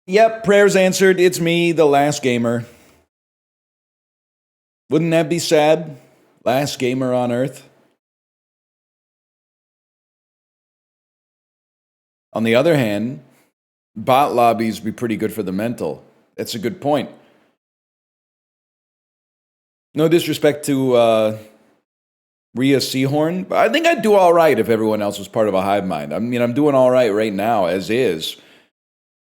Yep, prayers answered. It's me, the last gamer. Wouldn't that be sad? Last gamer on Earth. On the other hand, bot lobbies be pretty good for the mental. That's a good point. No disrespect to Rhea Seahorn, but I think I'd do all right if everyone else was part of a hive mind. I mean, I'm doing all right now, as is.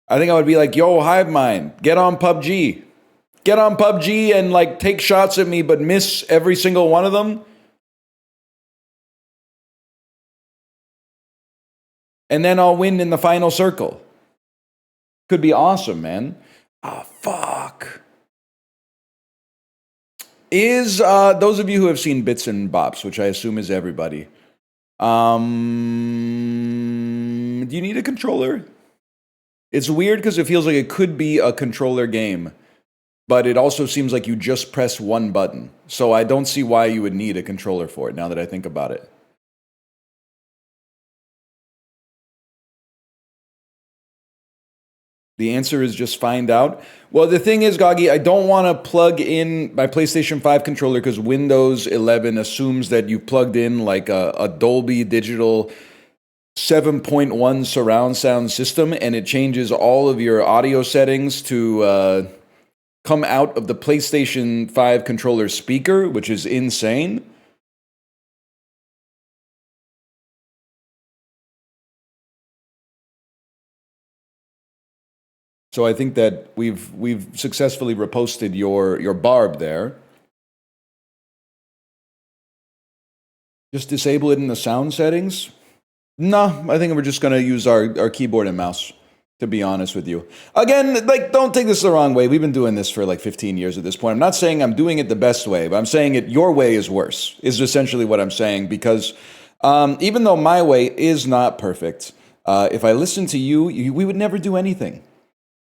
I think I would be like, yo, hive mind, get on PUBG. Get on PUBG and like take shots at me, but miss every single one of them. And then I'll win in the final circle. Could be awesome, man. Ah, fuck. Is those of you who have seen Bits and Bops, which I assume is everybody, do you need a controller? It's weird because it feels like it could be a controller game, but it also seems like you just press one button. So I don't see why you would need a controller for it now that I think about it. The answer is just find out. Well, the thing is, Goggy, I don't want to plug in my PlayStation 5 controller because Windows 11 assumes that you plugged in like a Dolby Digital 7.1 surround sound system, and it changes all of your audio settings to come out of the PlayStation 5 controller speaker, which is insane. So I think that we've successfully reposted your barb there. Just disable it in the sound settings? No, I think we're just gonna use our keyboard and mouse, to be honest with you. Again, like, don't take this the wrong way. We've been doing this for like 15 years at this point. I'm not saying I'm doing it the best way, but I'm saying it your way is worse, is essentially what I'm saying, because even though my way is not perfect, if I listened to you, we would never do anything.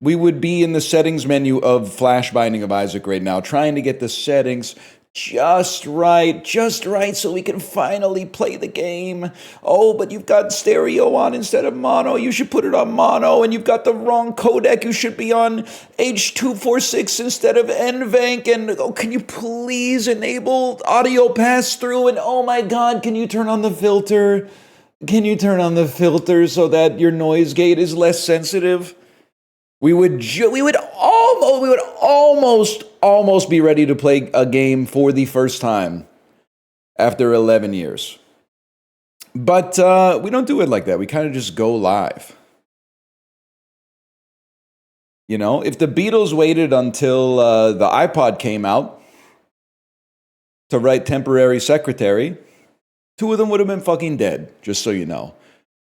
We would be in the settings menu of Flash Binding of Isaac right now, trying to get the settings just right, so we can finally play the game. Oh, but you've got stereo on instead of mono. You should put it on mono, and you've got the wrong codec. You should be on H.246 instead of NVENC. And oh, can you please enable audio pass-through? And oh my God, can you turn on the filter? Can you turn on the filter so that your noise gate is less sensitive? We would almost be ready to play a game for the first time after 11 years. But we don't do it like that. We kind of just go live. You know, if the Beatles waited until the iPod came out to write Temporary Secretary, two of them would have been fucking dead, just so you know.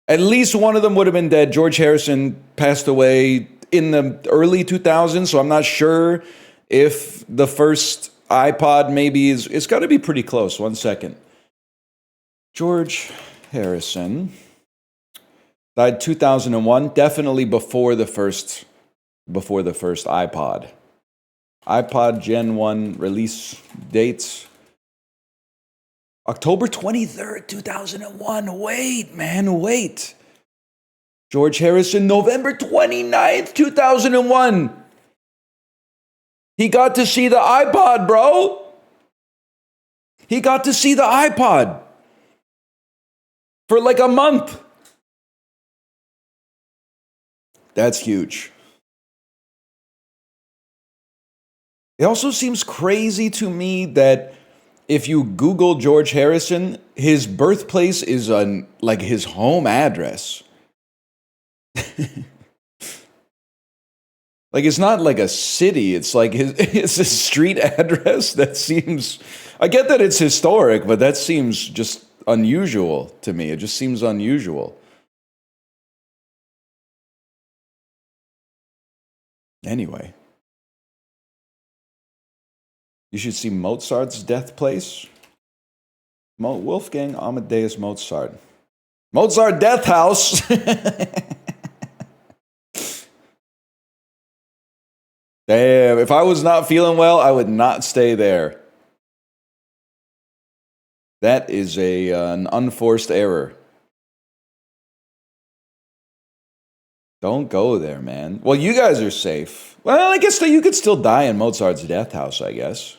At least one of them would have been dead. George Harrison passed away in the early 2000s, so I'm not sure if the first iPod maybe is... It's got to be pretty close. 1 second. George Harrison died 2001, definitely before the first iPod. iPod Gen 1 release dates. October 23rd, 2001. Wait, man, wait. George Harrison, November 29th, 2001. He got to see the iPod, bro. He got to see the iPod for like a month. That's huge. It also seems crazy to me that if you Google George Harrison, his birthplace is on like his home address. Like, it's not like a city, it's like it's a street address. That seems, I get that it's historic, but that seems just unusual to me. It just seems unusual. Anyway, you should see Mozart's death place. Wolfgang Amadeus Mozart. Mozart Death House. Damn, if I was not feeling well, I would not stay there. That is an unforced error. Don't go there, man. Well, you guys are safe. Well, I guess that you could still die in Mozart's death house, I guess.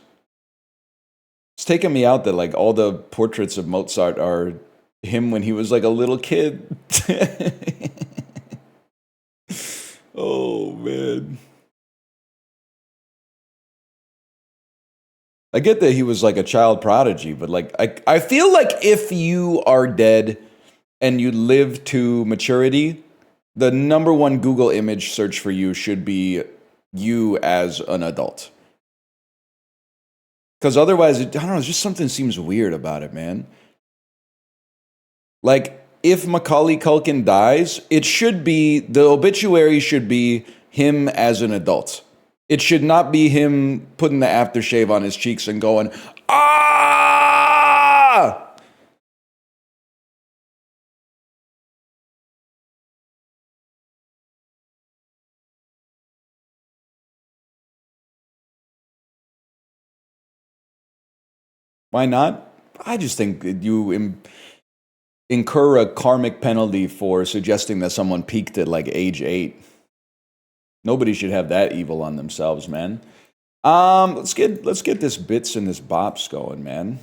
It's taking me out that, like, all the portraits of Mozart are him when he was, like, a little kid. Oh, man. I get that he was, like, a child prodigy, but, like, I feel like if you are dead and you live to maturity, the number one Google image search for you should be you as an adult. Because otherwise, I don't know, it's just something seems weird about it, man. Like, if Macaulay Culkin dies, it should be, the obituary should be him as an adult. It should not be him putting the aftershave on his cheeks and going, ah! Why not? I just think that you incur a karmic penalty for suggesting that someone peaked at like age 8. Nobody should have that evil on themselves, man. Let's get this bits and this bops going, man.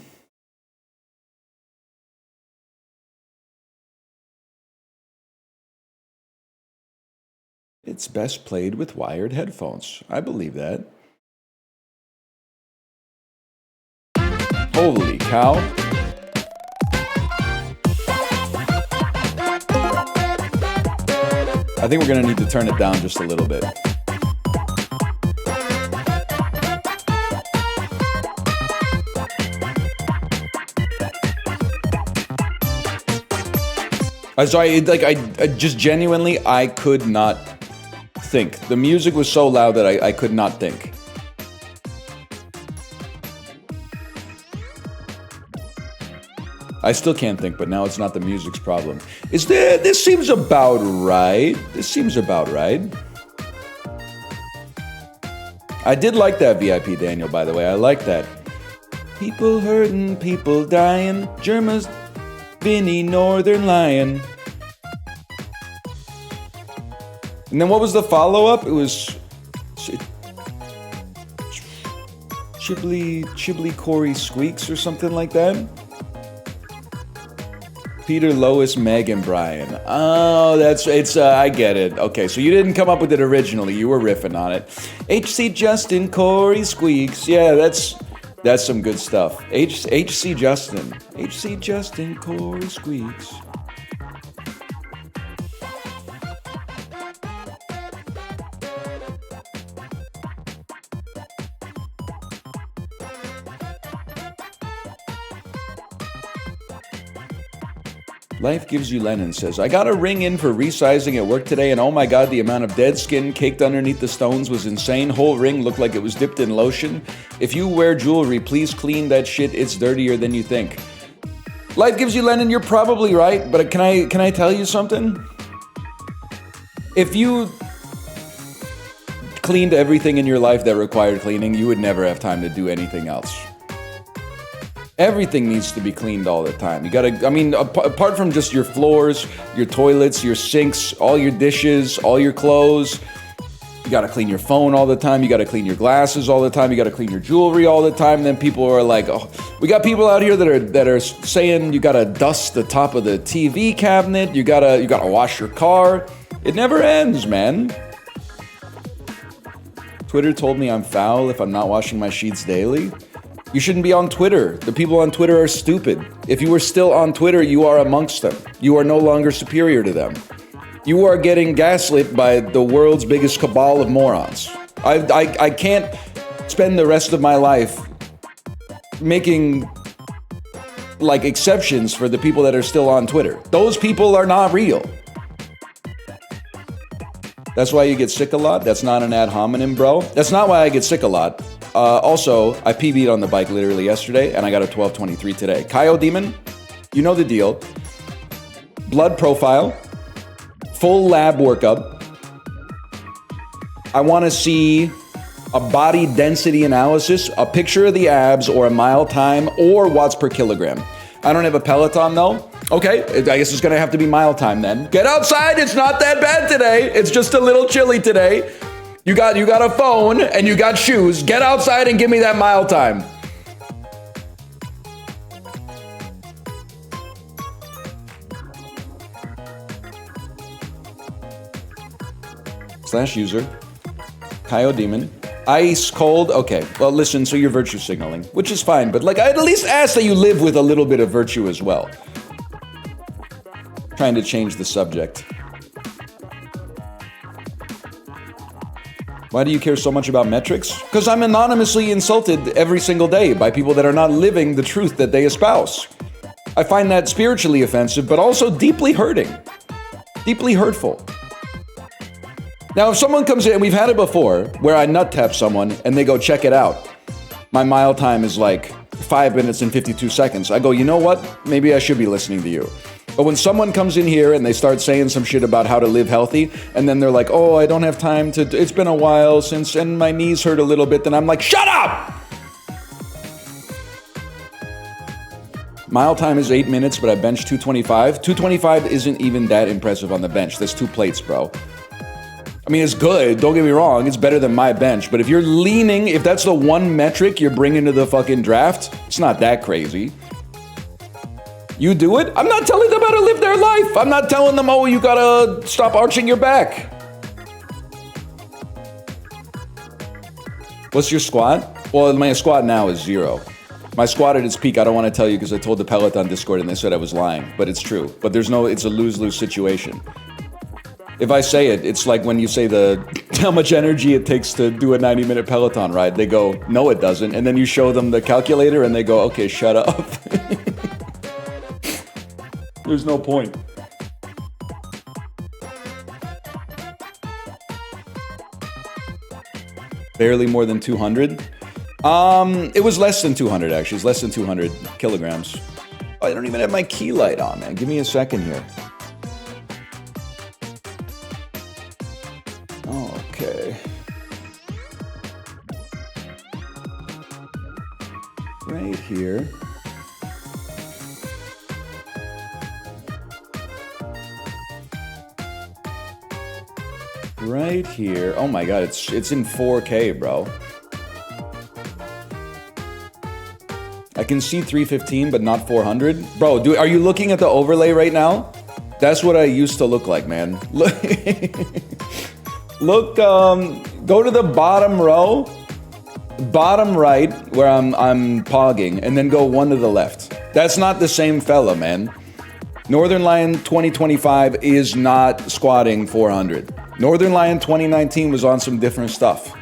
It's best played with wired headphones. I believe that. Holy cow. I think we're going to need to turn it down just a little bit. I'm sorry, like, I just genuinely, I could not think. The music was so loud that I could not think. I still can't think, but now it's not the music's problem. This seems about right. This seems about right. I did like that VIP, Daniel, by the way. I like that. People hurting, people dying. Germa's Vinny Northernlion. And then what was the follow-up? It was Chibly Corey Squeaks or something like that. Peter, Lois, Meg, and Brian. Oh, I get it. Okay, so you didn't come up with it originally. You were riffing on it. HC Justin, Corey Squeaks. Yeah, that's some good stuff. HC Justin, Corey Squeaks. Life Gives You Lennon says, I got a ring in for resizing at work today, and oh my god, the amount of dead skin caked underneath the stones was insane. Whole ring looked like it was dipped in lotion. If you wear jewelry, please clean that shit. It's dirtier than you think. Life Gives You Lennon, you're probably right, but can I tell you something? If you cleaned everything in your life that required cleaning, you would never have time to do anything else. Everything needs to be cleaned all the time. You gotta, I mean, apart from just your floors, your toilets, your sinks, all your dishes, all your clothes, you gotta clean your phone all the time. You gotta clean your glasses all the time. You gotta clean your jewelry all the time. Then people are like, oh, we got people out here that are saying you gotta dust the top of the TV cabinet. You gotta wash your car. It never ends, man. Twitter told me I'm foul if I'm not washing my sheets daily. You shouldn't be on Twitter. The people on Twitter are stupid. If you were still on Twitter, you are amongst them. You are no longer superior to them. You are getting gaslit by the world's biggest cabal of morons. I can't spend the rest of my life making, like, exceptions for the people that are still on Twitter. Those people are not real. That's why you get sick a lot. That's not an ad hominem, bro. That's not why I get sick a lot. Also, I PB'd on the bike literally yesterday, and I got a 12:23 today. Kyo Demon, you know the deal. Blood profile, full lab workup. I want to see a body density analysis, a picture of the abs, or a mile time, or watts per kilogram. I don't have a Peloton, though, Okay, I guess it's gonna have to be mile time then. Get outside, it's not that bad today. It's just a little chilly today. You got a phone and you got shoes. Get outside and give me that mile time. / user, Kyo Demon, ice cold. Okay, well listen, so you're virtue signaling, which is fine, but like I'd at least ask that you live with a little bit of virtue as well. Trying to change the subject. Why do you care so much about metrics? Because I'm anonymously insulted every single day by people that are not living the truth that they espouse. I find that spiritually offensive, but also deeply hurting. Deeply hurtful. Now, if someone comes in, and we've had it before, where I nut tap someone and they go, check it out. My mile time is like 5 minutes and 52 seconds. I go, you know what? Maybe I should be listening to you. But when someone comes in here and they start saying some shit about how to live healthy, and then they're like, oh, I don't have time to, it's been a while since, and my knees hurt a little bit, then I'm like, shut up! Mile time is 8 minutes, but I bench 225. 225 isn't even that impressive on the bench. That's 2 plates, bro. I mean, it's good, don't get me wrong, it's better than my bench, but if you're leaning, if that's the one metric you're bringing to the fucking draft, it's not that crazy. You do it? I'm not telling them how to live their life. I'm not telling them, oh, you gotta stop arching your back. What's your squat? Well, my squat now is 0. My squat at its peak, I don't want to tell you because I told the Peloton Discord and they said I was lying, but it's true. But it's a lose-lose situation. If I say it, it's like when you say how much energy it takes to do a 90-minute Peloton ride. They go, no, it doesn't. And then you show them the calculator and they go, okay, shut up. There's no point. Barely more than 200. It was less than 200, actually. It's less than 200 kilograms. Oh, I don't even have my key light on, man. Give me a second here. Okay. Right here. Right here. Oh my god, it's in 4K, bro. I can see 315, but not 400. Bro, are you looking at the overlay right now? That's what I used to look like, man. Look, go to the bottom row, bottom right, where I'm pogging, and then go one to the left. That's not the same fella, man. Northernlion 2025 is not squatting 400. Northernlion 2019 was on some different stuff.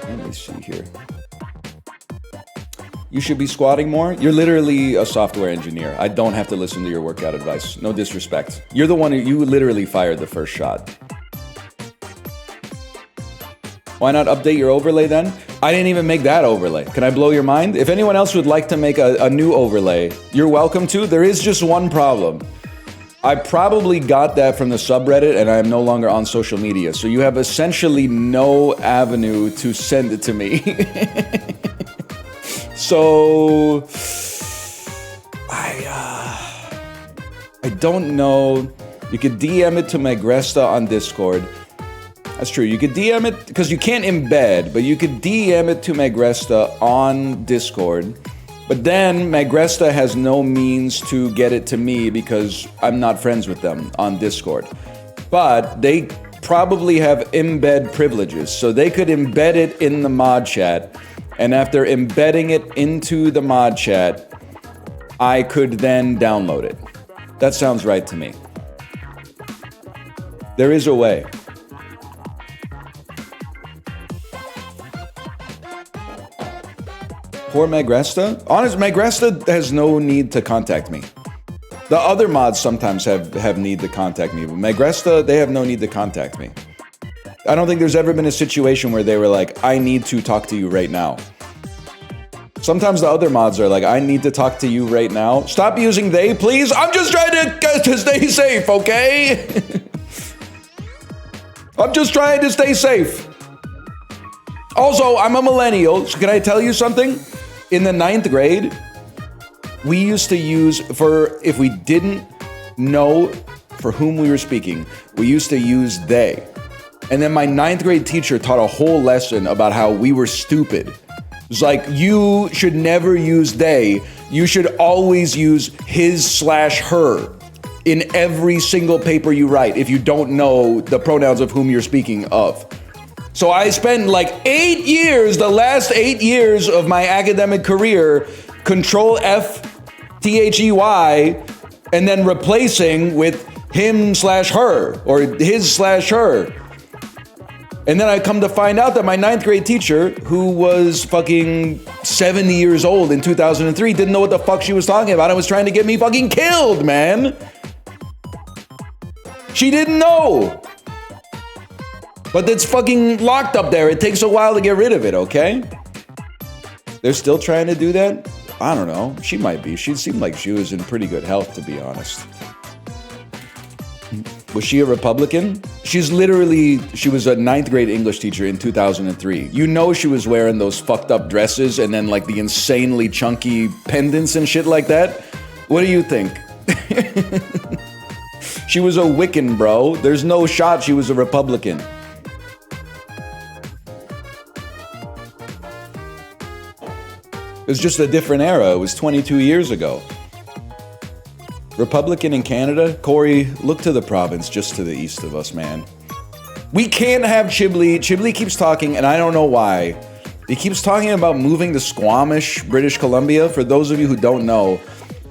Let me see here. You should be squatting more. You're literally a software engineer. I don't have to listen to your workout advice. No disrespect. You're the one you literally fired the first shot. Why not update your overlay then? I didn't even make that overlay. Can I blow your mind? If anyone else would like to make a new overlay, you're welcome to. There is just one problem. I probably got that from the subreddit and I am no longer on social media. So you have essentially no avenue to send it to me. So I don't know. You could DM it to Magresta on Discord. That's true. You could DM it, because you can't embed, but you could DM it to Magresta on Discord. But then Magresta has no means to get it to me because I'm not friends with them on Discord. But they probably have embed privileges, so they could embed it in the mod chat. And after embedding it into the mod chat, I could then download it. That sounds right to me. There is a way. Poor Magresta? Honest, Magresta has no need to contact me. The other mods sometimes have need to contact me, but Magresta, they have no need to contact me. I don't think there's ever been a situation where they were like, I need to talk to you right now. Sometimes the other mods are like, I need to talk to you right now. Stop using they, please. I'm just trying to stay safe, okay? I'm just trying to stay safe. Also, I'm a millennial, so can I tell you something? In the 9th grade, we used to use, if we didn't know for whom we were speaking, we used to use they. And then my 9th grade teacher taught a whole lesson about how we were stupid. It's like, you should never use they. You should always use his/her in every single paper you write if you don't know the pronouns of whom you're speaking of. So I spent like 8 years, the last 8 years of my academic career, Control F, THEY, and then replacing with him/her or his/her. And then I come to find out that my 9th grade teacher, who was fucking 70 years old in 2003, didn't know what the fuck she was talking about and was trying to get me fucking killed, man. She didn't know. But it's fucking locked up there. It takes a while to get rid of it, okay? They're still trying to do that? I don't know. She might be. She seemed like she was in pretty good health, to be honest. Was she a Republican? She was a 9th grade English teacher in 2003. You know she was wearing those fucked up dresses and then like the insanely chunky pendants and shit like that. What do you think? She was a Wiccan, bro. There's no shot she was a Republican. It was just a different era. It was 22 years ago. Republican in Canada? Corey, look to the province just to the east of us, man. We can't have Chiblee. Chiblee keeps talking, and I don't know why. He keeps talking about moving to Squamish, British Columbia. For those of you who don't know,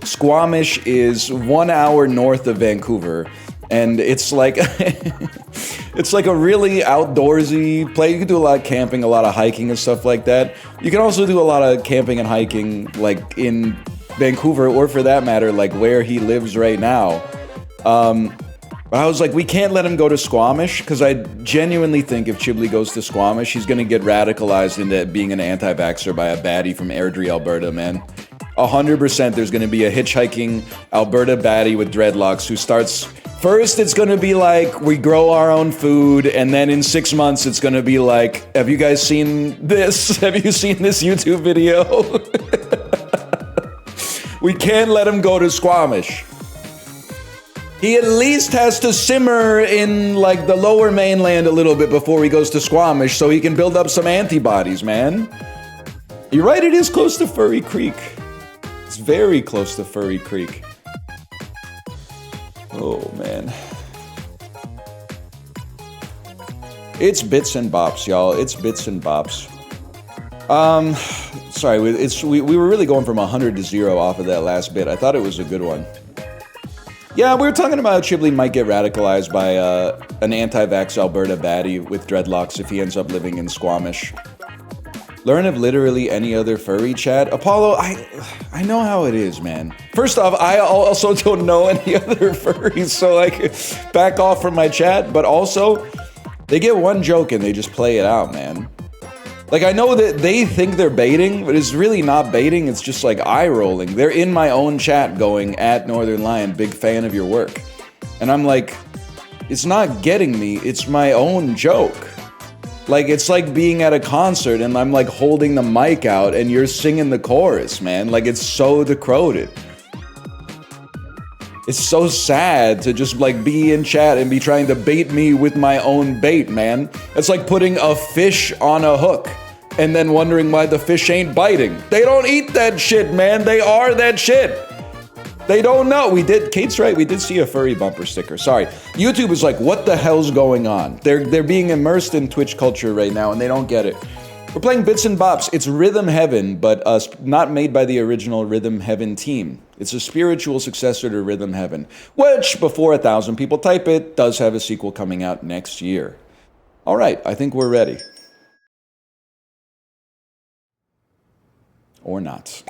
Squamish is 1 hour north of Vancouver. And it's like, it's like a really outdoorsy place. You can do a lot of camping, a lot of hiking and stuff like that. You can also do a lot of camping and hiking like in Vancouver, or for that matter, like where he lives right now. But I was like, we can't let him go to Squamish, because I genuinely think if Chiblee goes to Squamish, he's going to get radicalized into being an anti-vaxxer by a baddie from Airdrie, Alberta, man. 100% there's going to be a hitchhiking Alberta baddie with dreadlocks who starts... First, it's going to be like, we grow our own food, and then in 6 months, it's going to be like, have you guys seen this? Have you seen this YouTube video? We can't let him go to Squamish. He at least has to simmer in like the lower mainland a little bit before he goes to Squamish so he can build up some antibodies, man. You're right, it is close to Furry Creek. It's very close to Furry Creek. Oh, man. It's bits and bops, y'all. It's bits and bops. Sorry, we were really going from 100 to 0 off of that last bit. I thought it was a good one. Yeah, we were talking about how Chiblee might get radicalized by an anti-vax Alberta baddie with dreadlocks if he ends up living in Squamish. Learn of literally any other furry chat. Apollo, I know how it is, man. First off, I also don't know any other furries, so like, back off from my chat. But also, they get one joke and they just play it out, man. Like, I know that they think they're baiting, but it's really not baiting. It's just like eye-rolling. They're in my own chat going, @Northernlion, big fan of your work. And I'm like, it's not getting me. It's my own joke. Like, it's like being at a concert and I'm like holding the mic out and you're singing the chorus, man. Like, it's so decoded. It's so sad to just like be in chat and be trying to bait me with my own bait, man. It's like putting a fish on a hook and then wondering why the fish ain't biting. They don't eat that shit, man. They are that shit. They don't know. Kate's right, we did see a furry bumper sticker. Sorry. YouTube is like, what the hell's going on? They're being immersed in Twitch culture right now and they don't get it. We're playing Bits and Bops. It's Rhythm Heaven, but not made by the original Rhythm Heaven team. It's a spiritual successor to Rhythm Heaven, which, before 1,000 people type it, does have a sequel coming out next year. All right, I think we're ready. Or not.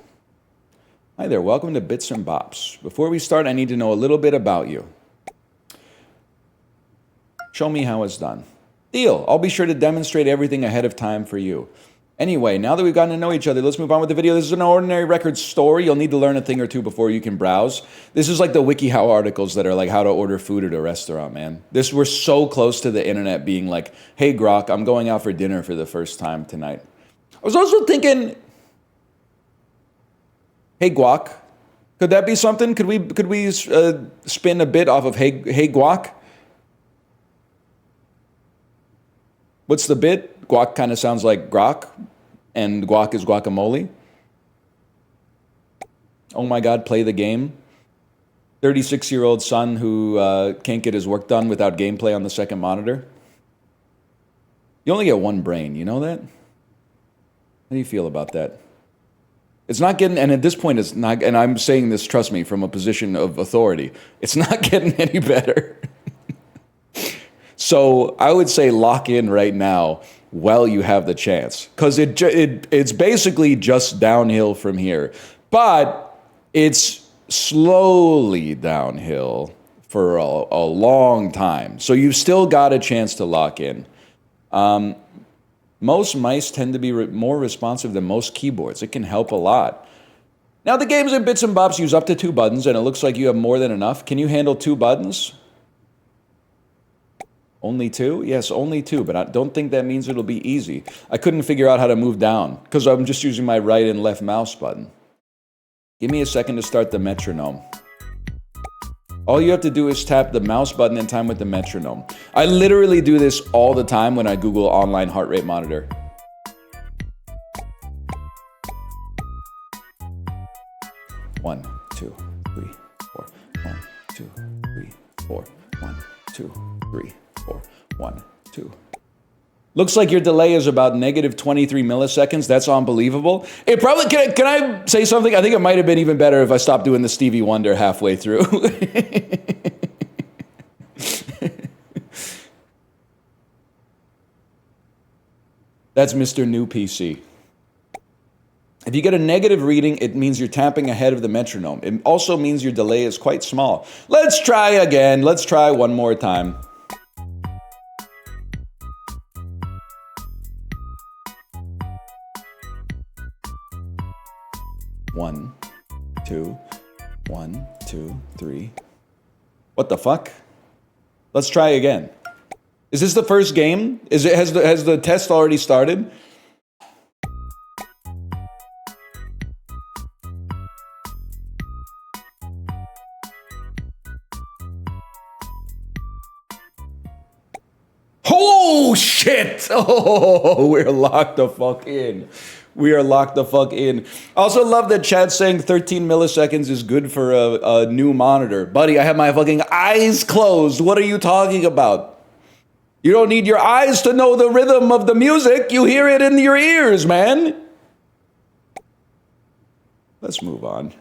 Hi there, welcome to Bits and Bops. Before we start, I need to know a little bit about you. Show me how it's done. Deal. I'll be sure to demonstrate everything ahead of time for you. Anyway, now that we've gotten to know each other, let's move on with the video. This is an ordinary record story. You'll need to learn a thing or two before you can browse. This is like the WikiHow articles that are like how to order food at a restaurant, man. We're so close to the internet being like, hey, Grok, I'm going out for dinner for the first time tonight. I was also thinking, hey, Guac, could that be something? Could we spin a bit off of hey Guac? What's the bit? Guac kind of sounds like grok, and guac is guacamole. Oh my God, play the game. 36-year-old son who can't get his work done without gameplay on the second monitor. You only get one brain, you know that? How do you feel about that? It's not getting, and at this point it's not, and I'm saying this, trust me, from a position of authority, it's not getting any better. So I would say lock in right now while you have the chance, because it's basically just downhill from here, but it's slowly downhill for a long time. So you've still got a chance to lock in. Most mice tend to be more responsive than most keyboards. It can help a lot. Now the games in Bits and Bops use up to 2 buttons, and it looks like you have more than enough. Can you handle 2 buttons? Only 2? Yes, only 2, but I don't think that means it'll be easy. I couldn't figure out how to move down because I'm just using my right and left mouse button. Give me a second to start the metronome. All you have to do is tap the mouse button in time with the metronome. I literally do this all the time when I Google online heart rate monitor. One, two, three, four. 1, 2, 3, 4. 1, 2, 3, 4. 1, 2. Looks like your delay is about negative 23 milliseconds. That's unbelievable. It probably, can I say something? I think it might have been even better if I stopped doing the Stevie Wonder halfway through. That's Mr. New PC. If you get a negative reading, it means you're tapping ahead of the metronome. It also means your delay is quite small. Let's try again. Let's try one more time. One, two, 1, 2, 3. What the fuck? Let's try again. Is this the first game? Has the test already started? Oh shit! Oh, we're locked the fuck in. We are locked the fuck in. I also love that chat saying 13 milliseconds is good for a new monitor. Buddy, I have my fucking eyes closed. What are you talking about? You don't need your eyes to know the rhythm of the music. You hear it in your ears, man. Let's move on.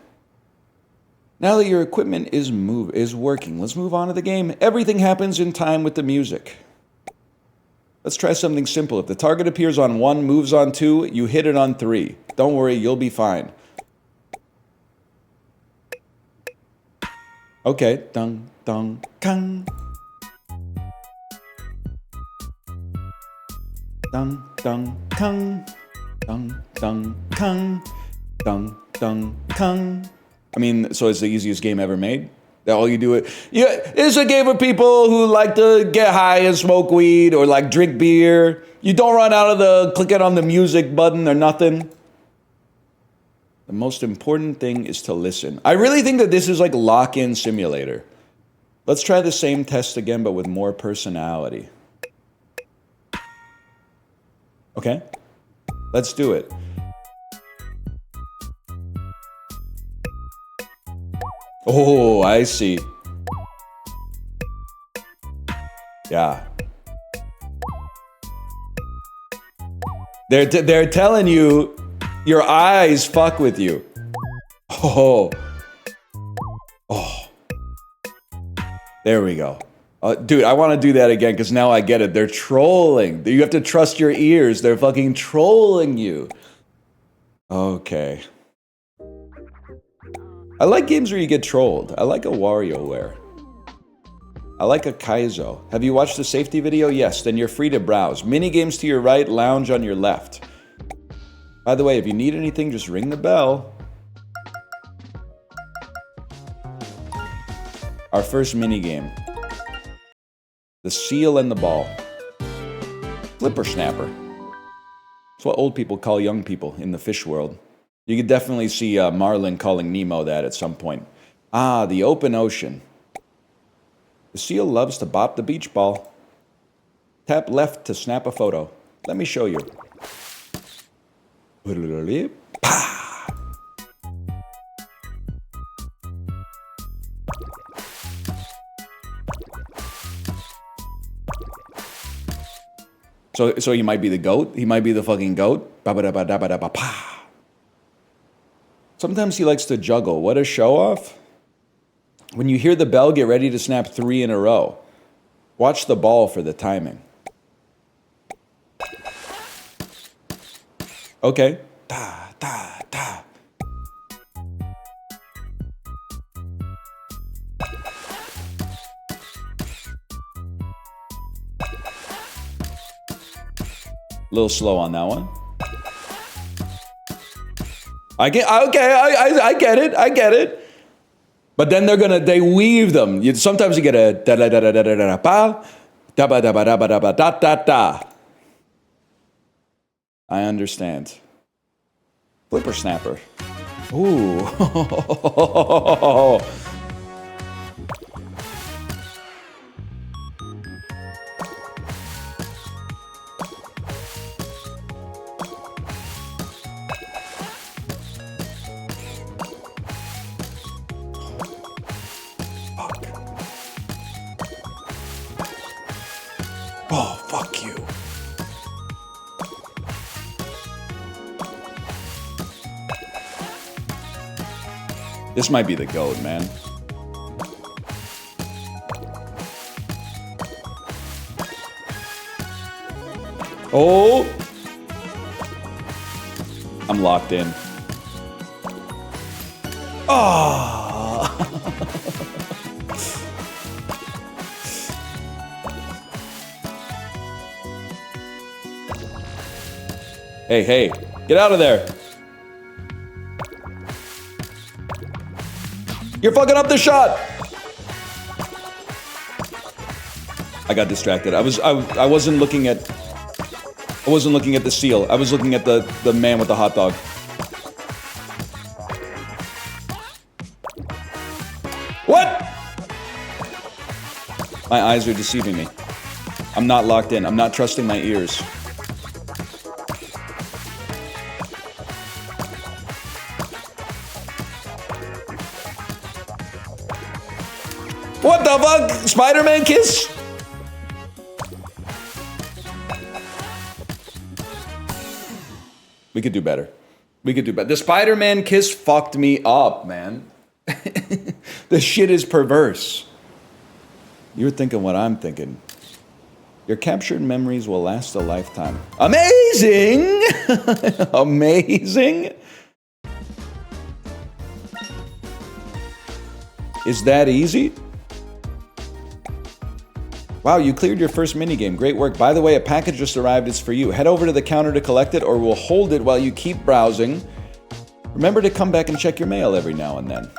Now that your equipment is working, let's move on to the game. Everything happens in time with the music. Let's try something simple. If the target appears on 1, moves on 2, you hit it on 3. Don't worry, you'll be fine. Okay. Dung, dung, kang. Dung, dung, kang. Dung, dung, kang. Dung, dung, kang. I mean, so it's the easiest game ever made? That all you do it. Yeah, it's a game for people who like to get high and smoke weed or like drink beer. You don't run out of the clicking on the music button or nothing. The most important thing is to listen. I really think that this is like lock-in simulator. Let's try the same test again, but with more personality. Okay? Let's do it. Oh, I see. Yeah. They're telling you your eyes fuck with you. Oh. Oh. There we go. Dude, I want to do that again because now I get it. They're trolling. You have to trust your ears. They're fucking trolling you. Okay. I like games where you get trolled. I like a WarioWare. I like a Kaizo. Have you watched the safety video? Yes, then you're free to browse. Mini games to your right, lounge on your left. By the way, if you need anything, just ring the bell. Our first minigame. The seal and the ball. Flipper snapper. That's what old people call young people in the fish world. You could definitely see Marlin calling Nemo that at some point. Ah, the open ocean. The seal loves to bop the beach ball. Tap left to snap a photo. Let me show you. So he might be the goat. He might be the fucking goat. Sometimes he likes to juggle. What a show off. When you hear the bell, get ready to snap 3 in a row. Watch the ball for the timing. Okay. Da, da, da. A little slow on that one. I get it. But then they weave them. Sometimes you get a da da da da da da da ba da ba da ba da ba da ba da da da. I understand. Flipper snapper. Ooh. Oh, fuck you. This might be the GOAT, man. Oh! I'm locked in. Ah! Hey, hey, get out of there. You're fucking up the shot. I got distracted. I wasn't looking at the seal. I was looking at the man with the hot dog. What? My eyes are deceiving me. I'm not locked in. I'm not trusting my ears. What the fuck? Spider-Man kiss? We could do better. We could do better. The Spider-Man kiss fucked me up, man. This shit is perverse. You're thinking what I'm thinking. Your captured memories will last a lifetime. Amazing! Amazing! Is that easy? Wow, you cleared your first minigame. Great work. By the way, a package just arrived. It's for you. Head over to the counter to collect it, or we'll hold it while you keep browsing. Remember to come back and check your mail every now and then.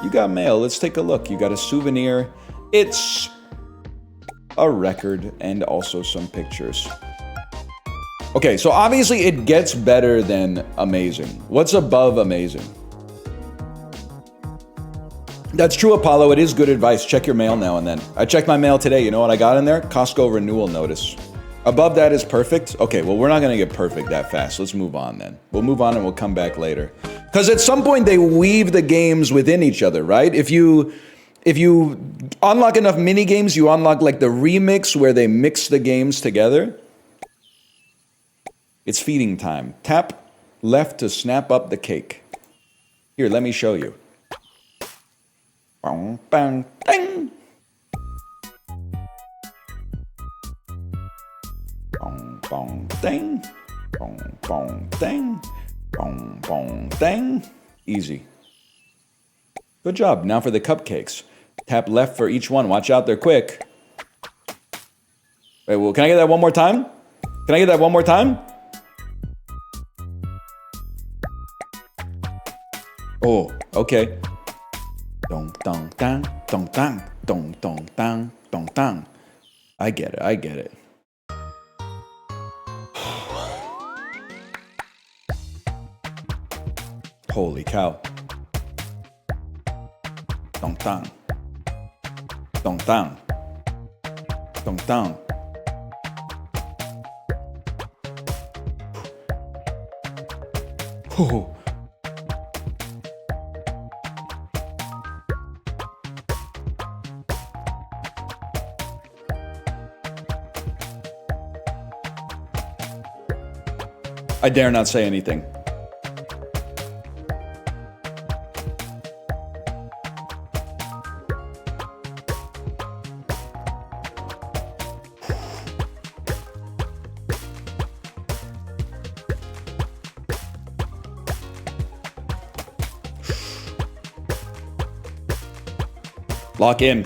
You got mail. Let's take a look. You got a souvenir. It's a record and also some pictures. Okay, so obviously it gets better than amazing. What's above amazing? That's true, Apollo. It is good advice. Check your mail now and then. I checked my mail today. You know what I got in there? Costco renewal notice. Above that is perfect. Okay, well, we're not going to get perfect that fast. Let's move on then. We'll move on and we'll come back later. Because at some point, they weave the games within each other, right? If you unlock enough mini games, you unlock like the remix where they mix the games together. It's feeding time. Tap left to snap up the cake. Here, let me show you. Bong, bang, ding. Bong, bong, ding. Bong, bong, ding. Bong, bong, ding. Easy. Good job. Now for the cupcakes. Tap left for each one. Watch out, they're quick. Wait, well, can I get that one more time? Can I get that one more time? Oh, okay. Dong dong dang, dong dang, dong dong dang, dong dang. I get it, I get it. Holy cow. Dong dang. Dong dang. Dong dang. Oh. I dare not say anything. Lock in.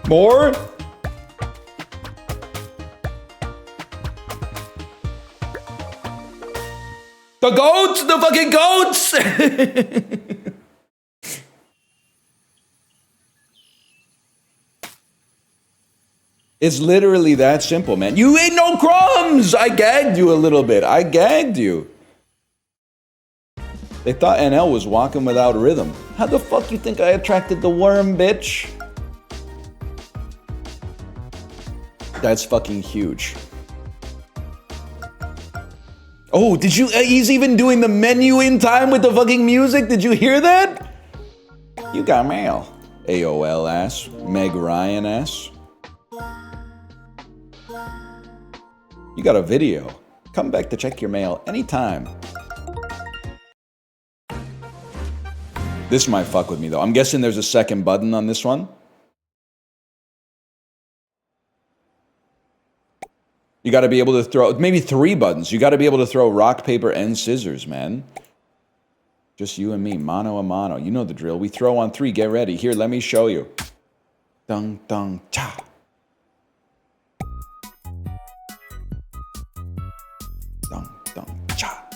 More? The goats! The fucking goats! It's literally that simple, man. You ate no crumbs! I gagged you a little bit. I gagged you. They thought NL was walking without rhythm. How the fuck you think I attracted the worm, bitch? That's fucking huge. Oh, did you? He's even doing the menu in time with the fucking music. Did you hear that? You got mail. AOL ass. Meg Ryan ass. You got a video. Come back to check your mail anytime. This might fuck with me though. I'm guessing there's a second button on this one. You got to be able to throw, maybe 3 buttons. You got to be able to throw rock, paper, and scissors, man. Just you and me, mano a mano. You know the drill. We throw on 3. Get ready. Here, let me show you. Dung, dung, cha. Dung, dung, cha.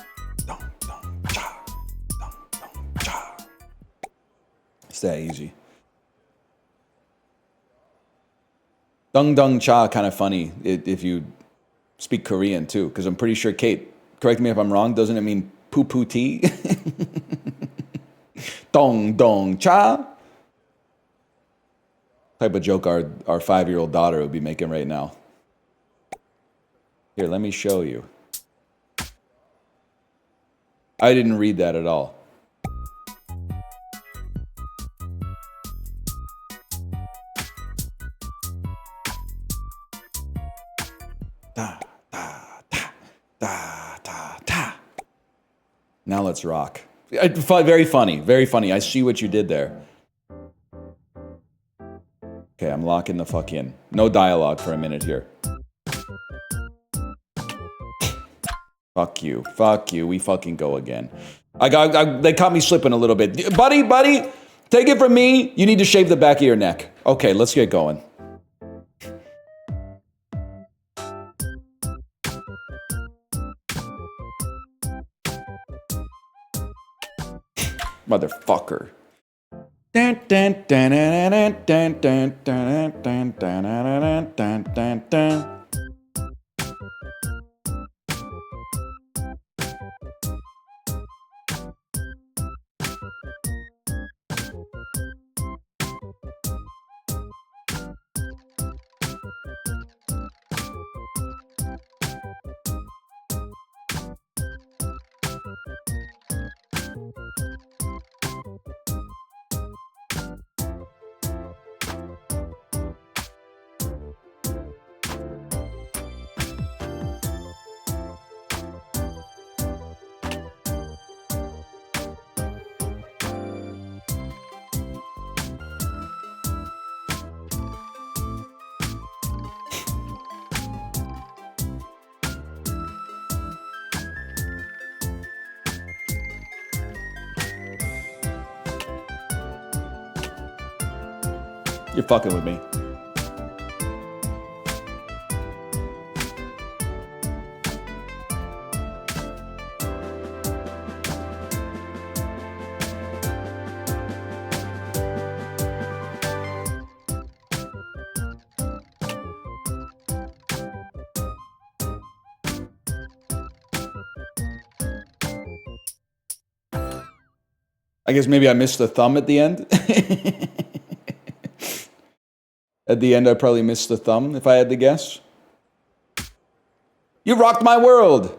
Dung, dung, cha. Dung, dung, cha. It's that easy. Dung, dung, cha, kind of funny if you speak Korean too, because I'm pretty sure, Kate, correct me if I'm wrong, doesn't it mean poo poo tea? Dong dong cha. Type of joke our 5-year-old daughter would be making right now. Here, let me show you. I didn't read that at all. Da, da, da, da, da, da. Now let's rock. Very funny, very funny. I see what you did there. Okay, I'm locking the fuck in. No dialogue for a minute here. Fuck you, we fucking go again. They caught me slipping a little bit. Buddy, take it from me. You need to shave the back of your neck. Okay, let's get going. Motherfucker. You're fucking with me. I guess maybe I missed the thumb at the end. At the end, I probably missed the thumb, if I had to guess. You rocked my world.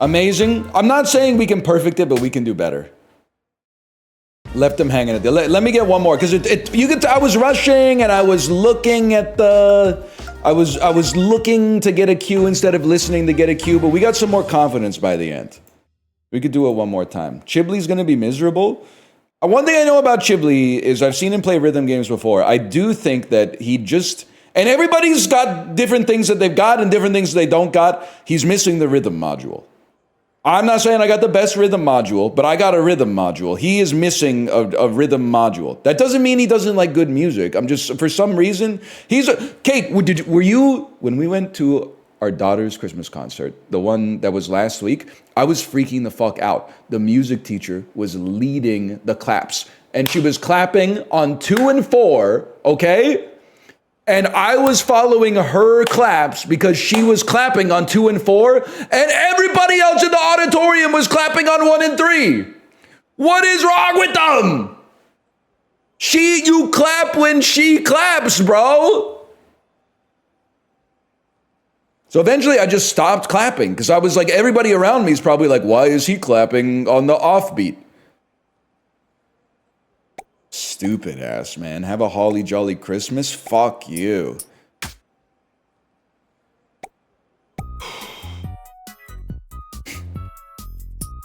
Amazing. I'm not saying we can perfect it, but we can do better. Left him hanging at the... Let me get one more, because you could... I was rushing, and I was looking at the... I was looking to get a cue instead of listening to get a cue, but we got some more confidence by the end. We could do it one more time. Chibley's going to be miserable. One thing I know about Chibley is I've seen him play rhythm games before. I do think that he just... And everybody's got different things that they've got and different things they don't got. He's missing the rhythm module. I'm not saying I got the best rhythm module, but I got a rhythm module. He is missing a rhythm module. That doesn't mean he doesn't like good music. I'm just... For some reason... Kate, were you... When we went to our daughter's Christmas concert, the one that was last week, I was freaking the fuck out. The music teacher was leading the claps, and she was clapping on 2 and 4, okay? And I was following her claps because she was clapping on 2 and 4, and everybody else in the auditorium was clapping on 1 and 3. What is wrong with them? You clap when she claps, bro. So eventually I just stopped clapping because I was like, everybody around me is probably like, why is he clapping on the offbeat? Stupid ass, man. Have a holly jolly Christmas? Fuck you.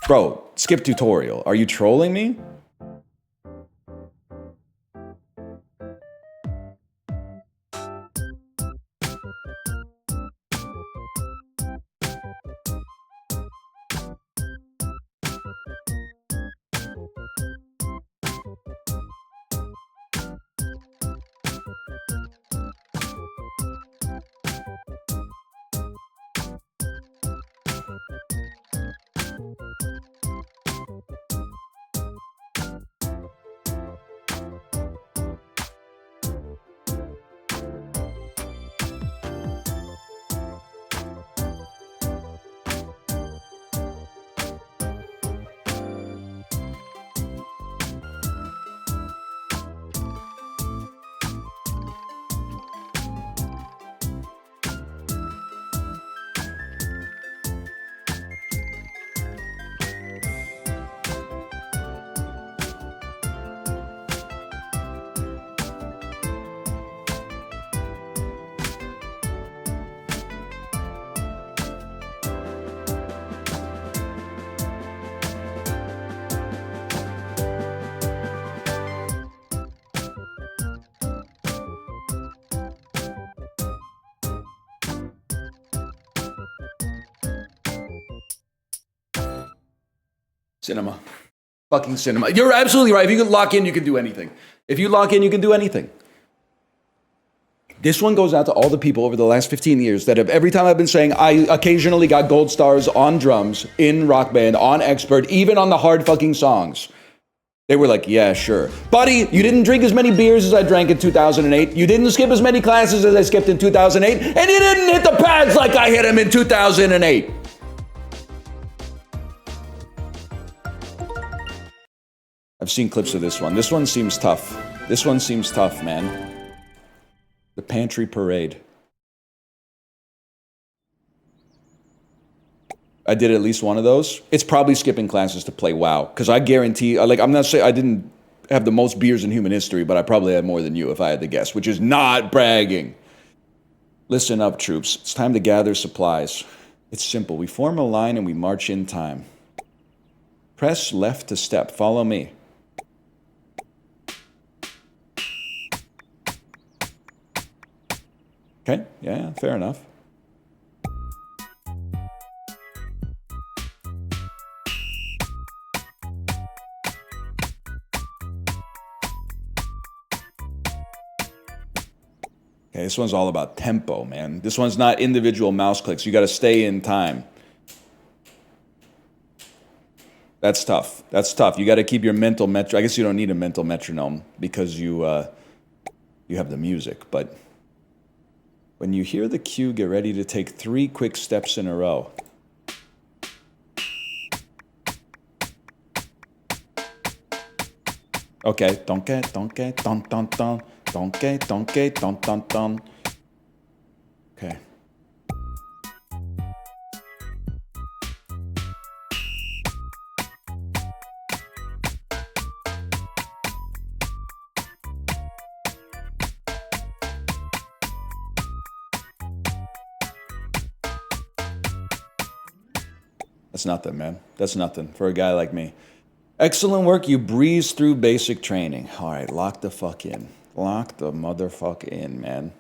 Bro, skip tutorial. Are you trolling me? Cinema. Fucking cinema. You're absolutely right. If you can lock in, you can do anything. If you lock in, you can do anything. This one goes out to all the people over the last 15 years that have, every time I've been saying, I occasionally got gold stars on drums, in Rock Band, on Expert, even on the hard fucking songs. They were like, yeah, sure. Buddy, you didn't drink as many beers as I drank in 2008. You didn't skip as many classes as I skipped in 2008. And you didn't hit the pads like I hit them in 2008. I've seen clips of this one. This one seems tough. This one seems tough, man. The Pantry Parade. I did at least one of those. It's probably skipping classes to play WoW. Because I guarantee, like, I'm not saying I didn't have the most beers in human history, but I probably had more than you if I had to guess, which is not bragging. Listen up, troops. It's time to gather supplies. It's simple. We form a line and we march in time. Press left to step. Follow me. Okay, yeah, fair enough. Okay, this one's all about tempo, man. This one's not individual mouse clicks. You got to stay in time. That's tough. That's tough. You got to keep your mental metronome. I guess you don't need a mental metronome because you have the music. But when you hear the cue, get ready to take 3 quick steps in a row. Okay, donke, donke, don, don, don, donke, donke, don, don, don. Okay. That's nothing, man. That's nothing for a guy like me. Excellent work. You breeze through basic training. All right, lock the fuck in. Lock the motherfucker in, man.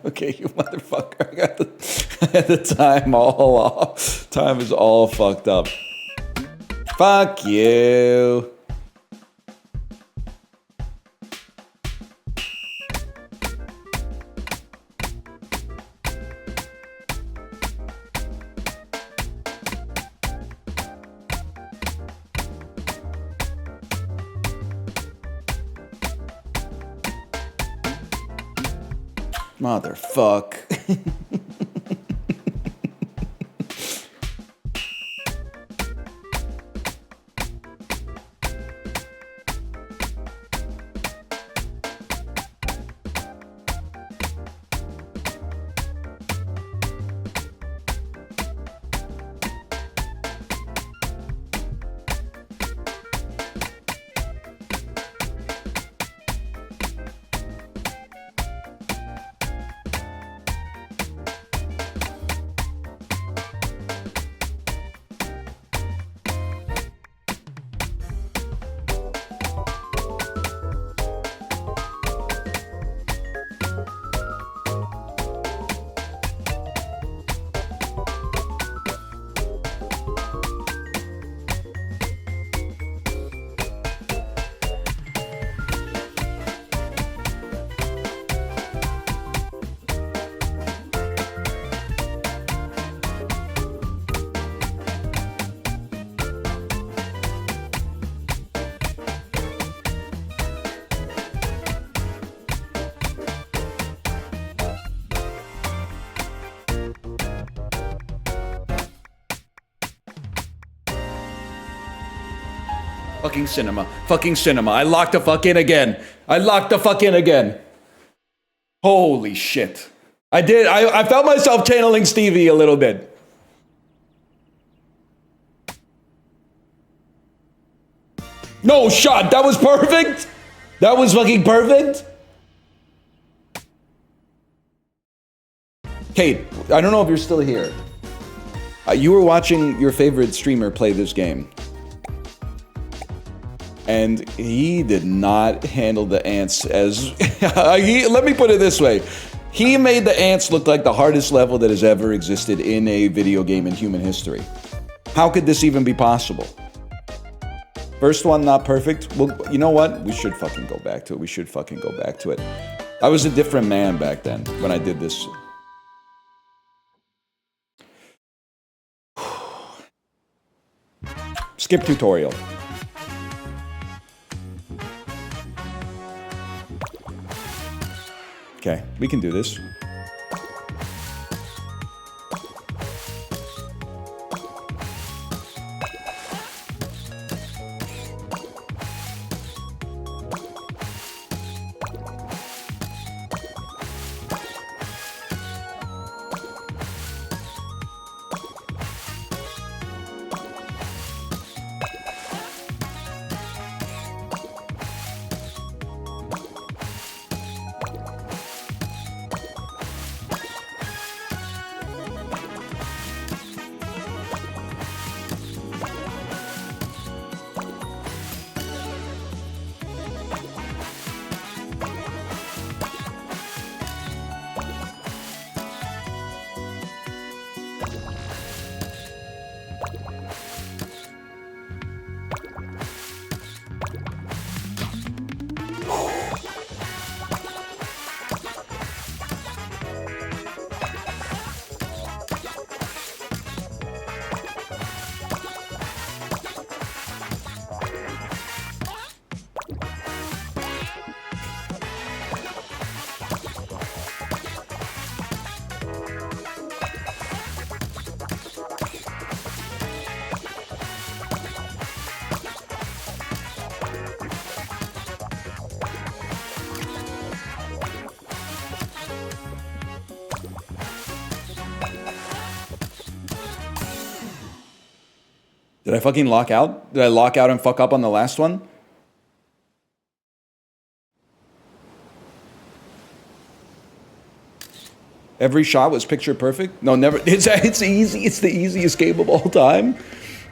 Okay, you motherfucker. I got the time all off. Time is all fucked up. Fuck you. Motherfuck. Fucking cinema. Fucking cinema. I locked the fuck in again. I locked the fuck in again. Holy shit. I did. I felt myself channeling Stevie a little bit. No shot. That was perfect. That was fucking perfect. Kate, I don't know if you're still here. You were watching your favorite streamer play this game. And he did not handle the ants as... let me put it this way. He made the ants look like the hardest level that has ever existed in a video game in human history. How could this even be possible? First one, not perfect. Well, you know what? We should fucking go back to it. We should fucking go back to it. I was a different man back then when I did this. Skip tutorial. Okay, we can do this. Did I fucking lock out? Did I lock out and fuck up on the last one? Every shot was picture perfect? No, never. It's easy. It's the easiest game of all time.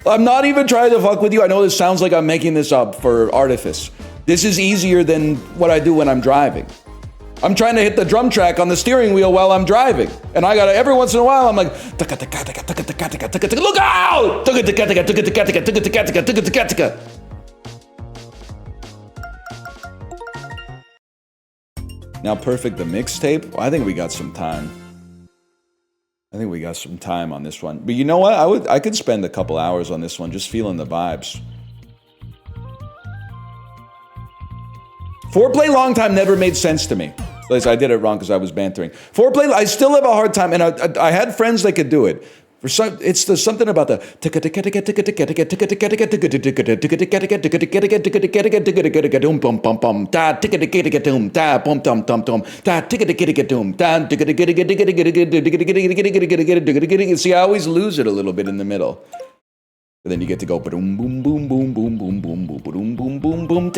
I'm not even trying to fuck with you. I know this sounds like I'm making this up for artifice. This is easier than what I do when I'm driving. I'm trying to hit the drum track on the steering wheel while I'm driving. And I gotta, every once in a while, I'm like, look out! Now perfect the mixtape. I think we got some time. I think we got some time on this one. But you know what? I could spend a couple hours on this one just feeling the vibes. Foreplay long time never made sense to me. At least I did it wrong because I was bantering. Foreplay, I still have a hard time, and I had friends that could do it. For some, it's the something about the see, I always lose it a little bit in the middle. But then you get to go boom boom boom boom boom boom boom boom boom boom boom boom.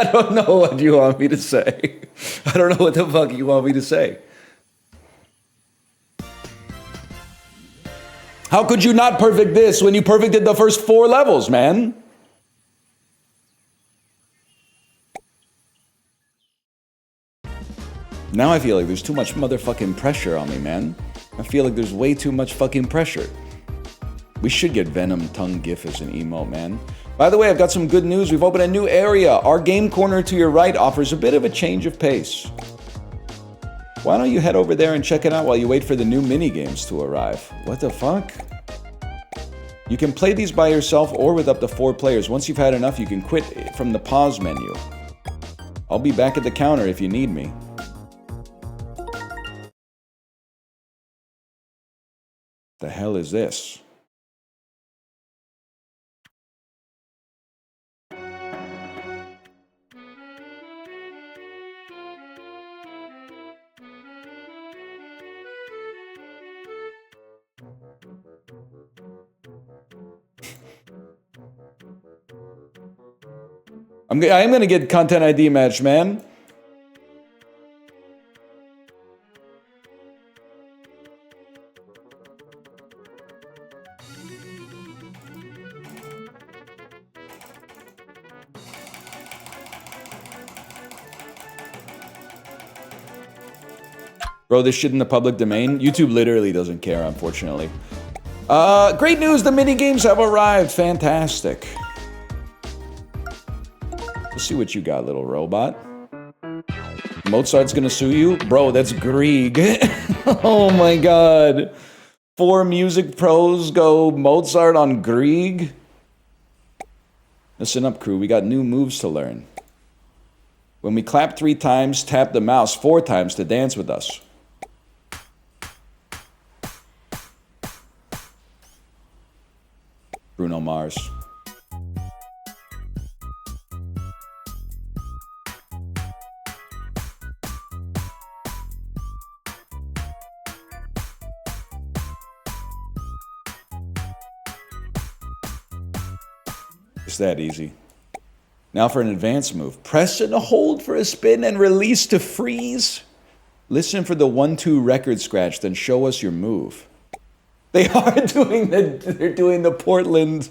I don't know what you want me to say. I don't know what the fuck you want me to say. How could you not perfect this when you perfected the first 4 levels, man? Now I feel like there's too much motherfucking pressure on me, man. I feel like there's way too much fucking pressure. We should get Venom tongue gif as an emote, man. By the way, I've got some good news. We've opened a new area. Our game corner to your right offers a bit of a change of pace. Why don't you head over there and check it out while you wait for the new mini games to arrive? What the fuck? You can play these by yourself or with up to 4 players. Once you've had enough, you can quit from the pause menu. I'll be back at the counter if you need me. The hell is this? I am gonna get content ID match, man. Bro, this shit in the public domain? YouTube literally doesn't care, unfortunately. Great news, the mini games have arrived. Fantastic. Let's see what you got, little robot. Mozart's gonna sue you? Bro, that's Grieg. Oh my god. 4 music pros go Mozart on Grieg? Listen up, crew. We got new moves to learn. When we clap 3 times, tap the mouse 4 times to dance with us. Bruno Mars. It's that easy. Now for an advanced move. Press and hold for a spin and release to freeze. Listen for the 1-2 record scratch, then show us your move. They are doing they're doing the Portland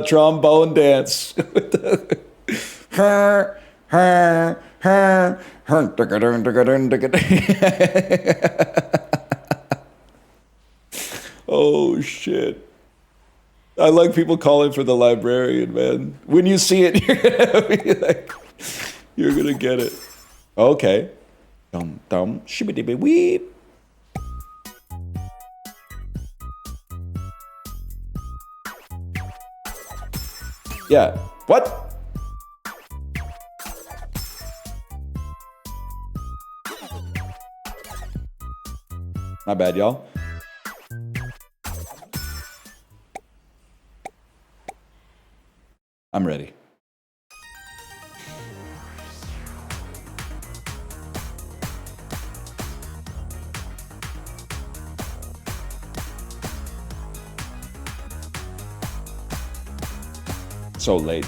trombone dance. Oh shit. I like people calling for the librarian, man. When you see it, you're gonna be like, you're gonna get it. Okay. Dum dum shibbity weep. Yeah. What? My bad, y'all. I'm ready. So late.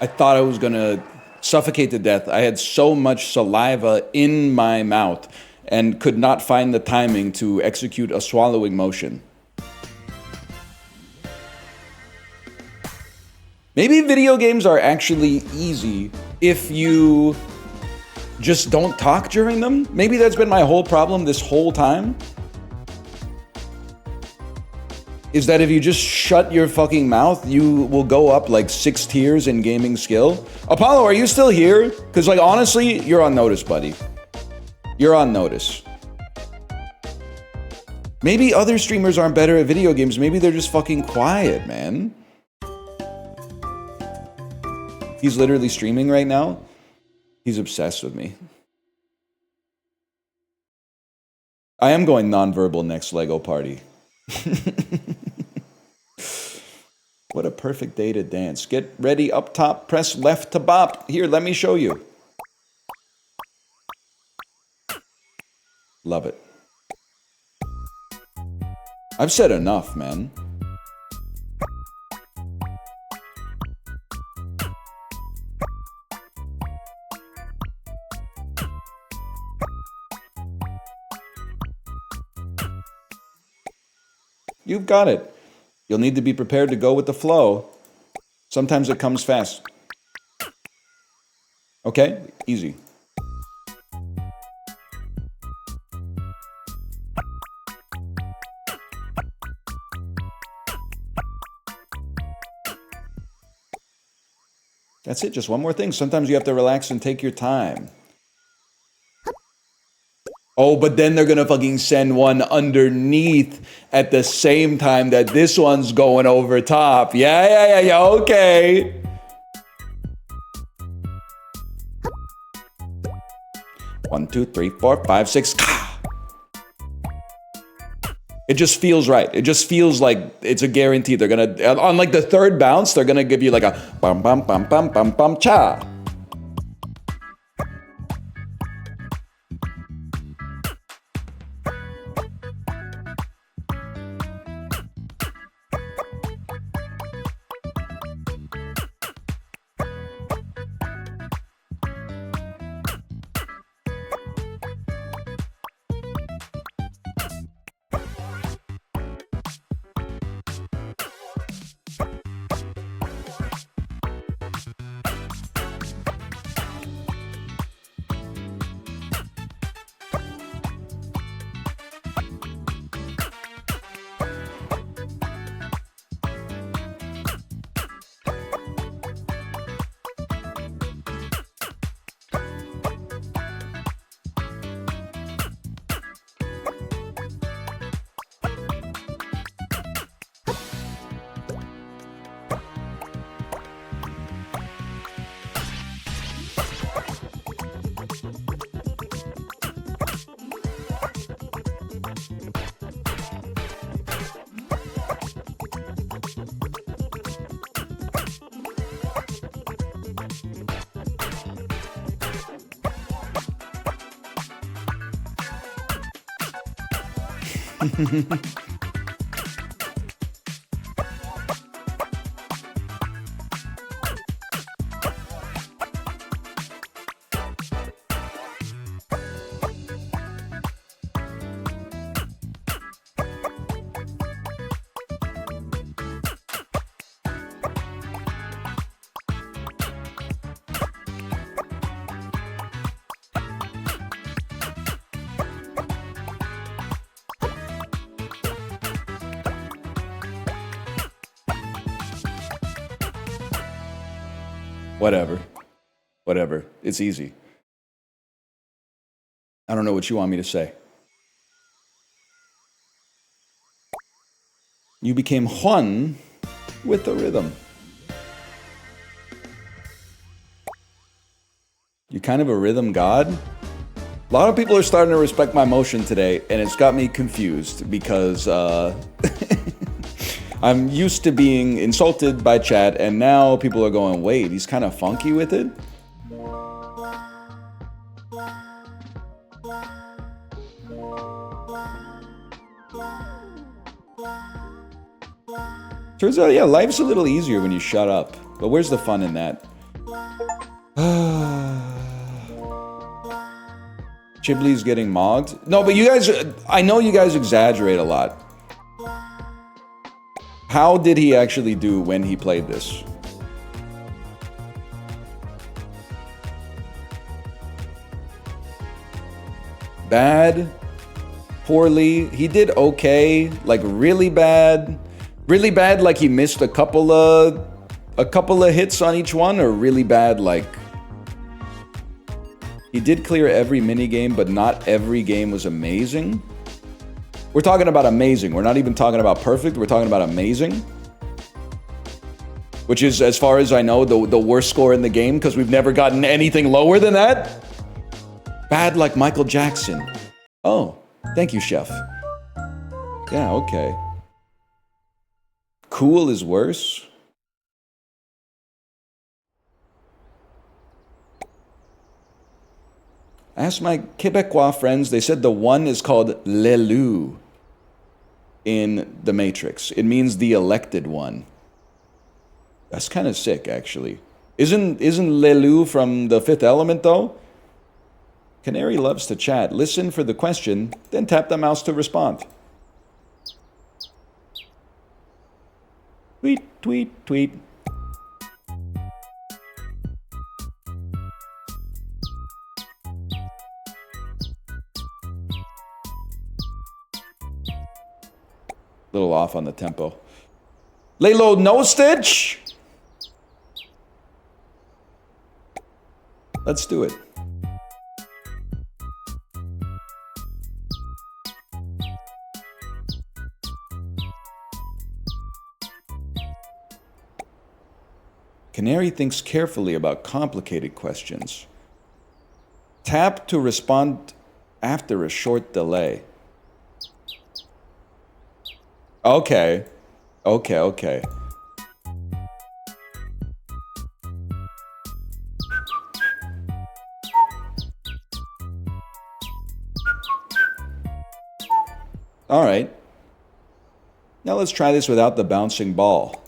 I thought I was gonna suffocate to death. I had so much saliva in my mouth and could not find the timing to execute a swallowing motion. Maybe video games are actually easy if you just don't talk during them. Maybe that's been my whole problem this whole time. Is that if you just shut your fucking mouth, you will go up like 6 tiers in gaming skill. Apollo, are you still here? Because like honestly, you're on notice, buddy. You're on notice. Maybe other streamers aren't better at video games. Maybe they're just fucking quiet, man. He's literally streaming right now. He's obsessed with me. I am going nonverbal next Lego party. What a perfect day to dance. Get ready up top, press left to bop. Here, let me show you. Love it. I've said enough, man. You've got it. You'll need to be prepared to go with the flow. Sometimes it comes fast. Okay? Easy. That's it, just one more thing. Sometimes you have to relax and take your time. Oh, but then they're gonna fucking send one underneath at the same time that this one's going over top. Yeah, okay. One, two, three, four, five, six. It just feels right. It just feels like it's a guarantee. They're gonna, on like the third bounce, they're gonna give you like a bum bum bum bum bum bum cha. Whatever. It's easy. I don't know what you want me to say. You became Juan with the rhythm. You're kind of a rhythm god. A lot of people are starting to respect my motion today, and it's got me confused because I'm used to being insulted by chat, and now people are going, wait, he's kind of funky with it? Turns out, yeah, life's a little easier when you shut up. But where's the fun in that? Chibley's getting mogged? No, but you guys, I know you guys exaggerate a lot. How did he actually do when he played this? Bad? Poorly? He did okay? Like really bad? Really bad like he missed a couple of hits on each one? Or really bad like he did clear every minigame, but not every game was amazing? We're talking about amazing. We're not even talking about perfect. We're talking about amazing. Which is, as far as I know, the worst score in the game, because we've never gotten anything lower than that. Bad like Michael Jackson. Oh, thank you, chef. Yeah, okay. Cool is worse? I asked my Quebecois friends, they said the one is called L'élu in The Matrix. It means the elected one. That's kind of sick, actually. Isn't L'élu from The Fifth Element, though? Canary loves to chat. Listen for the question, then tap the mouse to respond. Tweet, tweet, tweet. Little off on the tempo. Lay low, no stitch. Let's do it. Canary thinks carefully about complicated questions. Tap to respond after a short delay. Okay. Okay. All right. Now let's try this without the bouncing ball.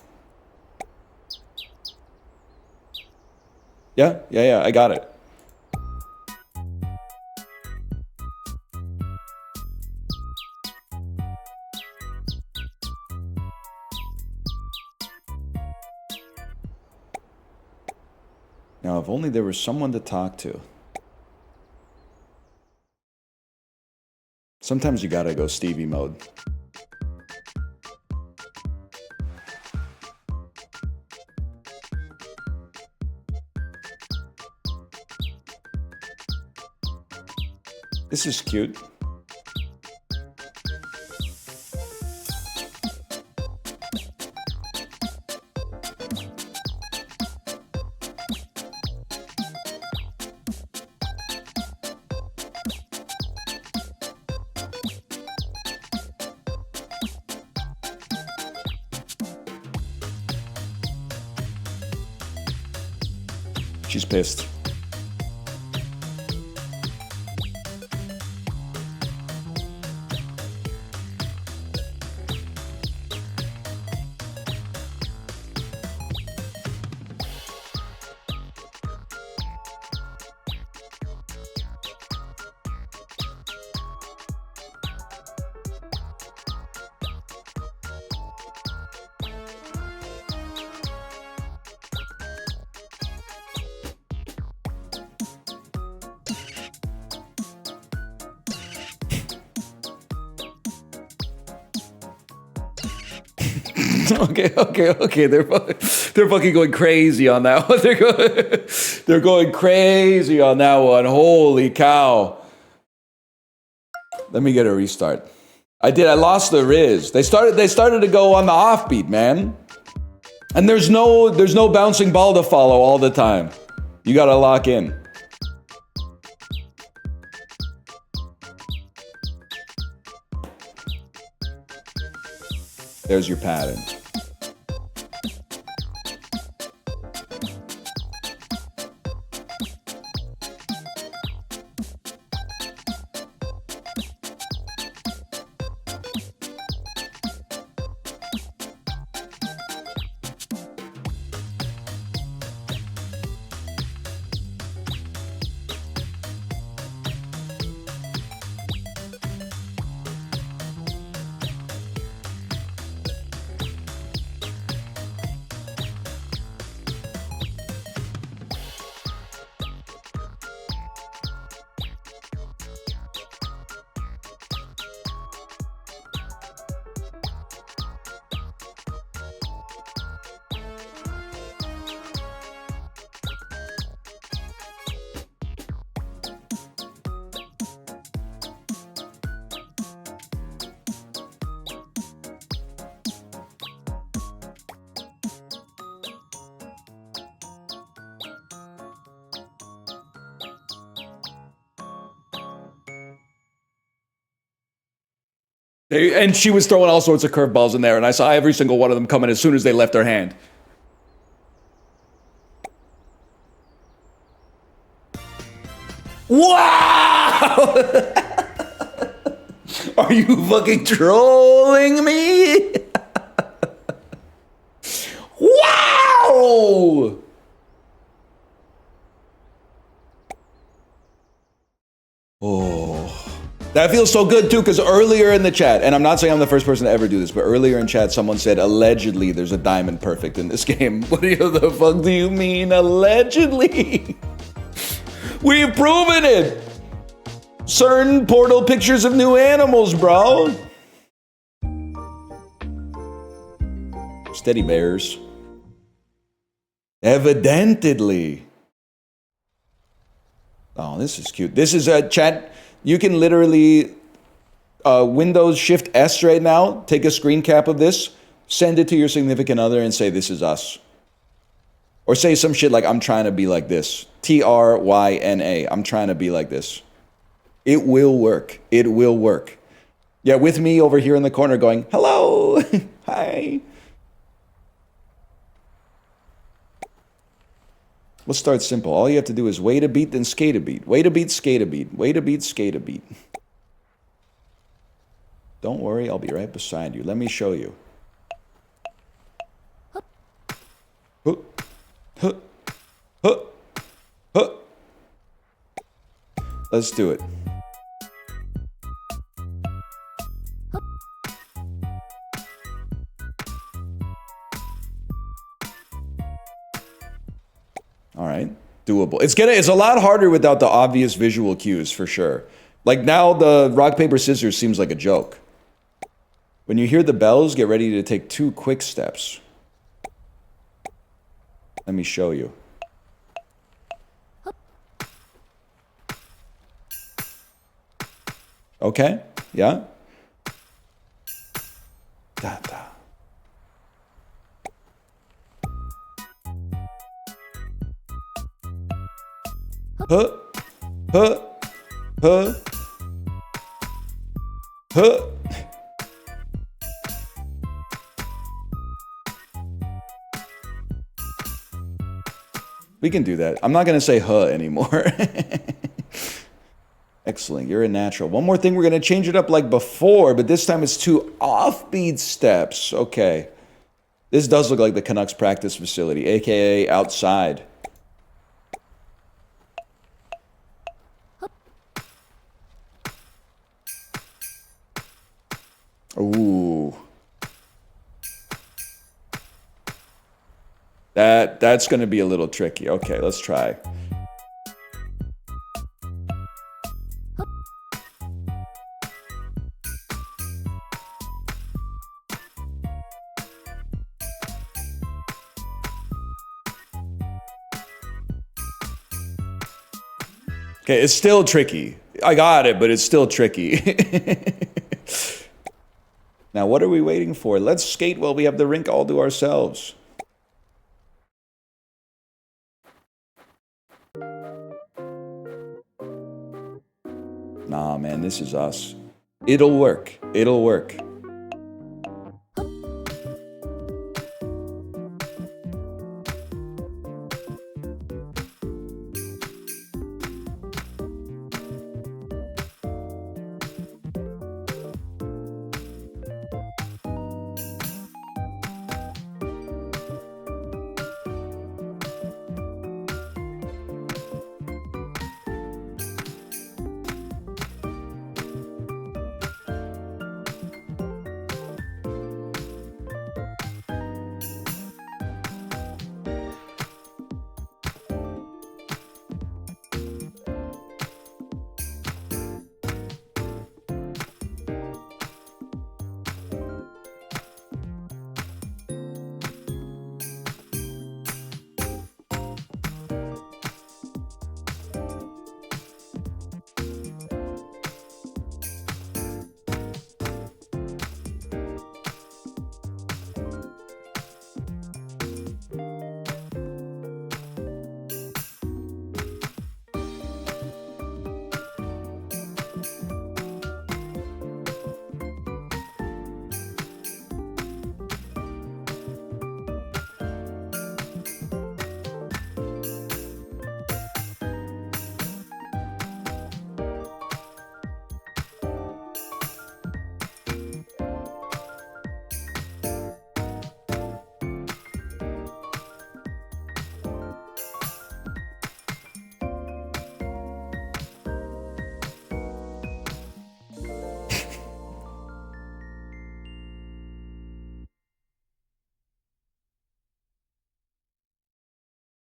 Yeah, I got it. Now, if only there was someone to talk to. Sometimes you gotta go Stevie mode. This is cute. She's pissed. Okay. They're fucking going crazy on that one. They're going crazy on that one. Holy cow! Let me get a restart. I lost the Riz. They started to go on the offbeat, man. And there's no bouncing ball to follow all the time. You gotta lock in. There's your pattern. And she was throwing all sorts of curveballs in there, and I saw every single one of them coming as soon as they left her hand. Wow! Are you fucking trolling me? Wow! Oh. That feels so good too, because earlier in the chat, and I'm not saying I'm the first person to ever do this, but earlier in chat, someone said allegedly there's a diamond perfect in this game. What the fuck do you mean allegedly? We've proven it. Certain portal pictures of new animals, bro. Steady bears. Evidently. Oh, this is cute. This is a chat. You can literally Windows Shift S right now, take a screen cap of this, send it to your significant other and say, this is us. Or say some shit like, I'm trying to be like this. TRYNA. I'm trying to be like this. It will work. It will work. Yeah, with me over here in the corner going, hello. Hi. We'll start simple. All you have to do is wait a beat, then skate a beat. Wait a beat, skate a beat. Wait a beat, skate a beat. Don't worry, I'll be right beside you. Let me show you. Huh, huh, huh, huh. Let's do it. All right, doable. It's a lot harder without the obvious visual cues for sure. Like now the rock, paper, scissors seems like a joke. When you hear the bells, get ready to take 2 quick steps. Let me show you. Okay, yeah. Da, da. Huh, huh, huh, huh. We can do that. I'm not going to say huh anymore. Excellent. You're a natural. One more thing. We're going to change it up like before, but this time it's 2 offbeat steps. Okay. This does look like the Canucks practice facility, aka outside. Ooh. That's going to be a little tricky. Okay, let's try. Okay, it's still tricky. I got it, but it's still tricky. Now, what are we waiting for? Let's skate while we have the rink all to ourselves. Nah, man, this is us. It'll work. It'll work.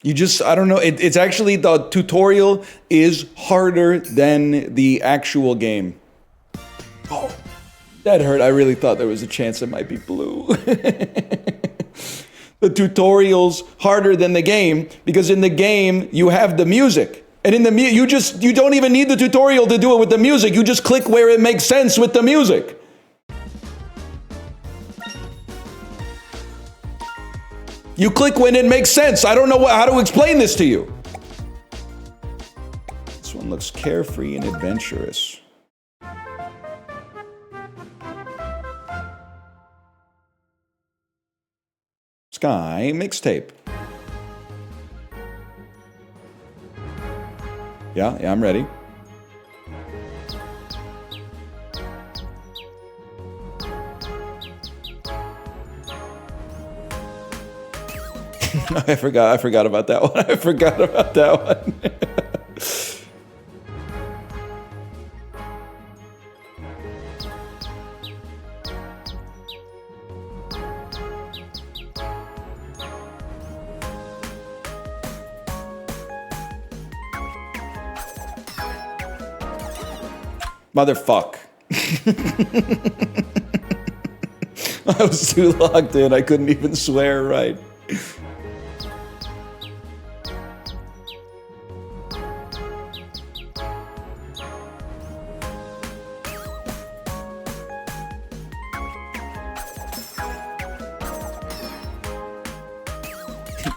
You just, I don't know. It's actually, the tutorial is harder than the actual game. Oh, that hurt. I really thought there was a chance it might be blue. The tutorial's harder than the game because in the game you have the music. And in the you don't even need the tutorial to do it with the music. You just click where it makes sense with the music. You click when it makes sense. I don't know how to explain this to you. This one looks carefree and adventurous. Sky mixtape. Yeah, I'm ready. I forgot about that one. I forgot about that one. Motherfuck. I was too locked in. I couldn't even swear right.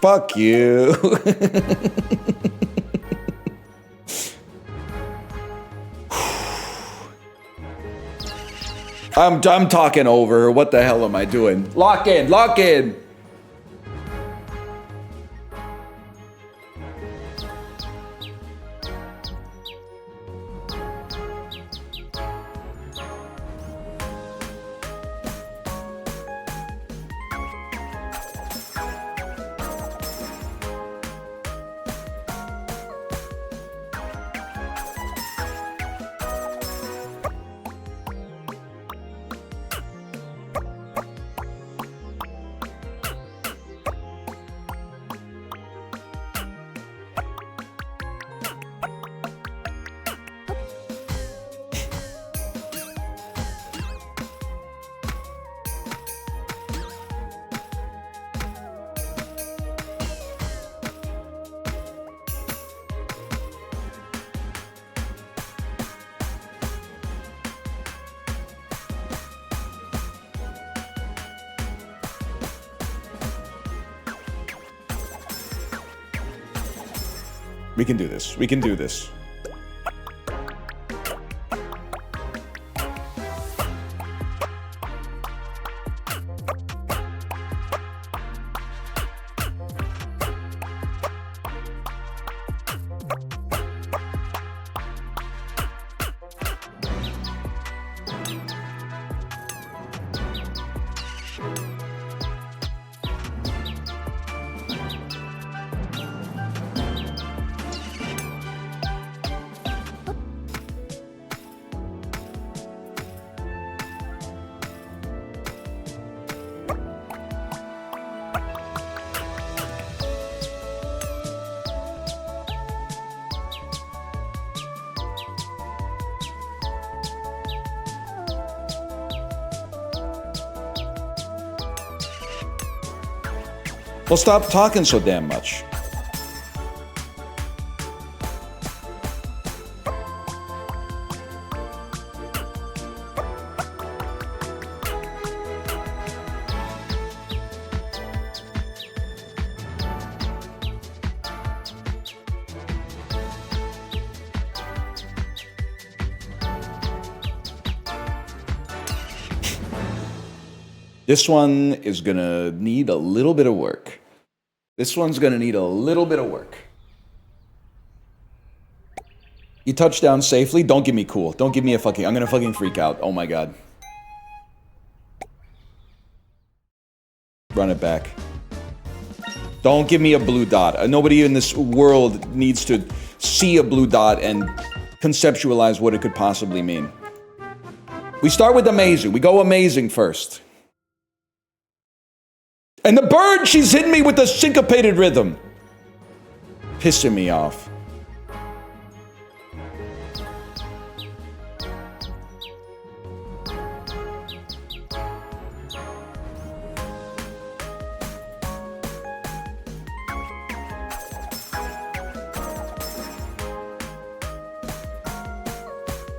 Fuck you. I'm talking over. What the hell am I doing? Lock in, lock in. We can do this. We can do this. Well, stop talking so damn much. This one is gonna need a little bit of work. This one's gonna need a little bit of work. You touched down safely? Don't give me cool. Don't give me a fucking... I'm gonna fucking freak out. Oh my god. Run it back. Don't give me a blue dot. Nobody in this world needs to see a blue dot and conceptualize what it could possibly mean. We start with amazing. We go amazing first. And the bird, she's hitting me with a syncopated rhythm. pissing me off.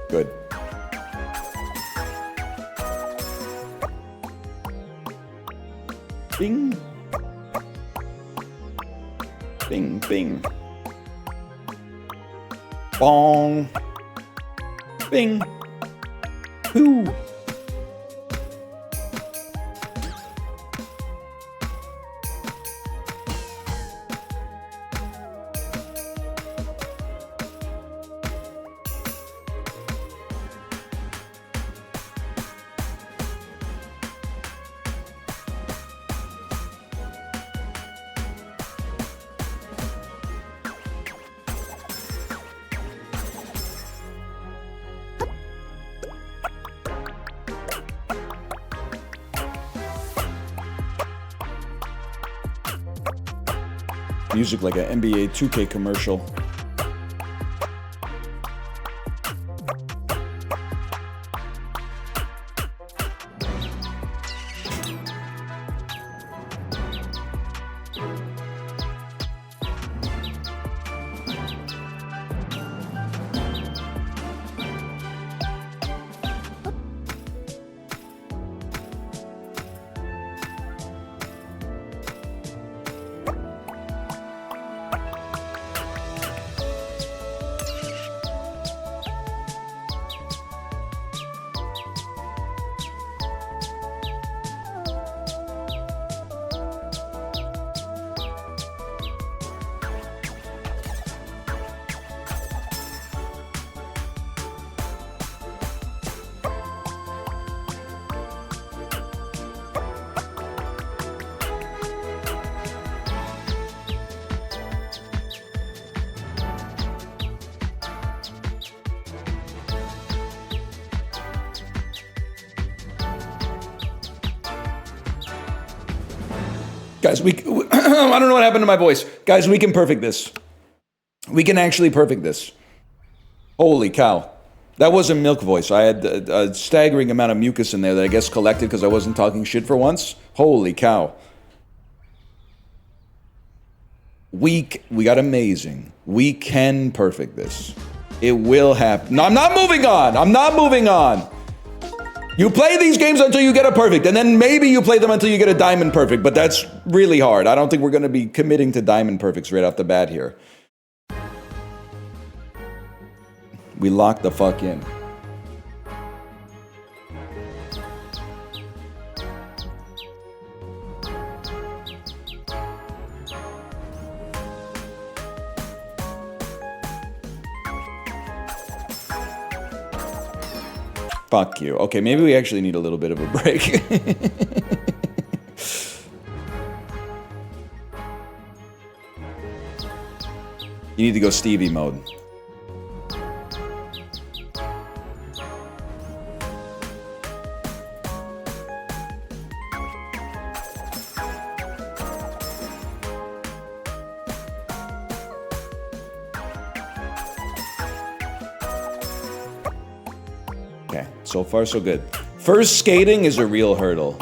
Good. Bing. Bing, bing. Bong. Bing. Hoo. Music like an NBA 2K commercial. Guys, I don't know what happened to my voice. Guys, we can perfect this. We can actually perfect this. Holy cow. That wasn't milk voice. I had a staggering amount of mucus in there that I guess collected because I wasn't talking shit for once. Holy cow. We got amazing. We can perfect this. It will happen. No, I'm not moving on. I'm not moving on. You play these games until you get a perfect, and then maybe you play them until you get a diamond perfect, but that's really hard. I don't think we're going to be committing to diamond perfects right off the bat here. We lock the fuck in. Fuck you. Okay, maybe we actually need a little bit of a break. You need to go Stevie mode. Okay, so far so good. First skating is a real hurdle.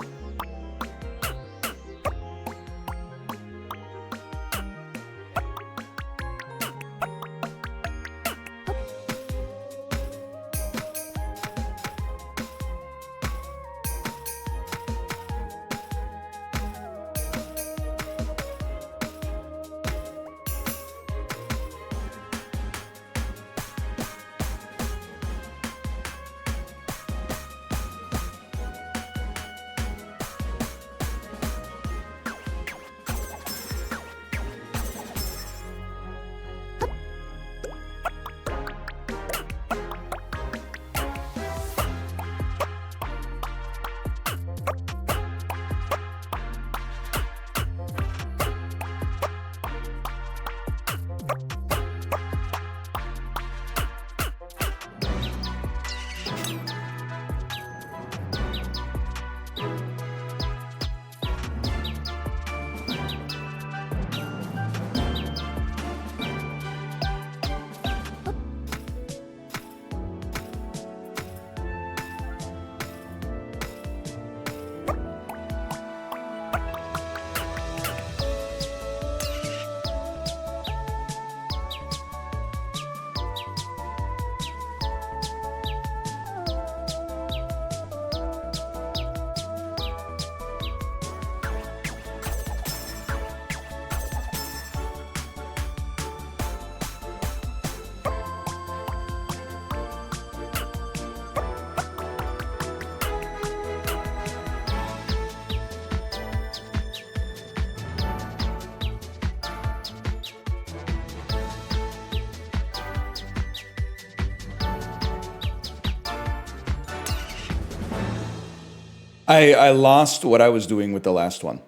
I lost what I was doing with the last one.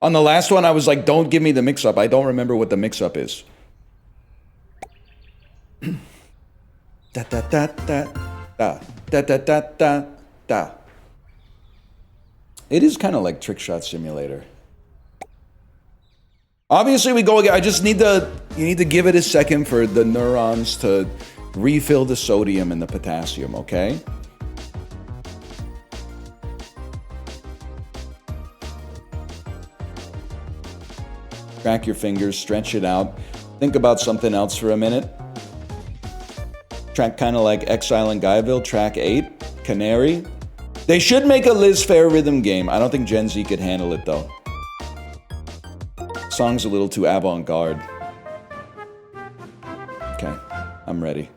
On the last one, I was like, don't give me the mix-up. I don't remember what the mix-up is. Da da da da da da da da da da. It is kind of like Trick Shot Simulator. Obviously, we go again. I just need to... You need to give it a second for the neurons to refill the sodium and the potassium, okay? Crack your fingers, stretch it out. Think about something else for a minute. Track kind of like Exile and Guyville, track 8, Canary. They should make a Liz Fair rhythm game. I don't think Gen Z could handle it, though. Song's a little too avant-garde. Okay, I'm ready.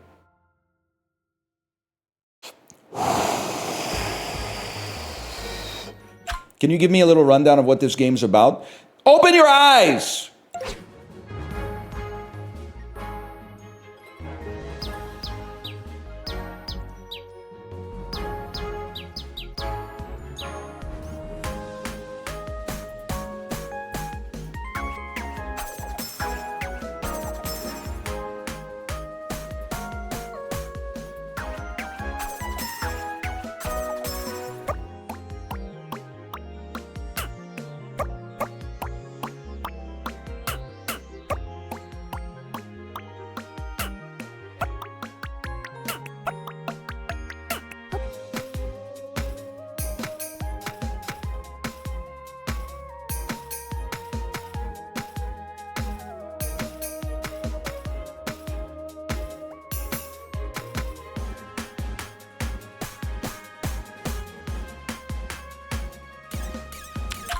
Can you give me a little rundown of what this game's about? Open your eyes!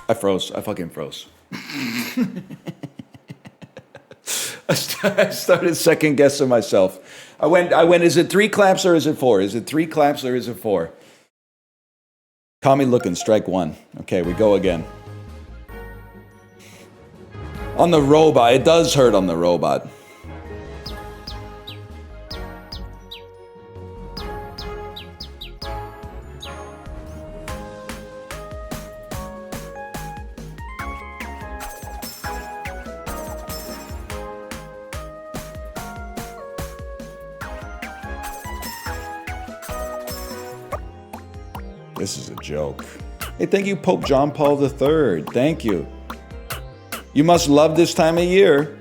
I froze. I fucking froze. I started second guessing myself. I went, is it 3 claps or is it 4? Is it 3 claps or is it 4? Caught me looking, strike 1. Okay, we go again. On the robot, it does hurt on the robot. This is a joke. Hey, thank you, Pope John Paul III. Thank you. You must love this time of year.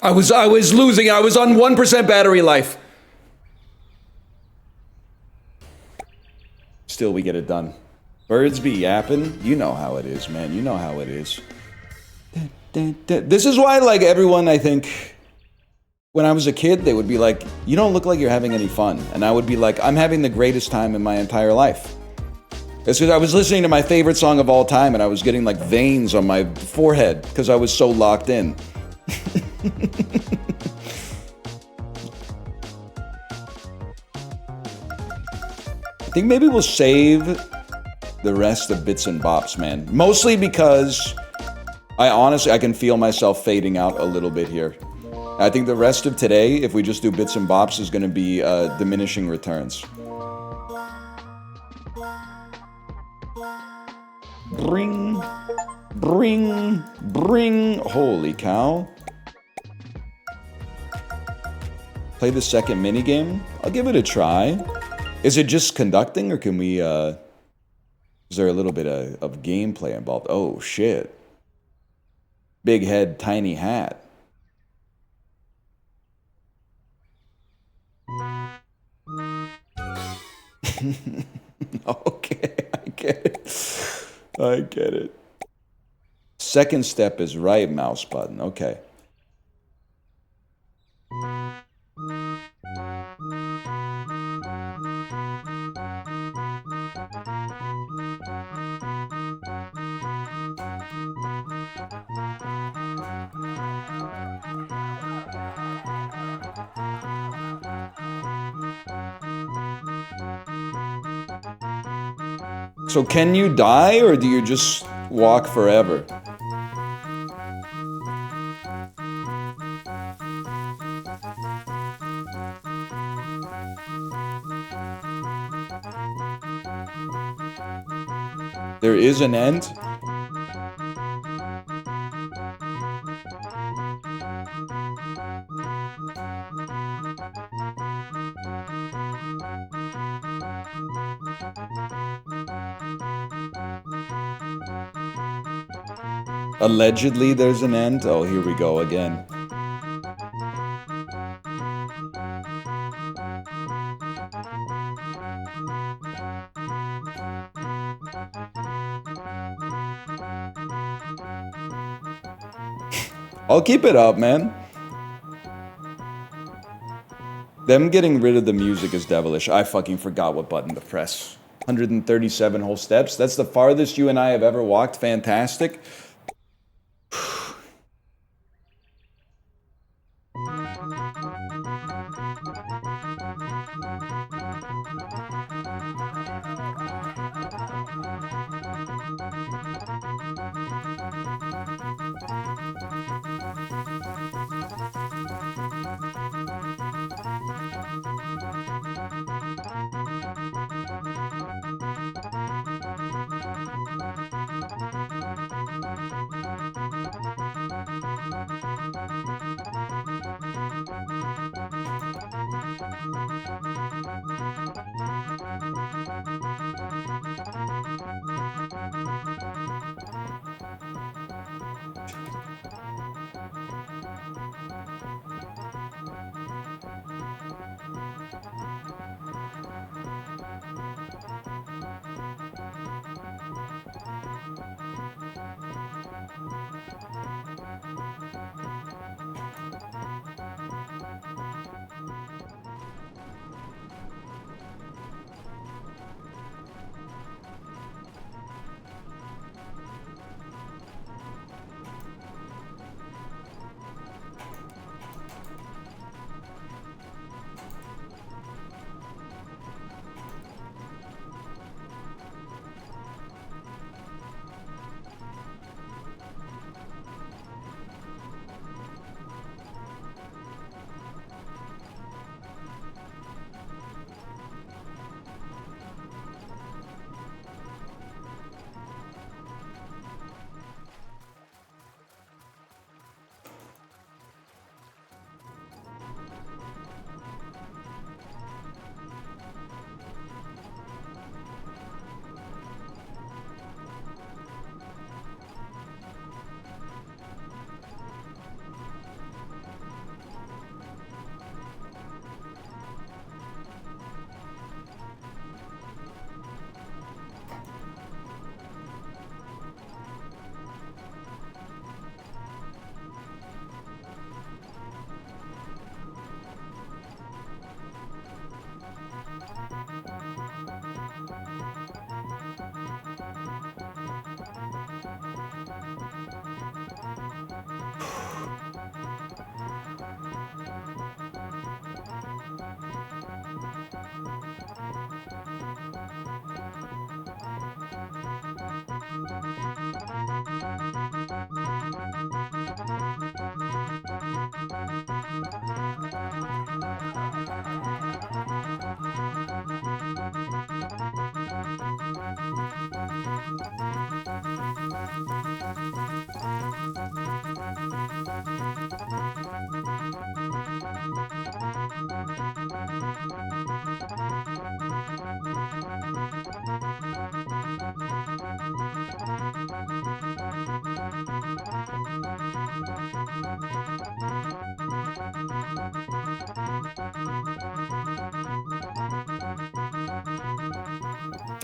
I was losing. I was on 1% battery life. Still, we get it done. Birds be yapping. You know how it is, man. You know how it is. This is why, like, everyone, I think, when I was a kid, they would be like, you don't look like you're having any fun. And I would be like, I'm having the greatest time in my entire life. It's because I was listening to my favorite song of all time and I was getting like veins on my forehead because I was so locked in. I think maybe we'll save the rest of Bits and Bops, man. Mostly because I can feel myself fading out a little bit here. I think the rest of today, if we just do Bits and Bops, is going to be diminishing returns. Bring. Holy cow. Play the second minigame? I'll give it a try. Is it just conducting, or can we, is there a little bit of gameplay involved? Oh, shit. Big head, tiny hat. Okay, I get it. I get it. Second step is right mouse button. Okay. So can you die, or do you just walk forever? There is an end? Allegedly there's an end? Oh, here we go again. I'll keep it up, man. Them getting rid of the music is devilish. I fucking forgot what button to press. 137 whole steps. That's the farthest you and I have ever walked. Fantastic.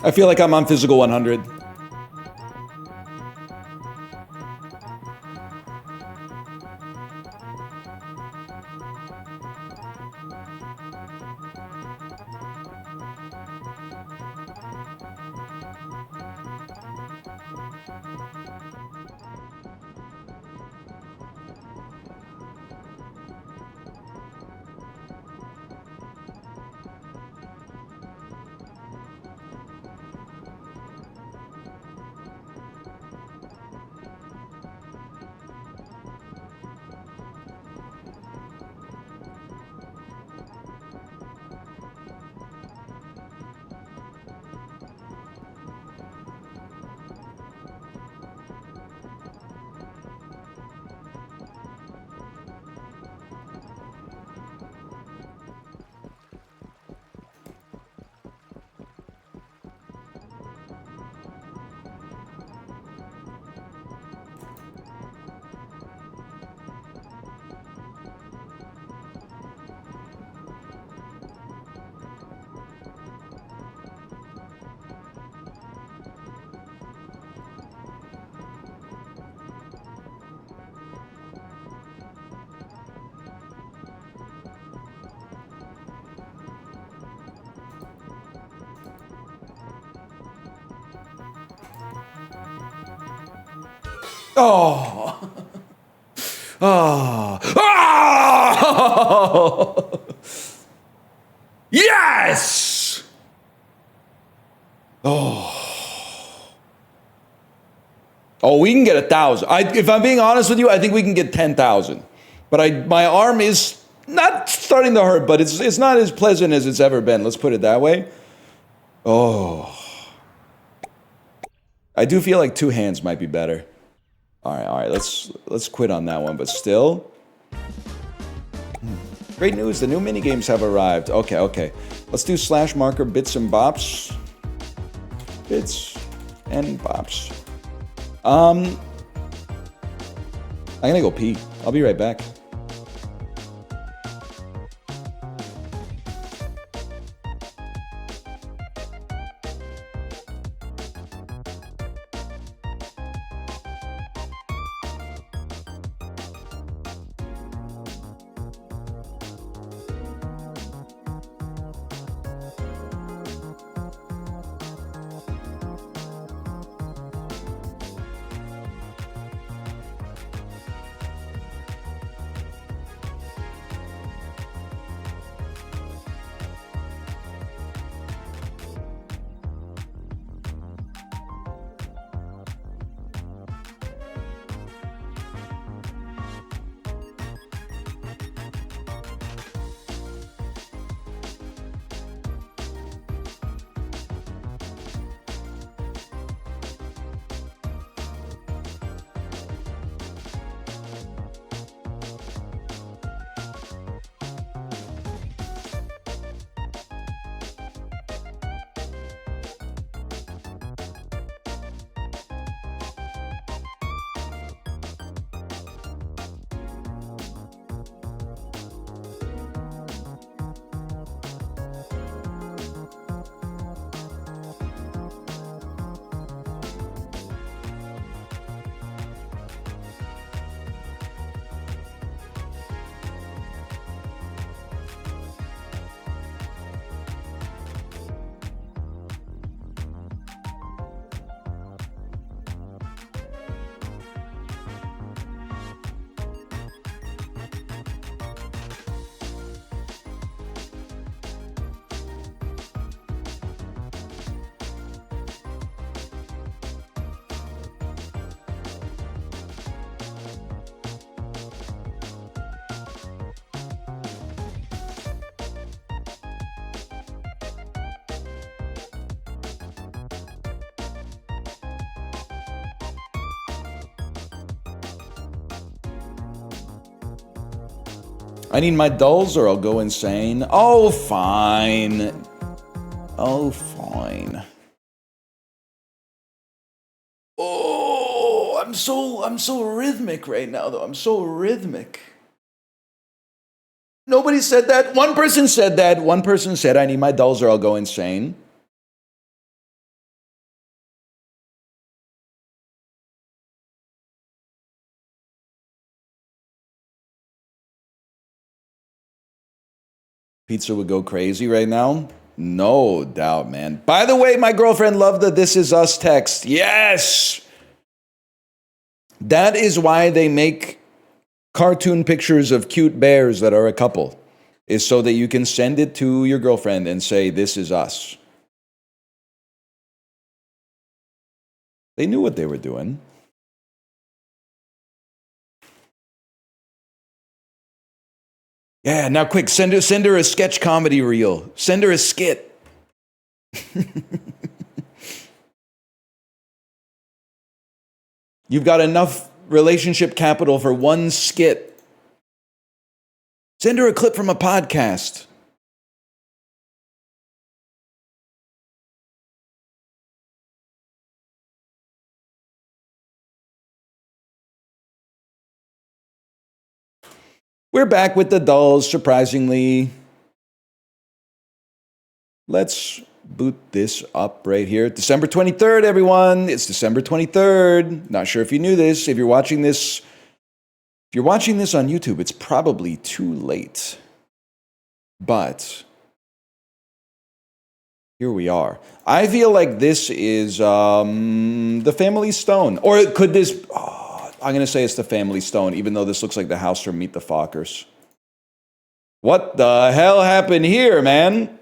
I feel like I'm on physical 100. Oh. Oh. Oh. Yes. Oh. Oh, we can get 1,000. If I'm being honest with you, I think we can get 10,000. But my arm is not starting to hurt, but it's not as pleasant as it's ever been. Let's put it that way. Oh. I do feel like 2 hands might be better. All right. Let's quit on that one. But still, great news. The new minigames have arrived. Okay. Let's do slash marker bits and bops. Bits and bops. I'm gonna go pee. I'll be right back. I need my dulls or I'll go insane. Oh, fine. Oh, fine. Oh, I'm so rhythmic right now, though. I'm so rhythmic. Nobody said that. One person said that. One person said I need my dulls or I'll go insane. Pizza would go crazy right now. No doubt, man. By the way, my girlfriend loved the "This Is Us" text. Yes! That is why they make cartoon pictures of cute bears that are a couple, is so that you can send it to your girlfriend and say, "This is us." They knew what they were doing. Yeah, now quick, send her a sketch comedy reel. Send her a skit. You've got enough relationship capital for one skit. Send her a clip from a podcast. We're back with the dolls, surprisingly. Let's boot this up right here. December 23rd, everyone. It's December 23rd. Not sure if you knew this. If you're watching this on YouTube, it's probably too late. But here we are. I feel like this is the Family Stone. Or could this... I'm going to say it's the Family Stone, even though this looks like the house from Meet the Fockers. What the hell happened here, man?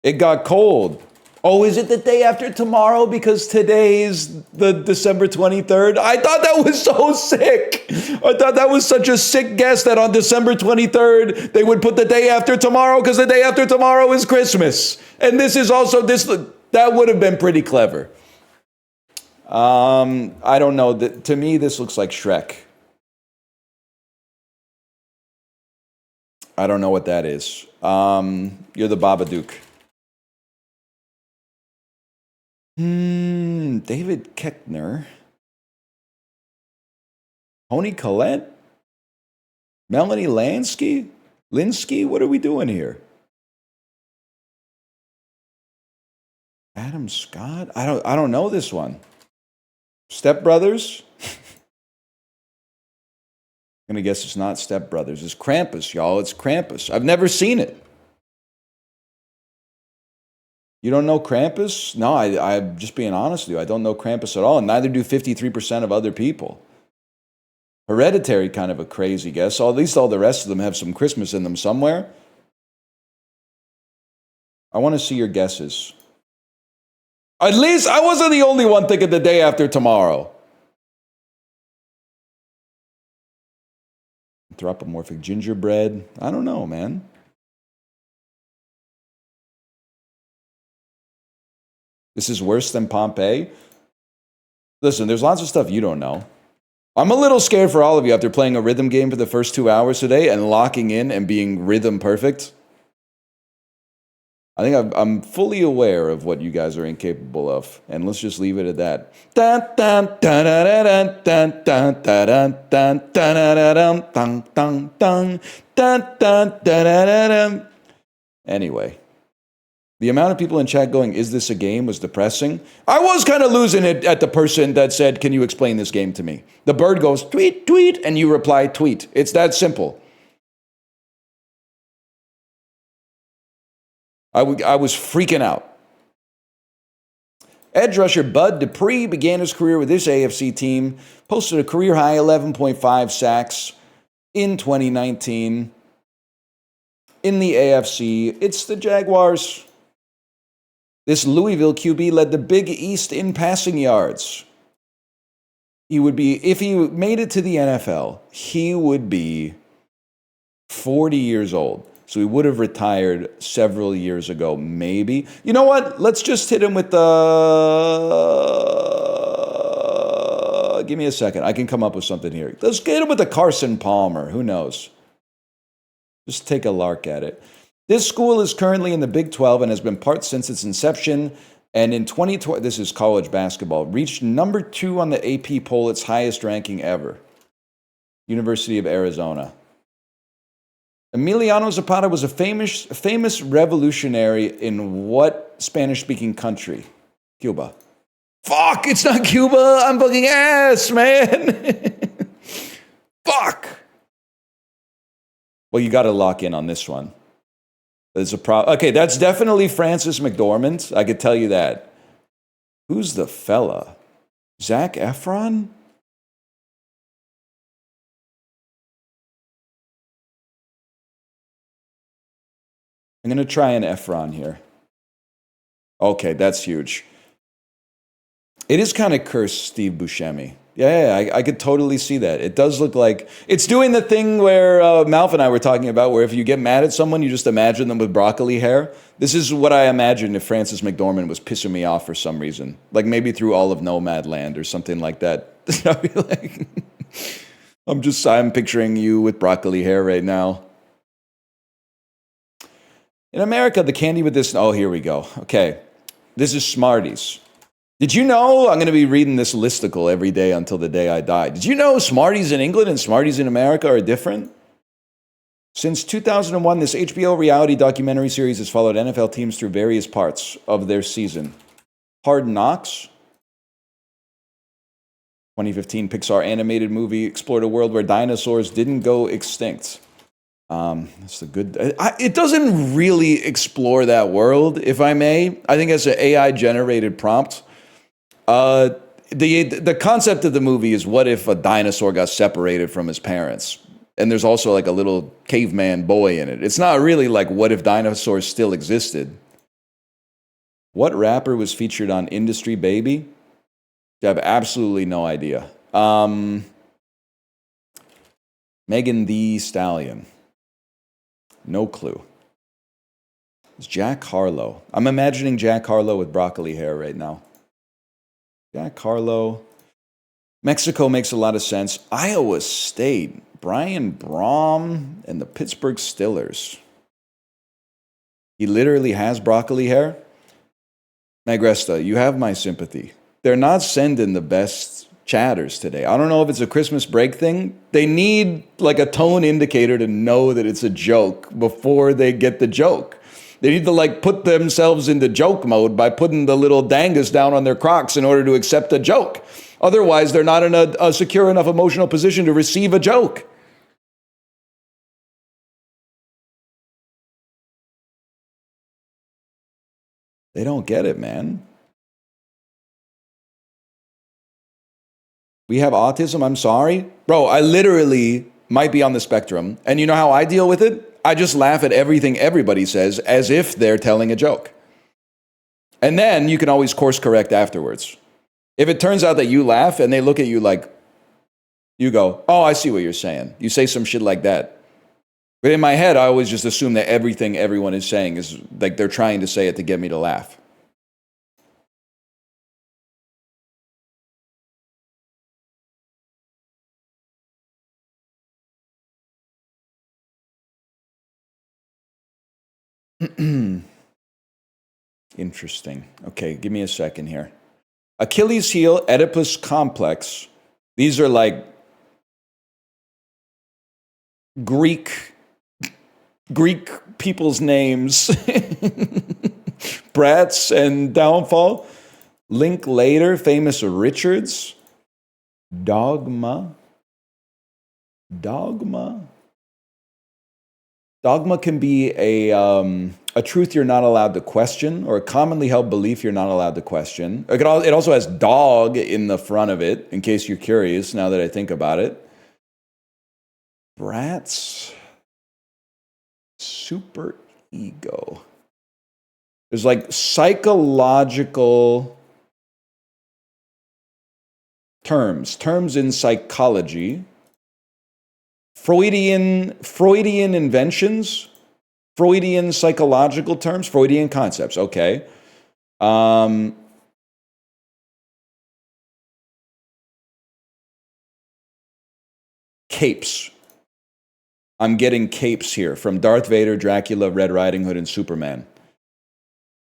It got cold. Oh, is it the day after tomorrow because today's the December 23rd? I thought that was so sick. I thought that was such a sick guess that on December 23rd, they would put the day after tomorrow because the day after tomorrow is Christmas. And this is also this. That would have been pretty clever. I don't know. To me, this looks like Shrek. I don't know what that is. You're the Babadook. David Keckner. Toni Collette? Melanie Linsky? What are we doing here? Adam Scott? I don't know this one. Step Brothers? I'm going to guess it's not Step Brothers. It's Krampus, y'all. It's Krampus. I've never seen it. You don't know Krampus? No, I'm just being honest with you. I don't know Krampus at all, and neither do 53% of other people. Hereditary, kind of a crazy guess. At least all the rest of them have some Christmas in them somewhere. I want to see your guesses. At least I wasn't the only one thinking the day after tomorrow. Anthropomorphic gingerbread. I don't know, man. This is worse than Pompeii. Listen, there's lots of stuff you don't know. I'm a little scared for all of you after playing a rhythm game for the first 2 hours today and locking in and being rhythm perfect. I think I'm fully aware of what you guys are incapable of, and let's just leave it at that. Anyway, the amount of people in chat going, "Is this a game?" was depressing. I was kind of losing it at the person that said, "Can you explain this game to me?" The bird goes, "Tweet, tweet," and you reply, "Tweet." It's that simple. I was freaking out. Edge rusher Bud Dupree began his career with this AFC team, posted a career-high 11.5 sacks in 2019. In the AFC, it's the Jaguars. This Louisville QB led the Big East in passing yards. He would be, if he made it to the NFL, he would be 40 years old. So he would have retired several years ago, maybe. You know what? Let's just hit him with the... Give me a second. I can come up with something here. Let's get him with the Carson Palmer. Who knows? Just take a lark at it. This school is currently in the Big 12 and has been part since its inception. And in 2020, this is college basketball, reached number 2 on the AP poll, its highest ranking ever. University of Arizona. Emiliano Zapata was a famous revolutionary in what Spanish-speaking country? Cuba. Fuck, it's not Cuba. I'm fucking ass, man. Fuck. Well, you got to lock in on this one. There's a problem. Okay, that's definitely Francis McDormand. I could tell you that. Who's the fella? Zac Efron? I'm going to try an Efron here. Okay, that's huge. It is kind of cursed Steve Buscemi. Yeah, I could totally see that. It does look like it's doing the thing where Malf and I were talking about, where if you get mad at someone, you just imagine them with broccoli hair. This is what I imagined if Francis McDormand was pissing me off for some reason, like maybe through all of Nomadland or something like that. I'd be like, I'm picturing you with broccoli hair right now. In America, the candy with this. Oh, here we go. Okay, this is Smarties. Did you know, I'm going to be reading this listicle every day until the day I die. Did you know Smarties in England and Smarties in America are different? Since 2001, this HBO reality documentary series has followed NFL teams through various parts of their season. Hard Knocks, 2015 Pixar animated movie, explored a world where dinosaurs didn't go extinct. That's a good. It doesn't really explore that world, if I may. I think it's an AI generated prompt. The concept of the movie is, what if a dinosaur got separated from his parents? And there's also like a little caveman boy in it. It's not really like, what if dinosaurs still existed? What rapper was featured on Industry Baby? I have absolutely no idea. Megan Thee Stallion. No clue. It's Jack Harlow. I'm imagining Jack Harlow with broccoli hair right now. Jack Harlow. Mexico makes a lot of sense. Iowa State. Brian Brom and the Pittsburgh Steelers. He literally has broccoli hair. Magresta, you have my sympathy. They're not sending the best chatters today. I don't know if it's a Christmas break thing. They need like a tone indicator to know that it's a joke before they get the joke. They need to like put themselves into joke mode by putting the little dangus down on their Crocs in order to accept a joke. Otherwise, they're not in a secure enough emotional position to receive a joke. They don't get it, man. We have autism, I'm sorry. Bro, I literally might be on the spectrum. And you know how I deal with it? I just laugh at everything everybody says as if they're telling a joke. And then you can always course correct afterwards. If it turns out that you laugh and they look at you like, you go, oh, I see what you're saying. You say some shit like that. But in my head, I always just assume that everything everyone is saying is like they're trying to say it to get me to laugh. Interesting. Okay, give me a second here. Achilles heel, Oedipus complex. These are like Greek people's names. Bratz and Downfall. Linklater, famous Richards. Dogma. Dogma can be a truth you're not allowed to question, or a commonly held belief you're not allowed to question. It also has dog in the front of it, in case you're curious, now that I think about it. Bratz. Super ego. There's like psychological terms in psychology. Freudian inventions, Freudian psychological terms, Freudian concepts. Okay. Capes. I'm getting capes here from Darth Vader, Dracula, Red Riding Hood, and Superman.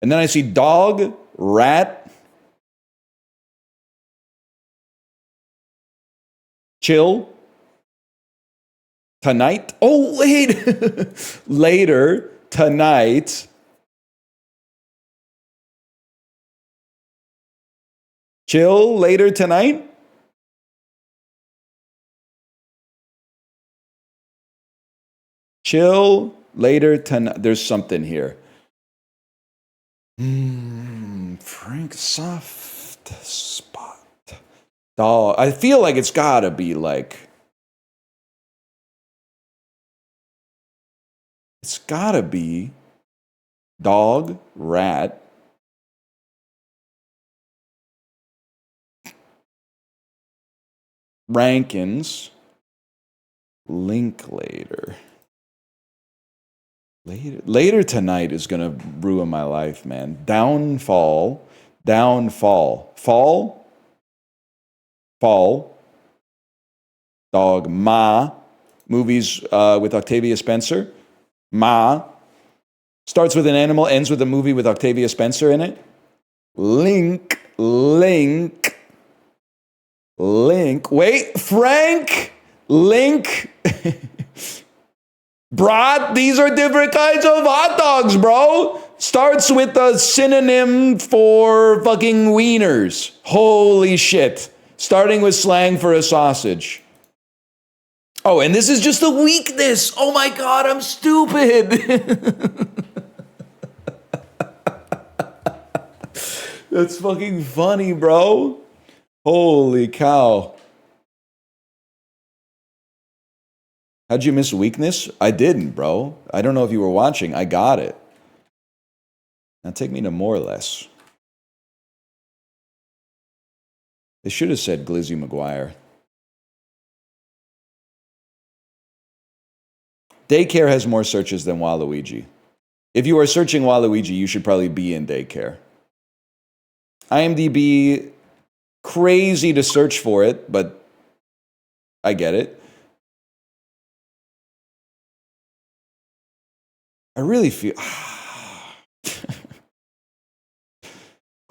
And then I see dog, rat, chill, tonight. Oh, wait. Later, tonight. Chill, later tonight. Chill, Later tonight. There's something here. Frank soft spot. Dog. I feel like it's gotta be like. It's gotta be dog, rat. Rankins. Linklater. Later tonight is gonna ruin my life, man. Downfall. Fall. Dog. Ma. Movies with Octavia Spencer. Ma. Starts with an animal, ends with a movie with Octavia Spencer in it. Link. Wait, Frank. Link. Brat, these are different kinds of hot dogs, bro. Starts with a synonym for fucking wieners. Holy shit. Starting with slang for a sausage. Oh, and this is just a weakness. Oh my God, I'm stupid. That's fucking funny, bro. Holy cow. How'd you miss weakness? I didn't, bro. I don't know if you were watching. I got it. Now take me to more or less. They should have said Glizzy McGuire. Daycare has more searches than Waluigi. If you are searching Waluigi, you should probably be in daycare. IMDb, crazy to search for it, but I get it. I really feel...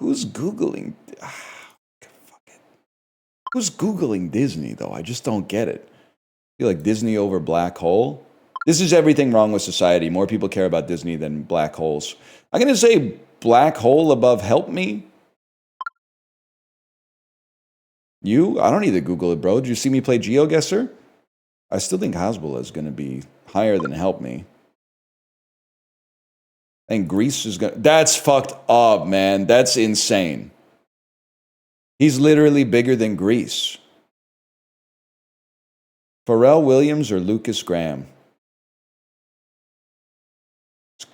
Who's Googling... fuck it. Who's Googling Disney, though? I just don't get it. I feel like Disney over black hole. This is everything wrong with society. More people care about Disney than black holes. I'm going to say black hole above help me. You? I don't need to Google it, bro. Did you see me play GeoGuessr? I still think Hasbulla is going to be higher than help me. And Greece is going to... That's fucked up, man. That's insane. He's literally bigger than Greece. Pharrell Williams or Lucas Graham?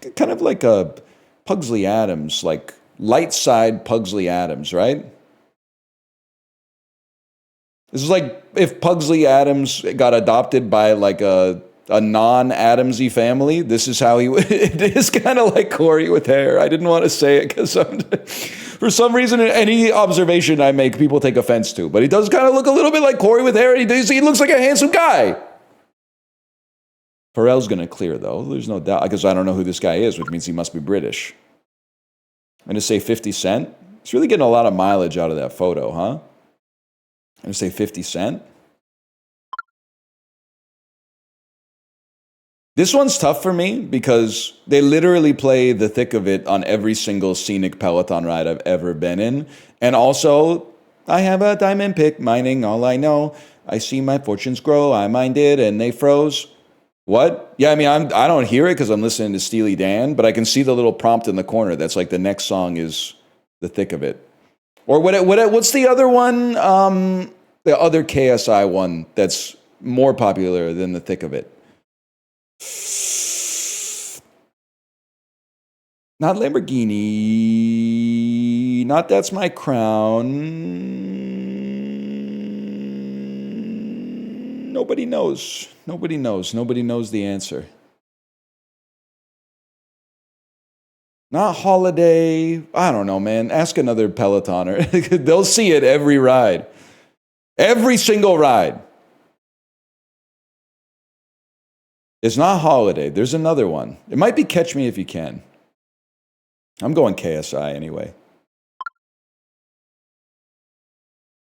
It's kind of like a Pugsley Adams, like light side Pugsley Adams, right? This is like if Pugsley Adams got adopted by like a non-Adamsy family. This is how he would. It is kind of like Corey with hair. I didn't want to say it because for some reason, any observation I make, people take offense to. But he does kind of look a little bit like Corey with hair. He looks like a handsome guy. Pharrell's going to clear, though. There's no doubt. Because I don't know who this guy is, which means he must be British. I'm going to say 50 Cent. He's really getting a lot of mileage out of that photo, huh? I'm going to say 50 Cent. This one's tough for me because they literally play The Thick of It on every single scenic Peloton ride I've ever been in. And also, I have a diamond pick mining all I know. I see my fortunes grow. I mined it and they froze. What? Yeah, I mean, I don't hear it because I'm listening to Steely Dan, but I can see the little prompt in the corner that's like the next song is The Thick of It. Or what's the other one? The other KSI one that's more popular than The Thick of It. Not Lamborghini. Not That's My Crown. Nobody knows. Nobody knows. Nobody knows the answer. Not Holiday. I don't know, man. Ask another Pelotoner. They'll see it every ride. Every single ride. It's not Holiday. There's another one. It might be Catch Me If You Can. I'm going KSI anyway.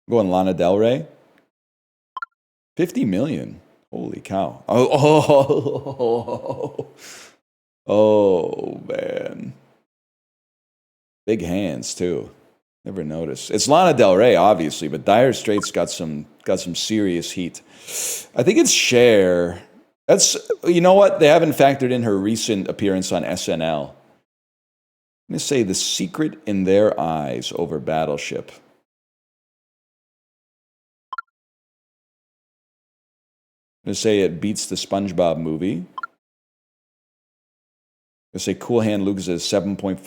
I'm going Lana Del Rey. 50 million. Holy cow. Oh, man. Big hands, too. Never noticed. It's Lana Del Rey, obviously, but Dire Straits got some serious heat. I think it's Cher. That's, you know what? They haven't factored in her recent appearance on SNL. I'm going to say The Secret in Their Eyes over Battleship. I'm going to say it beats the SpongeBob movie. I'm going to say Cool Hand Luke is a 7.5,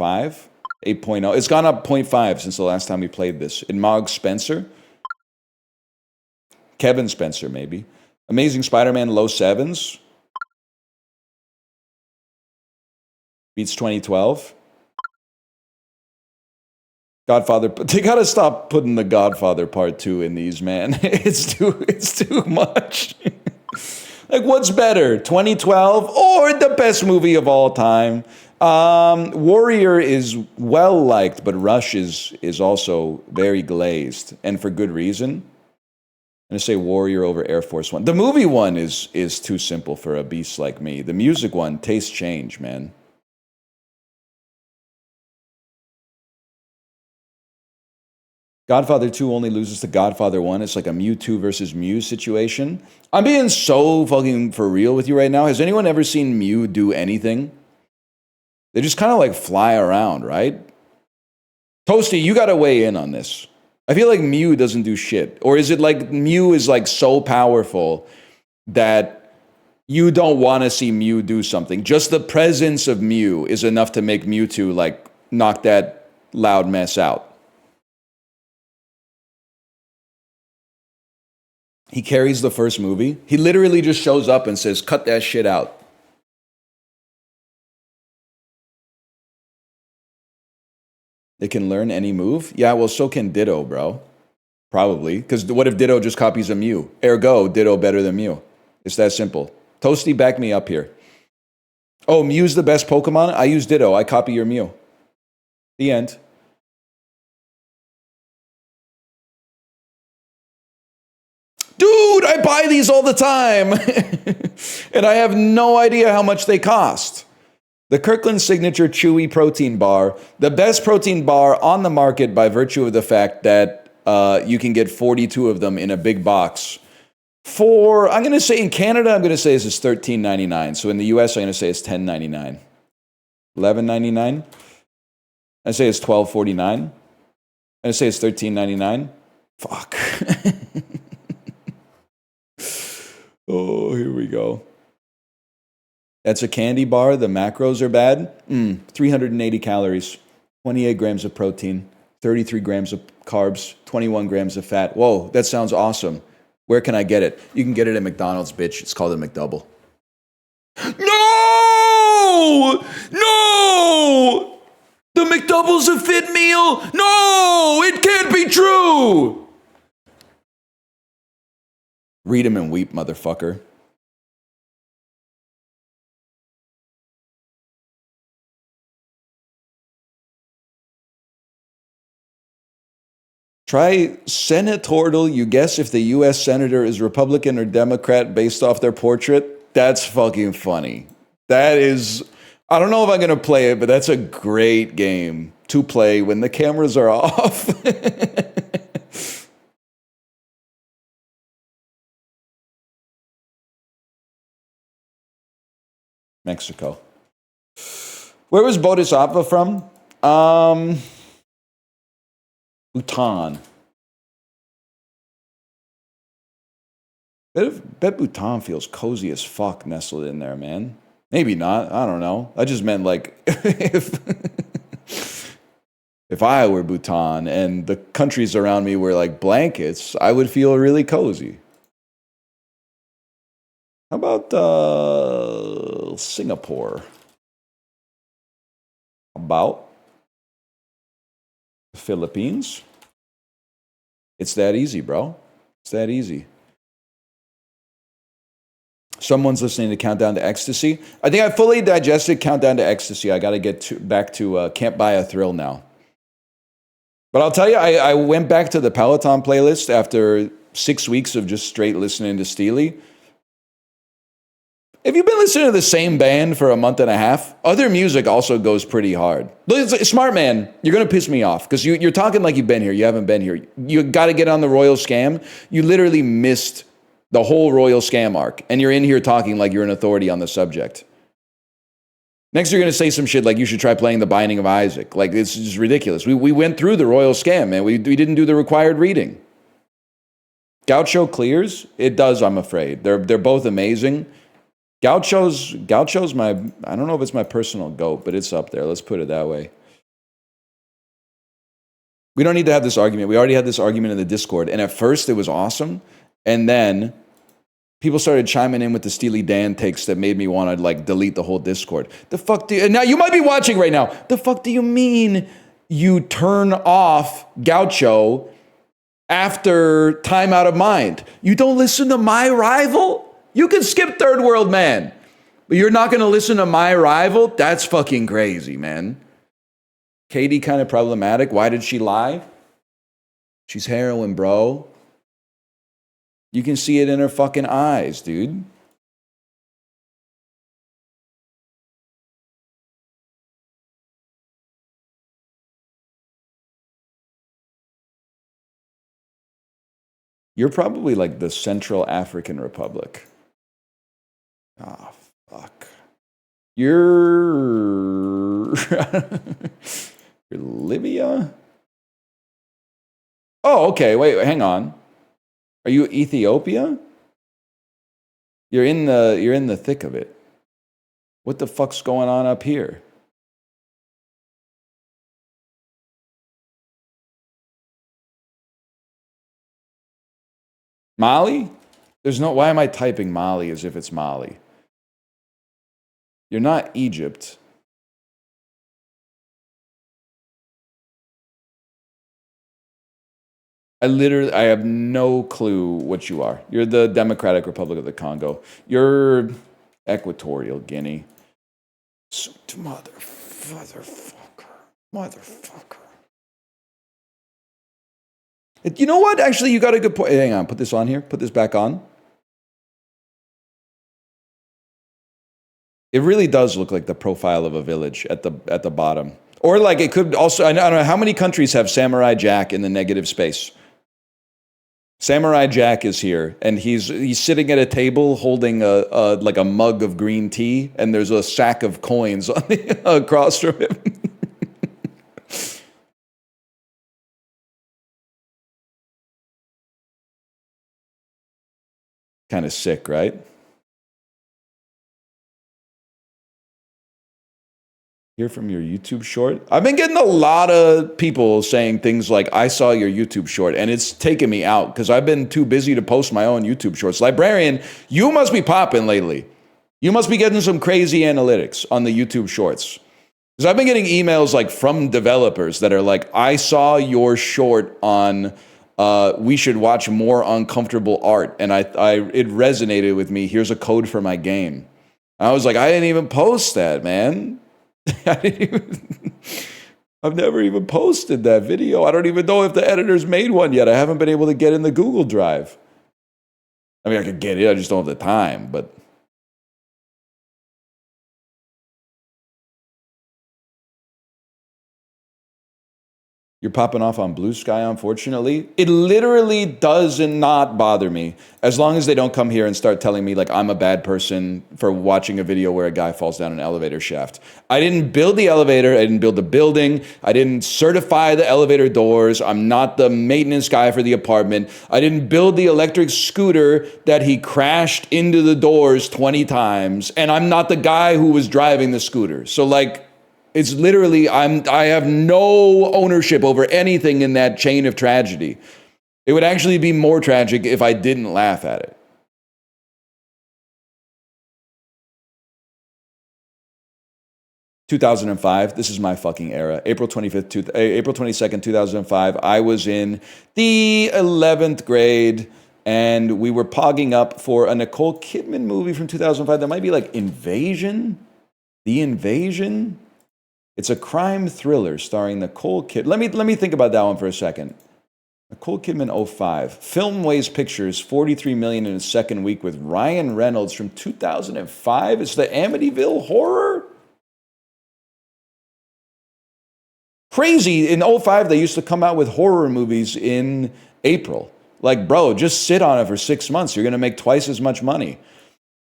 8.0. It's gone up 0.5 since the last time we played this. In Mog Spencer. Kevin Spencer, maybe. Amazing Spider-Man, low 7s. Beats 2012. Godfather, they gotta stop putting the Godfather Part 2 in these, man. It's too much. Like, what's better, 2012 or the best movie of all time? Warrior is well liked, but Rush is also very glazed, and for good reason. I'm gonna say Warrior over Air Force One. The movie one is too simple for a beast like me. The music one, taste change, man. Godfather 2 only loses to Godfather 1. It's like a Mewtwo versus Mew situation. I'm being so fucking for real with you right now. Has anyone ever seen Mew do anything? They just kind of like fly around, right? Toasty, you got to weigh in on this. I feel like Mew doesn't do shit. Or is it like Mew is like so powerful that you don't want to see Mew do something? Just the presence of Mew is enough to make Mewtwo like knock that loud mess out. He carries the first movie. He literally just shows up and says, cut that shit out. They can learn any move? Yeah, well, so can Ditto, bro. Probably. Because what if Ditto just copies a Mew? Ergo, Ditto better than Mew. It's that simple. Toasty, back me up here. Oh, Mew's the best Pokemon? I use Ditto. I copy your Mew. The end. Dude, I buy these all the time. And I have no idea how much they cost. The Kirkland Signature Chewy Protein Bar, the best protein bar on the market by virtue of the fact that you can get 42 of them in a big box. For, I'm going to say in Canada, I'm going to say this is $13.99. So in the US, I'm going to say it's $10.99. $11.99? I say it's $12.49. I say it's $13.99. Fuck. Oh, here we go. That's a candy bar. The macros are bad. 380 calories, 28 grams of protein, 33 grams of carbs, 21 grams of fat. Whoa, that sounds awesome. Where can I get it? You can get it at McDonald's, bitch. It's called a McDouble. No! No! The McDouble's a fit meal? No! It can't be true! Read him and weep, motherfucker. Try senatorial. You guess if the U.S. senator is Republican or Democrat based off their portrait. That's fucking funny. That is, I don't know if I'm going to play it, but that's a great game to play when the cameras are off. Mexico. Where was Bodhisattva from? Bhutan. Bet Bhutan feels cozy as fuck nestled in there, man. Maybe not. I don't know. I just meant like if I were Bhutan and the countries around me were like blankets, I would feel really cozy. How about Singapore? About the Philippines? It's that easy, bro. It's that easy. Someone's listening to Countdown to Ecstasy. I think I fully digested Countdown to Ecstasy. I got to get back to Can't Buy a Thrill now. But I'll tell you, I went back to the Peloton playlist after 6 weeks of just straight listening to Steely. If you've been listening to the same band for a month and a half, other music also goes pretty hard. Smart man, you're going to piss me off because you're talking like you've been here. You haven't been here. You got to get on the Royal Scam. You literally missed The whole royal scam arc. And you're in here talking like you're an authority on the subject. Next, you're going to say some shit like you should try playing The Binding of Isaac. Like, it's just ridiculous. We went through the royal scam, man. We didn't do the required reading. Gaucho clears? It does, I'm afraid. They're both amazing. Gaucho's my, I don't know if it's my personal GOAT, but it's up there. Let's put it that way. We don't need to have this argument. We already had this argument in the Discord. And at first, it was awesome. And then people started chiming in with the Steely Dan takes that made me want to like delete the whole Discord. The fuck do you, now you might be watching right now. The fuck do you mean you turn off Gaucho after Time Out of Mind? You don't listen to My Rival? You can skip Third World Man, but you're not going to listen to My Rival? That's fucking crazy, man. Katie kind of problematic. Why did she lie? She's heroin, bro. You can see it in her fucking eyes, dude. You're probably like the Central African Republic. Oh, fuck. You're Libya? Oh, okay. Wait, hang on. Are you Ethiopia? You're in the thick of it. What the fuck's going on up here? Mali? There's no, why am I typing Mali as if it's Mali? You're not Egypt. I have no clue what you are. You're the Democratic Republic of the Congo. You're Equatorial Guinea. Motherfucker. You know what? Actually, you got a good point. Hang on, put this on here. Put this back on. It really does look like the profile of a village at the bottom. Or like it could also, I don't know, how many countries have Samurai Jack in the negative space? Samurai Jack is here, and he's sitting at a table holding like a mug of green tea, and there's a sack of coins on across from him. Kind of sick, right? Hear from your YouTube short? I've been getting a lot of people saying things like, I saw your YouTube short, and it's taken me out because I've been too busy to post my own YouTube shorts. Librarian, you must be popping lately. You must be getting some crazy analytics on the YouTube shorts. Because I've been getting emails like from developers that are like, I saw your short on we should watch more uncomfortable art, and it resonated with me. Here's a code for my game. I was like, I didn't even post that, man. I've never even posted that video. I don't even know if the editor's made one yet. I haven't been able to get in the Google Drive. I mean, I could get it. I just don't have the time, but you're popping off on Blue Sky, unfortunately. It literally does not bother me as long as they don't come here and start telling me like I'm a bad person for watching a video where a guy falls down an elevator shaft. I didn't build the elevator. I didn't build the building. I didn't certify the elevator doors. I'm not the maintenance guy for the apartment. I didn't build the electric scooter that he crashed into the doors 20 times. And I'm not the guy who was driving the scooter. So like, it's literally, I have no ownership over anything in that chain of tragedy. It would actually be more tragic if I didn't laugh at it. (2005), this is my fucking era. April 22nd, 2005, I was in the 11th grade, and we were pogging up for a Nicole Kidman movie from 2005 that might be like Invasion? The Invasion? It's a crime thriller starring Nicole Kidman. Let me think about that one for a second. Nicole Kidman 05. Filmways Pictures, $43 million in its second week with Ryan Reynolds from 2005. It's the Amityville Horror? Crazy. In 05, they used to come out with horror movies in April. Like, bro, just sit on it for 6 months. You're going to make twice as much money.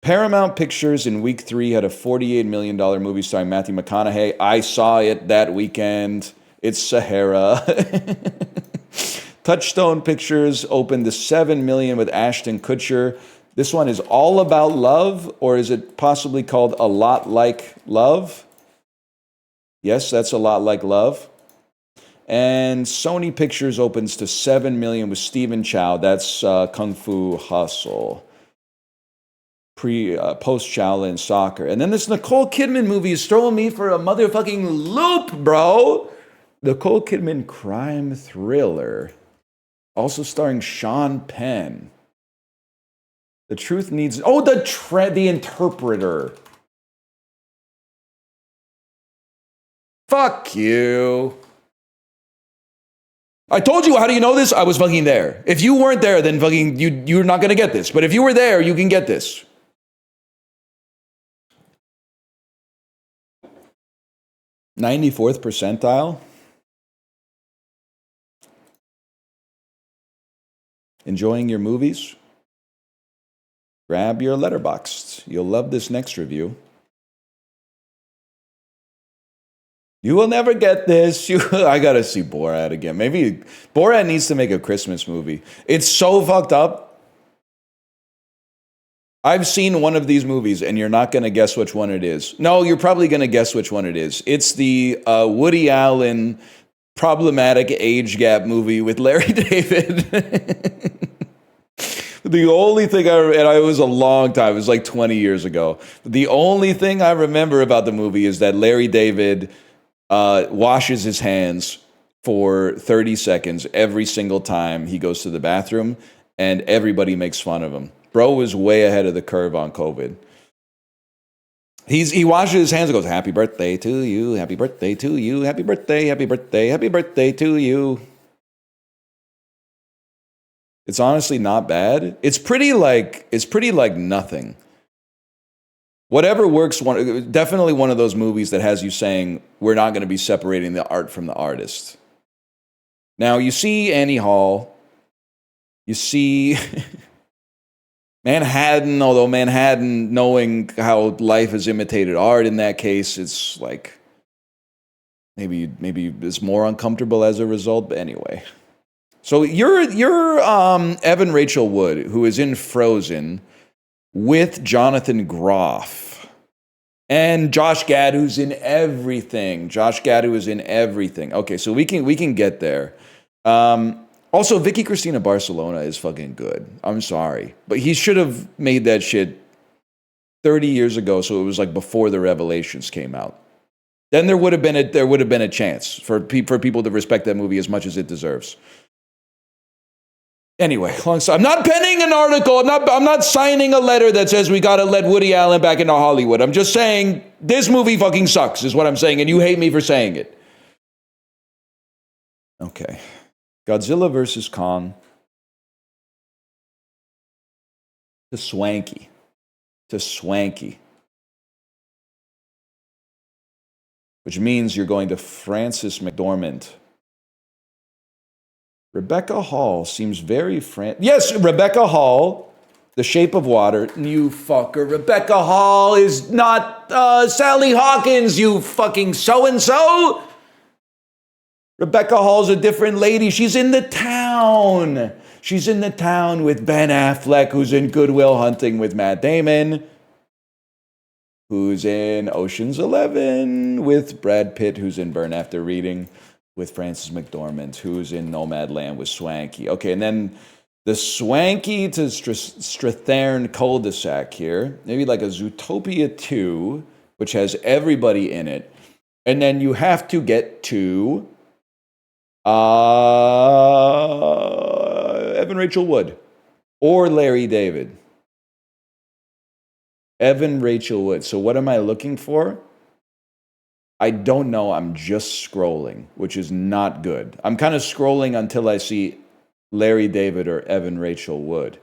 Paramount Pictures in week 3 had a $48 million movie starring Matthew McConaughey. I saw it that weekend. It's Sahara. Touchstone Pictures opened to $7 million with Ashton Kutcher. This one is all about love, or is it possibly called A Lot Like Love? Yes, that's A Lot Like Love. And Sony Pictures opens to $7 million with Stephen Chow. That's Kung Fu Hustle. Post Shaolin Soccer. And then this Nicole Kidman movie is throwing me for a motherfucking loop, bro. Nicole Kidman crime thriller. Also starring Sean Penn. The Truth Needs... Oh, The Interpreter. Fuck you. I told you, how do you know this? I was fucking there. If you weren't there, then fucking you're not going to get this. But if you were there, you can get this. '94th percentile. Enjoying your movies? Grab your Letterboxd. You'll love this next review. You will never get this. I gotta see Borat again. Maybe Borat needs to make a Christmas movie. It's so fucked up. I've seen one of these movies, and you're not gonna guess which one it is. No, you're probably gonna guess which one it is. It's the Woody Allen problematic age gap movie with Larry David. The only thing and it was a long time, it was like 20 years ago. The only thing I remember about the movie is that Larry David washes his hands for 30 seconds every single time he goes to the bathroom, and everybody makes fun of him. Bro was way ahead of the curve on COVID. He washes his hands and goes, "Happy birthday to you, happy birthday to you, happy birthday, happy birthday, happy birthday to you." It's honestly not bad. It's pretty like nothing. Whatever works, definitely one of those movies that has you saying, we're not going to be separating the art from the artist. Now, you see Annie Hall. You see Manhattan, although Manhattan, knowing how life has imitated art in that case, it's like, maybe it's more uncomfortable as a result, but anyway. So you're Evan Rachel Wood, who is in Frozen with Jonathan Groff and Josh Gad, who's in everything. Josh Gad, who is in everything. Okay, so we can get there. Also, Vicky Cristina Barcelona is fucking good. I'm sorry, but he should have made that shit 30 years ago, so it was like before the Revelations came out. Then there would have been a chance for people to respect that movie as much as it deserves. Anyway, I'm not penning an article. I'm not signing a letter that says we got to let Woody Allen back into Hollywood. I'm just saying this movie fucking sucks is what I'm saying, and you hate me for saying it. Okay. Godzilla vs. Kong. To swanky. Which means you're going to Frances McDormand. Rebecca Hall seems very Yes, Rebecca Hall, The Shape of Water. You fucker. Rebecca Hall is not Sally Hawkins, you fucking so-and-so. Rebecca Hall's a different lady. She's in the town. She's in the town with Ben Affleck, who's in Good Will Hunting with Matt Damon, who's in Ocean's 11 with Brad Pitt, who's in Burn After Reading with Frances McDormand, who's in Nomadland with Swanky. Okay, and then the Swanky to Strathern cul-de-sac here, maybe like a Zootopia 2, which has everybody in it. And then you have to get to Evan Rachel Wood or Larry David. Evan Rachel Wood. So what am I looking for? I don't know. I'm just scrolling, which is not good. I'm kind of scrolling until I see Larry David or Evan Rachel Wood.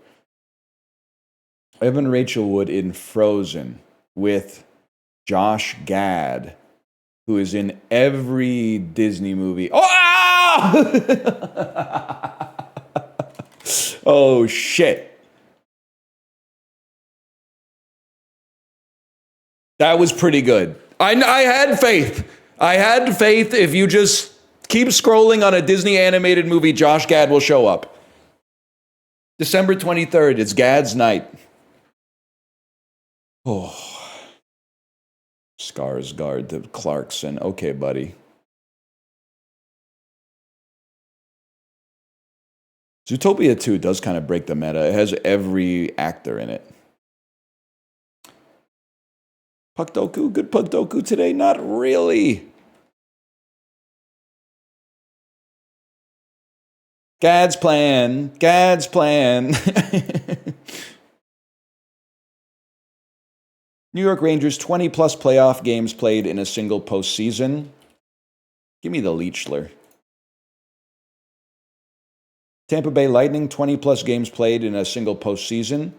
Evan Rachel Wood in Frozen with Josh Gad, who is in every Disney movie. Oh! Oh, shit. That was pretty good. I had faith. I had faith if you just keep scrolling on a Disney animated movie, Josh Gad will show up. December 23rd, it's Gad's night. Oh. Skarsgård to Clarkson. Okay, buddy. Zootopia 2 does kind of break the meta. It has every actor in it. Puckdoku, good Puckdoku today? Not really. Gad's plan. Gad's plan. New York Rangers, 20 plus playoff games played in a single postseason. Give me the Leechler. Tampa Bay Lightning, 20 plus games played in a single postseason.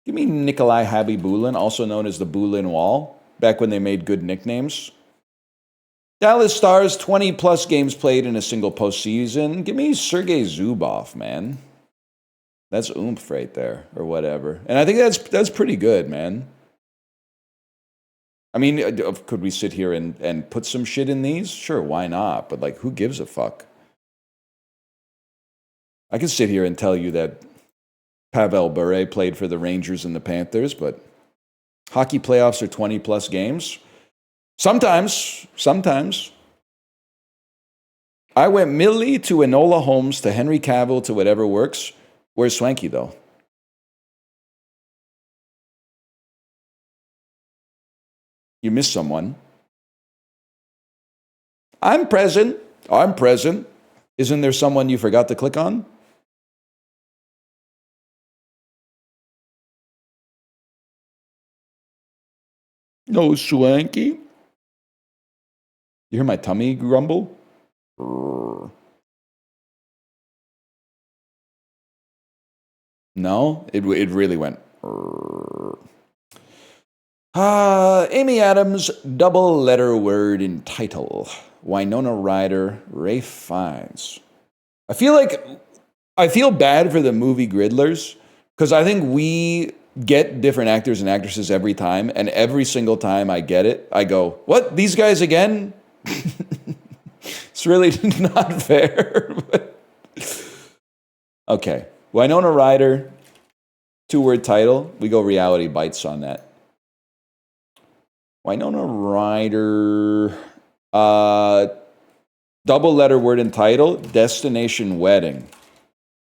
Give me Nikolai Habibulin, also known as the Bulin Wall, back when they made good nicknames. Dallas Stars, 20 plus games played in a single postseason. Give me Sergei Zubov, man. That's oomph right there, or whatever. And I think that's pretty good, man. I mean, could we sit here and put some shit in these? Sure, why not? But, like, who gives a fuck? I could sit here and tell you that Pavel Bure played for the Rangers and the Panthers, but hockey playoffs are 20 plus games. Sometimes. I went Millie to Enola Holmes to Henry Cavill to whatever works. Where's Swanky, though? You missed someone. I'm present. I'm present. Isn't there someone you forgot to click on? No, Swanky. You hear my tummy grumble? No, it really went. Amy Adams, double letter word in title. Winona Ryder, Rafe Fiennes. I feel bad for the movie Gridlers because I think we get different actors and actresses every time, and every single time I get it, I go, "What? These guys again?" It's really not fair. Okay, Winona Ryder, 2-word title. We go Reality Bites on that. Winona Ryder, double letter word and title, Destination Wedding.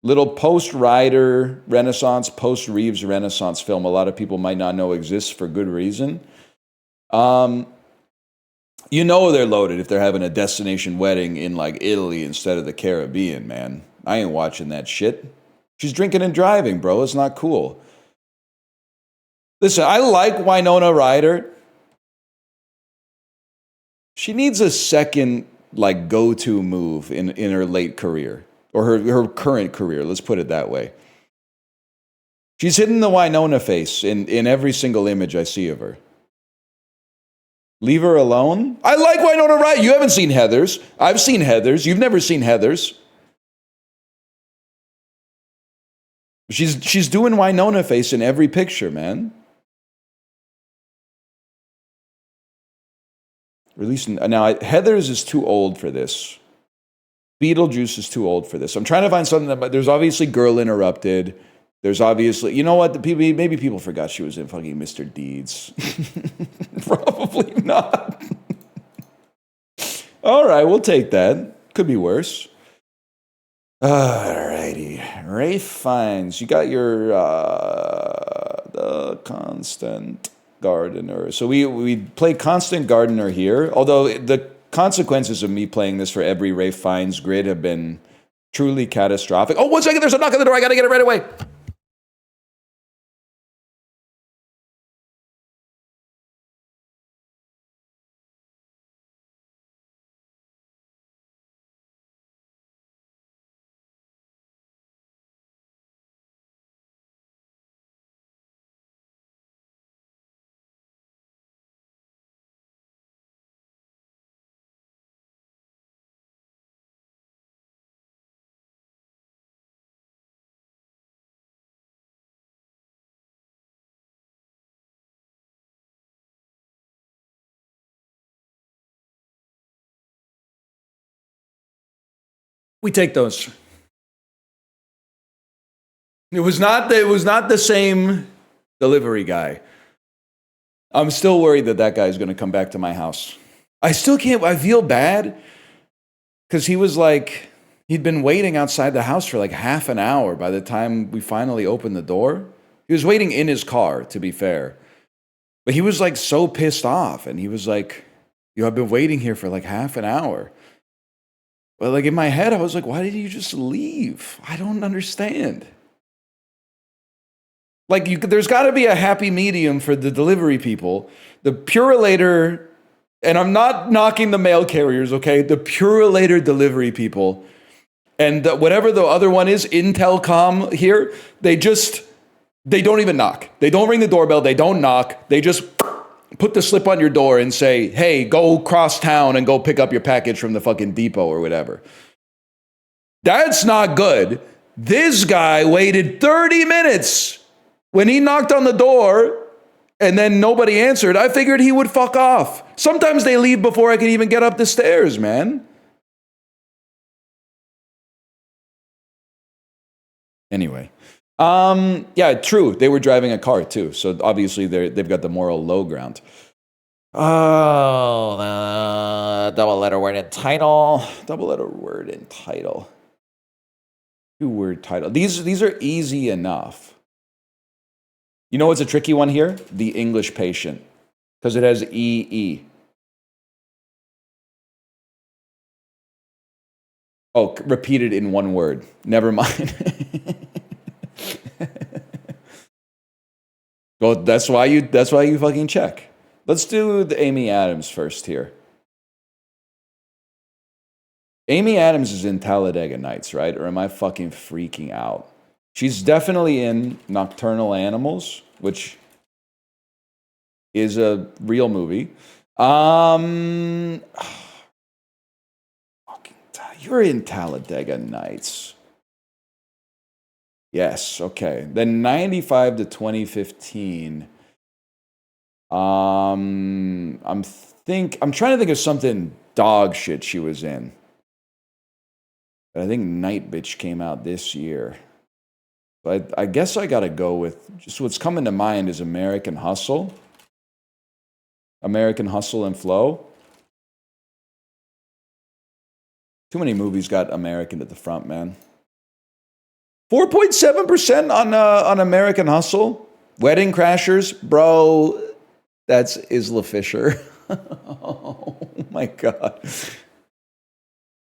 Little post-Ryder Renaissance, post-Reeves Renaissance film a lot of people might not know exists for good reason. You know they're loaded if they're having a destination wedding in like Italy instead of the Caribbean, man. I ain't watching that shit. She's drinking and driving, bro. It's not cool. Listen, I like Winona Ryder. She needs a second like go-to move in her late career or her current career. Let's put it that way. She's hitting the Winona face in every single image I see of her. Leave her alone? I like Winona Ryder. You haven't seen Heathers. I've seen Heathers. You've never seen Heathers. She's doing Winona face in every picture, man. Or at least now, Heathers is too old for this. Beetlejuice is too old for this. I'm trying to find something that there's obviously Girl Interrupted. There's obviously, you know what? Maybe people forgot she was in fucking Mr. Deeds. Probably not. All right, we'll take that. Could be worse. Alrighty. Rafe Fiennes. You got your the Constant Gardener. So we play Constant Gardener here, although the consequences of me playing this for every Rafe Fiennes grid have been truly catastrophic. Oh, 1 second, there's a knock on the door. I gotta get it right away. We take those. It was not the same delivery guy. I'm still worried that guy is going to come back to my house. I still can't. I feel bad because he was like, he'd been waiting outside the house for like half an hour by the time we finally opened the door. He was waiting in his car, to be fair. But he was like so pissed off. And he was like, I've been waiting here for like half an hour. But like in my head, I was like, why did you just leave? I don't understand. Like, there's got to be a happy medium for the delivery people. The Purolator, and I'm not knocking the mail carriers, okay? The Purolator delivery people, and whatever the other one is, Intelcom here, they don't even knock. They don't ring the doorbell. They don't knock. They just put the slip on your door and say, hey, go cross town and go pick up your package from the fucking depot or whatever. That's not good. This guy waited 30 minutes. When he knocked on the door and then nobody answered, I figured he would fuck off. Sometimes they leave before I can even get up the stairs, man. Anyway. Yeah, true. They were driving a car too. So obviously they've got the moral low ground. Oh, double letter word in title. Double letter word in title. 2-word title. These are easy enough. You know what's a tricky one here? The English patient. Because it has EE. Oh, repeated in one word. Never mind. Well, that's why you fucking check. Let's do the Amy Adams first here. Amy Adams is in Talladega Nights, right? Or am I fucking freaking out? She's definitely in Nocturnal Animals, which is a real movie. You're in Talladega Nights. Yes, okay. Then 95 to 2015. I'm trying to think of something dog shit she was in. But I think Night Bitch came out this year. But I guess I gotta go with just what's coming to mind is American Hustle. American Hustle and Flow. Too many movies got American at the front, man. 4.7% on American Hustle. Wedding Crashers, bro. That's Isla Fisher. Oh my god.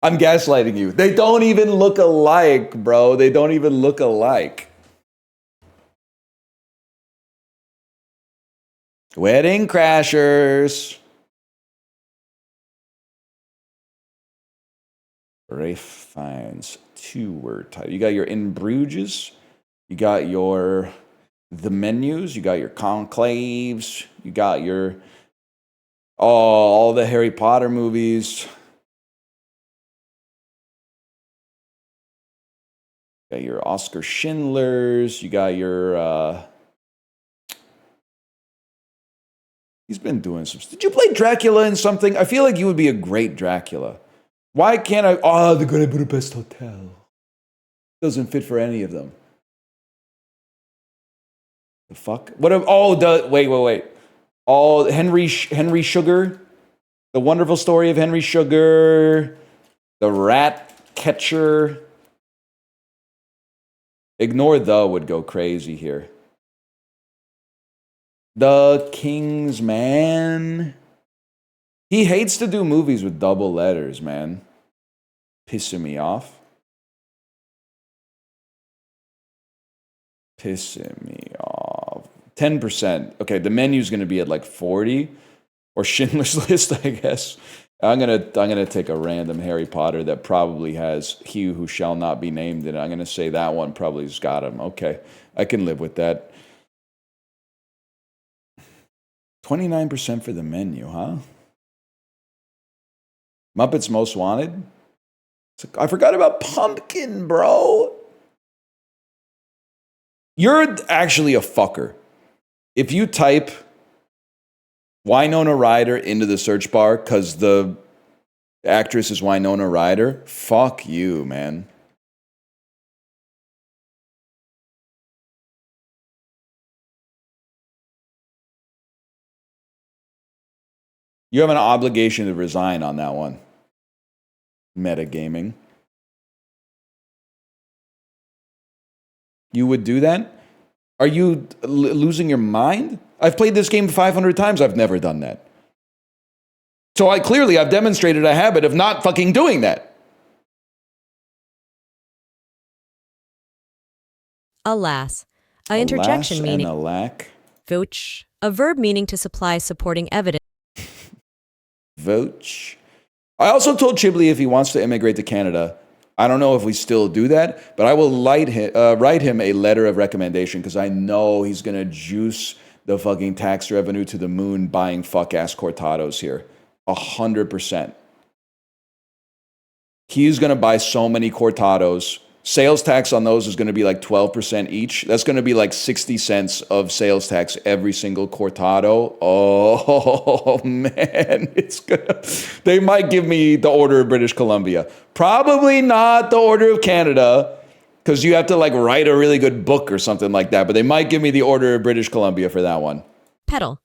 I'm gaslighting you. They don't even look alike, bro. They don't even look alike. Wedding Crashers. Rafe Fiennes, 2-word title. You got your In Bruges. You got your The Menus. You got your Conclaves. You got your all the Harry Potter movies. You got your Oscar Schindlers. You got your he's been doing some. Did you play Dracula in something? I feel like you would be a great Dracula. Why can't I? Oh, the Grand Budapest Hotel. Doesn't fit for any of them. The fuck? What? Wait. Oh, Henry Sugar. The Wonderful Story of Henry Sugar. The Rat Catcher. Ignore the would go crazy here. The King's Man. He hates to do movies with double letters, man. Pissing me off. Pissing me off. 10%. Okay, the menu's going to be at like 40. Or Schindler's List, I guess. I'm gonna take a random Harry Potter that probably has He Who Shall Not Be Named in it. I'm going to say that one probably's got him. Okay, I can live with that. 29% for the menu, huh? Muppets Most Wanted? I forgot about Pumpkin, bro. You're actually a fucker. If you type Winona Ryder into the search bar because the The actress is Winona Ryder. Fuck you, man. You have an obligation to resign on that one. Metagaming. You would do that? Are you losing your mind? I've played this game 500 times. I've never done that. So I've demonstrated a habit of not fucking doing that. Alas. A interjection meaning alack. Voch. A verb meaning to supply supporting evidence. Voch. I also told Chiblee if he wants to immigrate to Canada, I don't know if we still do that, but I will write him a letter of recommendation because I know he's going to juice the fucking tax revenue to the moon buying fuck-ass cortados here. 100%. He's going to buy so many cortados. Sales tax on those is going to be like 12% each. That's going to be like 60 cents of sales tax every single cortado. Oh, man. They might give me the Order of British Columbia. Probably not the Order of Canada, because you have to like write a really good book or something like that. But they might give me the Order of British Columbia for that one. Peddle.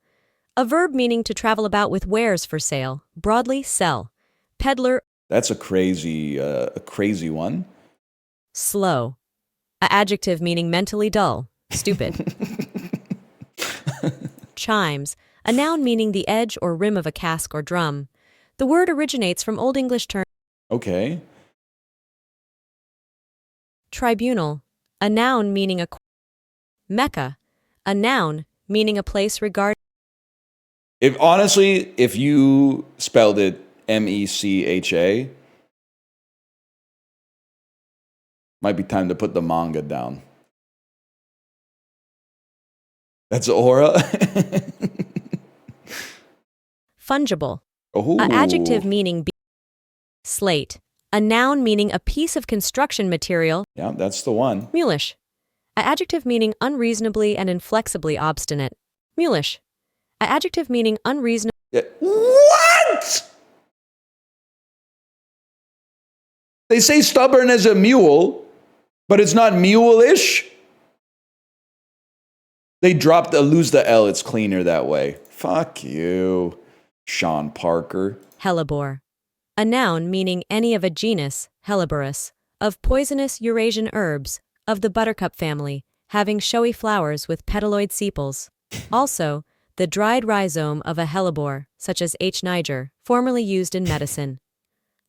A verb meaning to travel about with wares for sale. Broadly, sell. Peddler. That's a crazy one. Slow. A adjective meaning mentally dull. Stupid. Chimes. A noun meaning the edge or rim of a cask or drum. The word originates from Old English term. Okay. Tribunal. A noun meaning a Mecca. A noun meaning a place regarded. If you spelled it MECHA, might be time to put the manga down. That's aura. Fungible. Oh. A adjective meaning slate. A noun meaning a piece of construction material. Yeah, that's the one. Mulish. A adjective meaning unreasonably and inflexibly obstinate. Mulish. A adjective meaning unreasonable. Yeah. What? They say stubborn as a mule, but it's not mule-ish. They lose the L. It's cleaner that way. Fuck you, Sean Parker. Hellebore. A noun meaning any of a genus, Helleborus, of poisonous Eurasian herbs, of the buttercup family, having showy flowers with petaloid sepals. Also, the dried rhizome of a hellebore, such as H. niger, formerly used in medicine.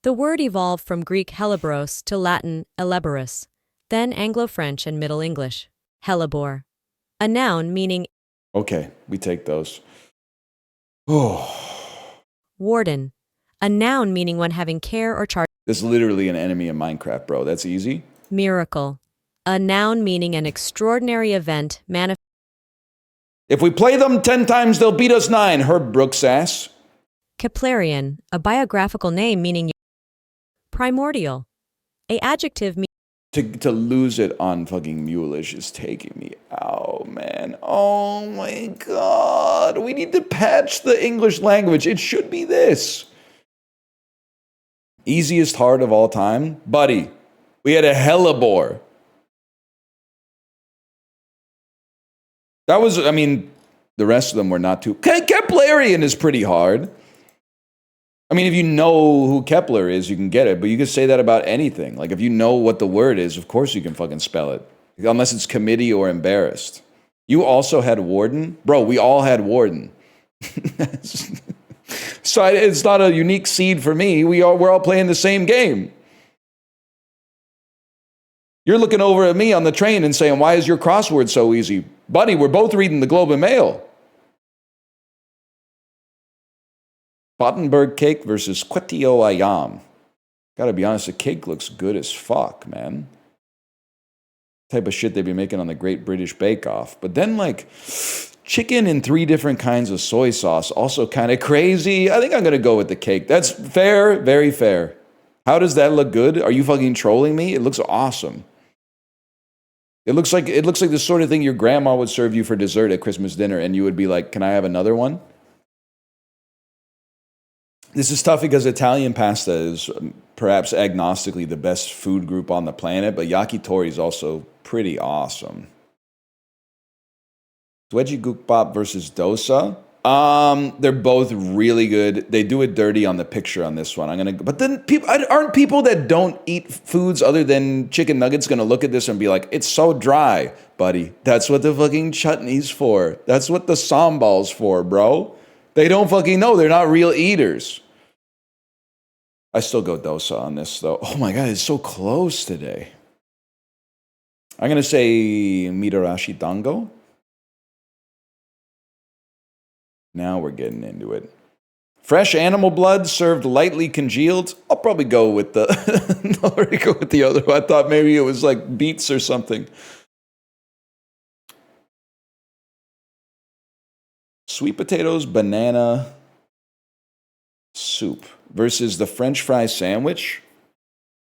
The word evolved from Greek hellebros to Latin elleborus, then Anglo-French and Middle English. Hellebore. A noun meaning. Okay, we take those. Oh. Warden. A noun meaning one having care or charge. This is literally an enemy in Minecraft, bro. That's easy. Miracle. A noun meaning an extraordinary event If we play them 10 times, they'll beat us 9. Herb Brooks ass. Keplerian. A biographical name meaning. Primordial. A adjective meaning. To lose it on fucking mulish is taking me out, man. Oh my god. We need to patch the English language. It should be this. Easiest heart of all time? Buddy, we had a hellebore. That was, the rest of them were not too. Keplerian is pretty hard. If you know who Kepler is, you can get it, but you can say that about anything. Like, if you know what the word is, of course you can fucking spell it. Unless it's committee or embarrassed. You also had warden? Bro, we all had warden. So it's not a unique seed for me. We're all playing the same game. You're looking over at me on the train and saying, why is your crossword so easy? Buddy, we're both reading the Globe and Mail. Battenberg cake versus Quetio ayam. Gotta be honest, the cake looks good as fuck, man. Type of shit they'd be making on the Great British Bake Off. But then, chicken in 3 different kinds of soy sauce, also kind of crazy. I think I'm gonna go with the cake. That's fair, very fair. How does that look good? Are you fucking trolling me? It looks awesome. It looks like the sort of thing your grandma would serve you for dessert at Christmas dinner, and you would be like, can I have another one? This is tough because Italian pasta is perhaps agnostically the best food group on the planet, but yakitori is also pretty awesome. Wedgie Gukbop versus Dosa. They're both really good. They do it dirty on the picture on this one. But then aren't people that don't eat foods other than chicken nuggets gonna look at this and be like, it's so dry, buddy. That's what the fucking chutney's for. That's what the sambal's for, bro. They don't fucking know. They're not real eaters. I still go Dosa on this though. Oh my god, it's so close today. I'm gonna say Mitarashi Dango. Now we're getting into it. Fresh animal blood served lightly congealed. I'll probably go with the other one. I thought maybe it was like beets or something. Sweet potatoes, banana soup versus the French fry sandwich.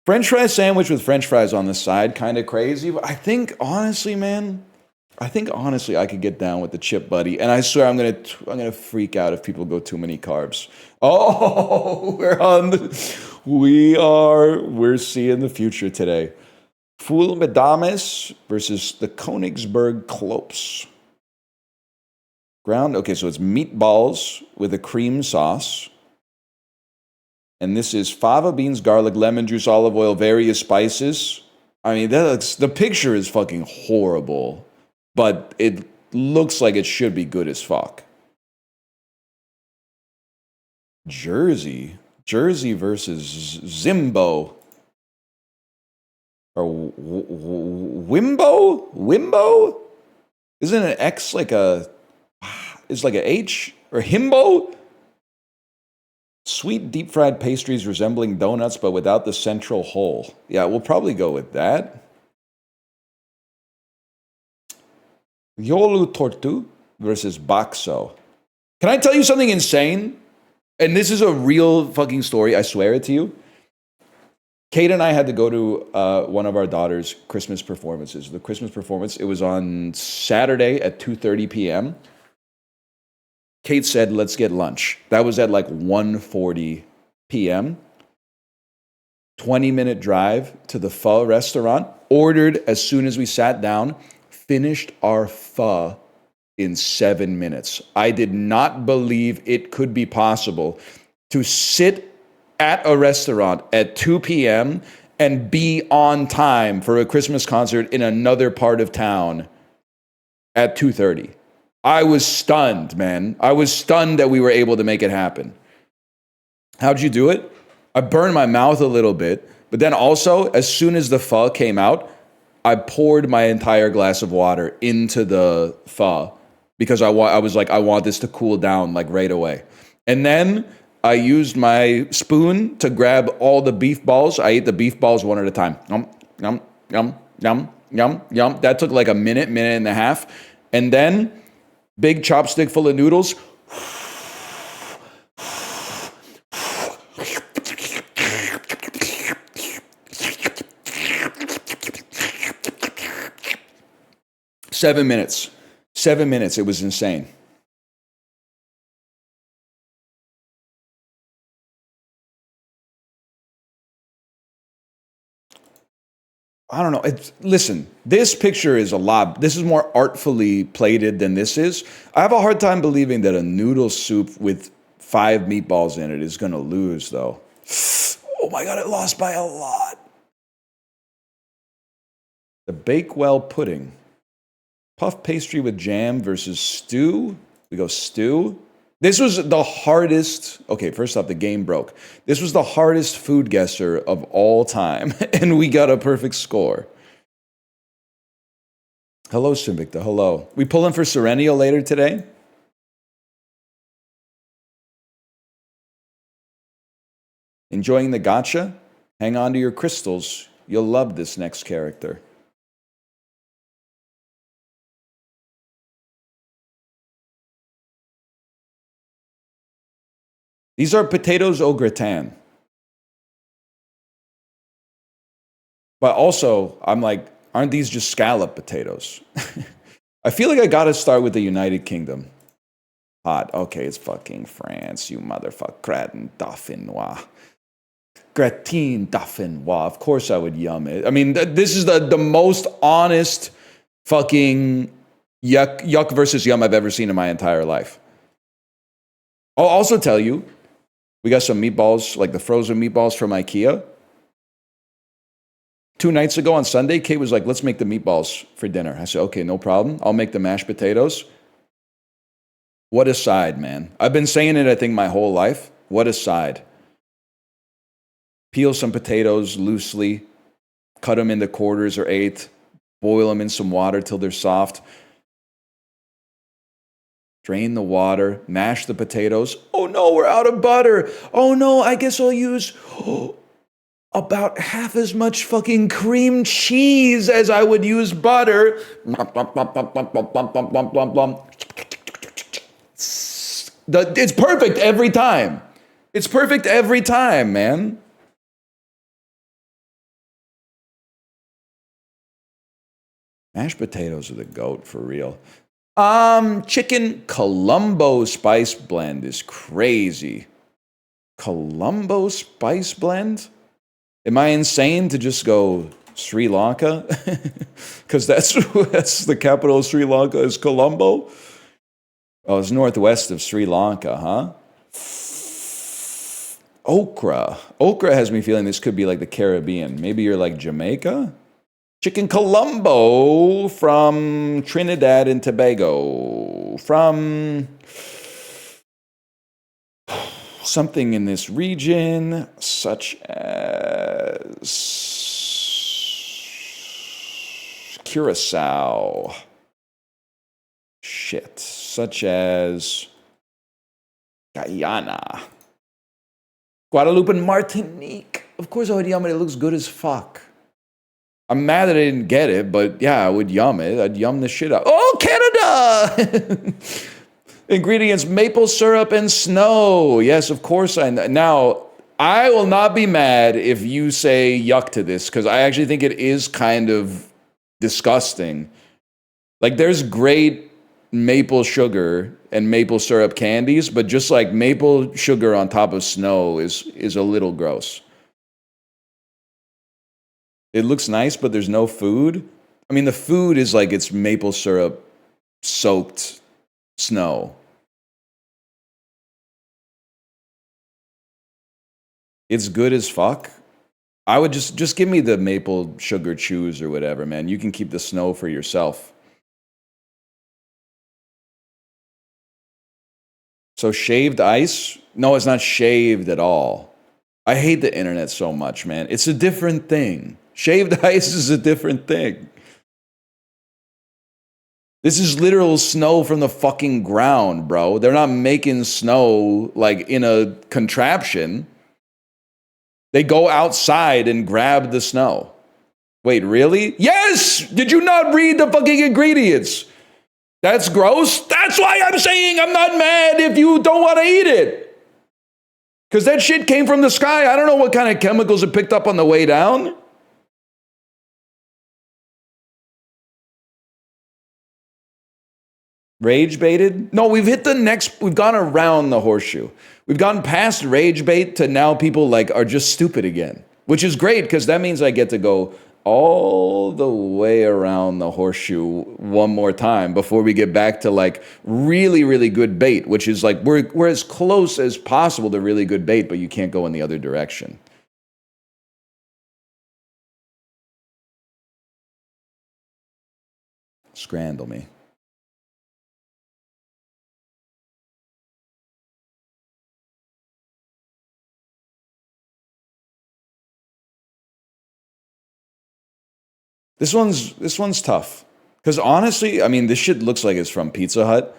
French fry sandwich with French fries on the side, kind of crazy. But I think honestly, man, I could get down with the chip buddy, and I swear I'm gonna freak out if people go too many carbs. Oh, we're seeing the future today. Full Medames versus the Königsberg Klopes. Okay, so it's meatballs with a cream sauce, and this is fava beans, garlic, lemon juice, olive oil, various spices. I mean, the picture is fucking horrible. But it looks like it should be good as fuck. Jersey versus Zimbo. Or Wimbo? Isn't an X like is like a H? Or Himbo? Sweet deep fried pastries resembling donuts but without the central hole. Yeah, we'll probably go with that. Yolu Tortu versus Bakso. Can I tell you something insane? And this is a real fucking story. I swear it to you. Kate and I had to go to one of our daughter's Christmas performances. The Christmas performance, it was on Saturday at 2:30 p.m. Kate said, let's get lunch. That was at like 1:40 p.m. 20-minute drive to the pho restaurant. Ordered as soon as we sat down. Finished our pho in 7 minutes. I did not believe it could be possible to sit at a restaurant at 2 p.m. and be on time for a Christmas concert in another part of town at 2:30. I was stunned, man. I was stunned that we were able to make it happen. How'd you do it? I burned my mouth a little bit, but then also, as soon as the pho came out, I poured my entire glass of water into the pho because I was like, I want this to cool down like right away. And then I used my spoon to grab all the beef balls. I ate the beef balls one at a time. Yum, yum, yum, yum, yum. That took like a minute and a half. And then big chopstick full of noodles. 7 minutes. 7 minutes. It was insane. I don't know. Listen, this picture is this is more artfully plated than this is. I have a hard time believing that a noodle soup with 5 meatballs in it is going to lose, though. Oh my God, it lost by a lot. The Bakewell pudding. Puff pastry with jam versus stew. We go stew. This was the hardest. Okay, first off, the game broke. This was the hardest food guesser of all time, and we got a perfect score. Hello, Simvicta. Hello. We pulling for Serennial later today? Enjoying the gotcha? Hang on to your crystals. You'll love this next character. These are potatoes au gratin. But also, I'm like, aren't these just scallop potatoes? I feel like I got to start with the United Kingdom. Hot. Okay, it's fucking France, you motherfucker. Gratin dauphinois. Gratin dauphinois. Of course I would yum it. I mean, this is the most honest fucking yuck versus yum I've ever seen in my entire life. I'll also tell you, we got some meatballs, like the frozen meatballs from IKEA. 2 nights ago on Sunday, Kate was like, let's make the meatballs for dinner. I said, okay, no problem. I'll make the mashed potatoes. What a side, man. I've been saying it, I think, my whole life. What a side. Peel some potatoes loosely, cut them into quarters or eighths, boil them in some water till they're soft. Drain the water, mash the potatoes. Oh no, we're out of butter. Oh no, I guess I'll use about half as much fucking cream cheese as I would use butter. It's perfect every time. It's perfect every time, man. Mashed potatoes are the goat for real. Chicken Colombo spice blend is crazy. Colombo spice blend? Am I insane to just go Sri Lanka? Because that's the capital of Sri Lanka is Colombo. Oh, it's northwest of Sri Lanka, huh? Okra. Okra has me feeling this could be like the Caribbean. Maybe you're like Jamaica? Chicken Colombo from Trinidad and Tobago. From something in this region, such as Curacao. Shit. Such as Guyana. Guadeloupe and Martinique. Of course I would yum it. It looks good as fuck. I'm mad that I didn't get it, but yeah, I would yum it. I'd yum the shit out. Oh, Canada! Ingredients, maple syrup and snow. Yes, of course I know. Now, I will not be mad if you say yuck to this, because I actually think it is kind of disgusting. Like, there's great maple sugar and maple syrup candies, but just like maple sugar on top of snow is a little gross. It looks nice, but there's no food. I mean, the food is like it's maple syrup soaked snow. It's good as fuck. I would just give me the maple sugar chews or whatever, man. You can keep the snow for yourself. So shaved ice? No, it's not shaved at all. I hate the internet so much, man. It's a different thing. Shaved ice is a different thing. This is literal snow from the fucking ground, bro. They're not making snow like in a contraption. They go outside and grab the snow. Wait, really? Yes! Did you not read the fucking ingredients? That's gross. That's why I'm saying I'm not mad if you don't want to eat it. Because that shit came from the sky. I don't know what kind of chemicals it picked up on the way down. Rage baited? No, we've gone around the horseshoe. We've gotten past rage bait to now people like are just stupid again, which is great because that means I get to go all the way around the horseshoe one more time before we get back to like really, really good bait, which is like we're as close as possible to really good bait, but you can't go in the other direction. Scrandle me. This one's tough. Because honestly, I mean, this shit looks like it's from Pizza Hut.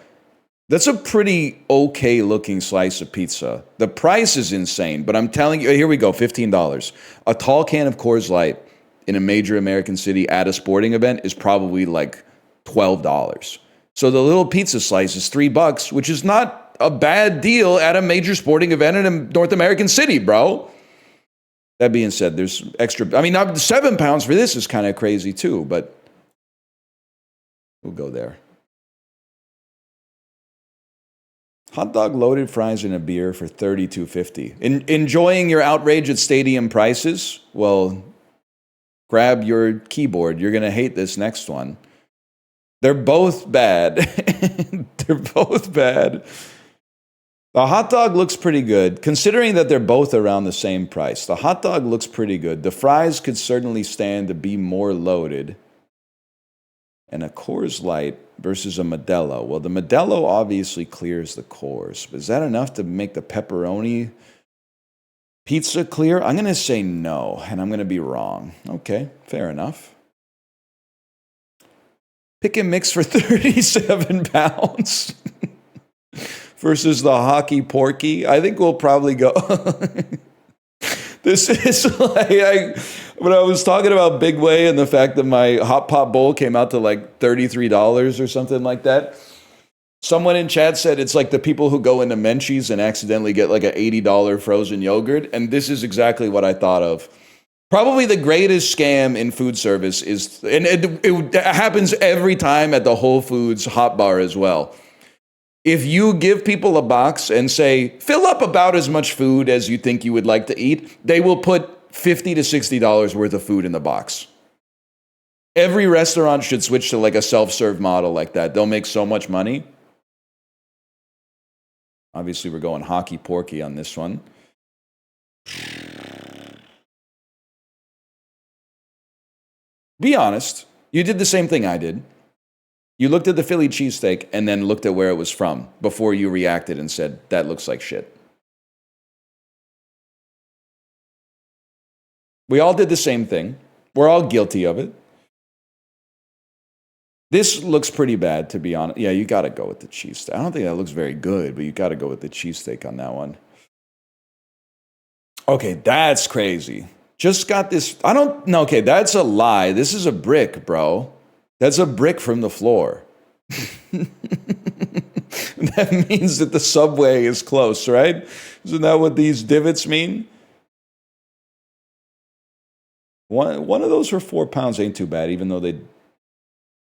That's a pretty okay looking slice of pizza. The price is insane, but I'm telling you, here we go, $15. A tall can of Coors Light in a major American city at a sporting event is probably like $12. So the little pizza slice is $3, which is not a bad deal at a major sporting event in a North American city, bro. That being said, there's extra. I mean, now 7 pounds for this is kind of crazy too, but we'll go there. Hot dog, loaded fries, and a beer for $32.50. Enjoying your outrage at stadium prices? Well, grab your keyboard. You're going to hate this next one. They're both bad. They're both bad. The hot dog looks pretty good, considering that they're both around the same price. The hot dog looks pretty good. The fries could certainly stand to be more loaded. And a Coors Light versus a Modelo. Well, the Modelo obviously clears the cores. But is that enough to make the pepperoni pizza clear? I'm going to say no, and I'm going to be wrong. Okay, fair enough. Pick and mix for 37 pounds versus the Hockey Porky. I think we'll probably go... This is like, when I was talking about Big Way and the fact that my hot pot bowl came out to like $33 or something like that. Someone in chat said it's like the people who go into Menchie's and accidentally get like an $80 frozen yogurt. And this is exactly what I thought of. Probably the greatest scam in food service is, and it happens every time at the Whole Foods hot bar as well. If you give people a box and say, fill up about as much food as you think you would like to eat, they will put $50 to $60 worth of food in the box. Every restaurant should switch to like a self-serve model like that. They'll make so much money. Obviously, we're going Hockey Porky on this one. Be honest, you did the same thing I did. You looked at the Philly cheesesteak and then looked at where it was from before you reacted and said, that looks like shit. We all did the same thing. We're all guilty of it. This looks pretty bad, to be honest. Yeah, you got to go with the cheesesteak. I don't think that looks very good, but you got to go with the cheesesteak on that one. Okay, that's crazy. Just got this. I don't know. Okay, that's a lie. This is a brick, bro. That's a brick from the floor. That means that the subway is close, right? Isn't that what these divots mean? One of those for 4 pounds ain't too bad, even though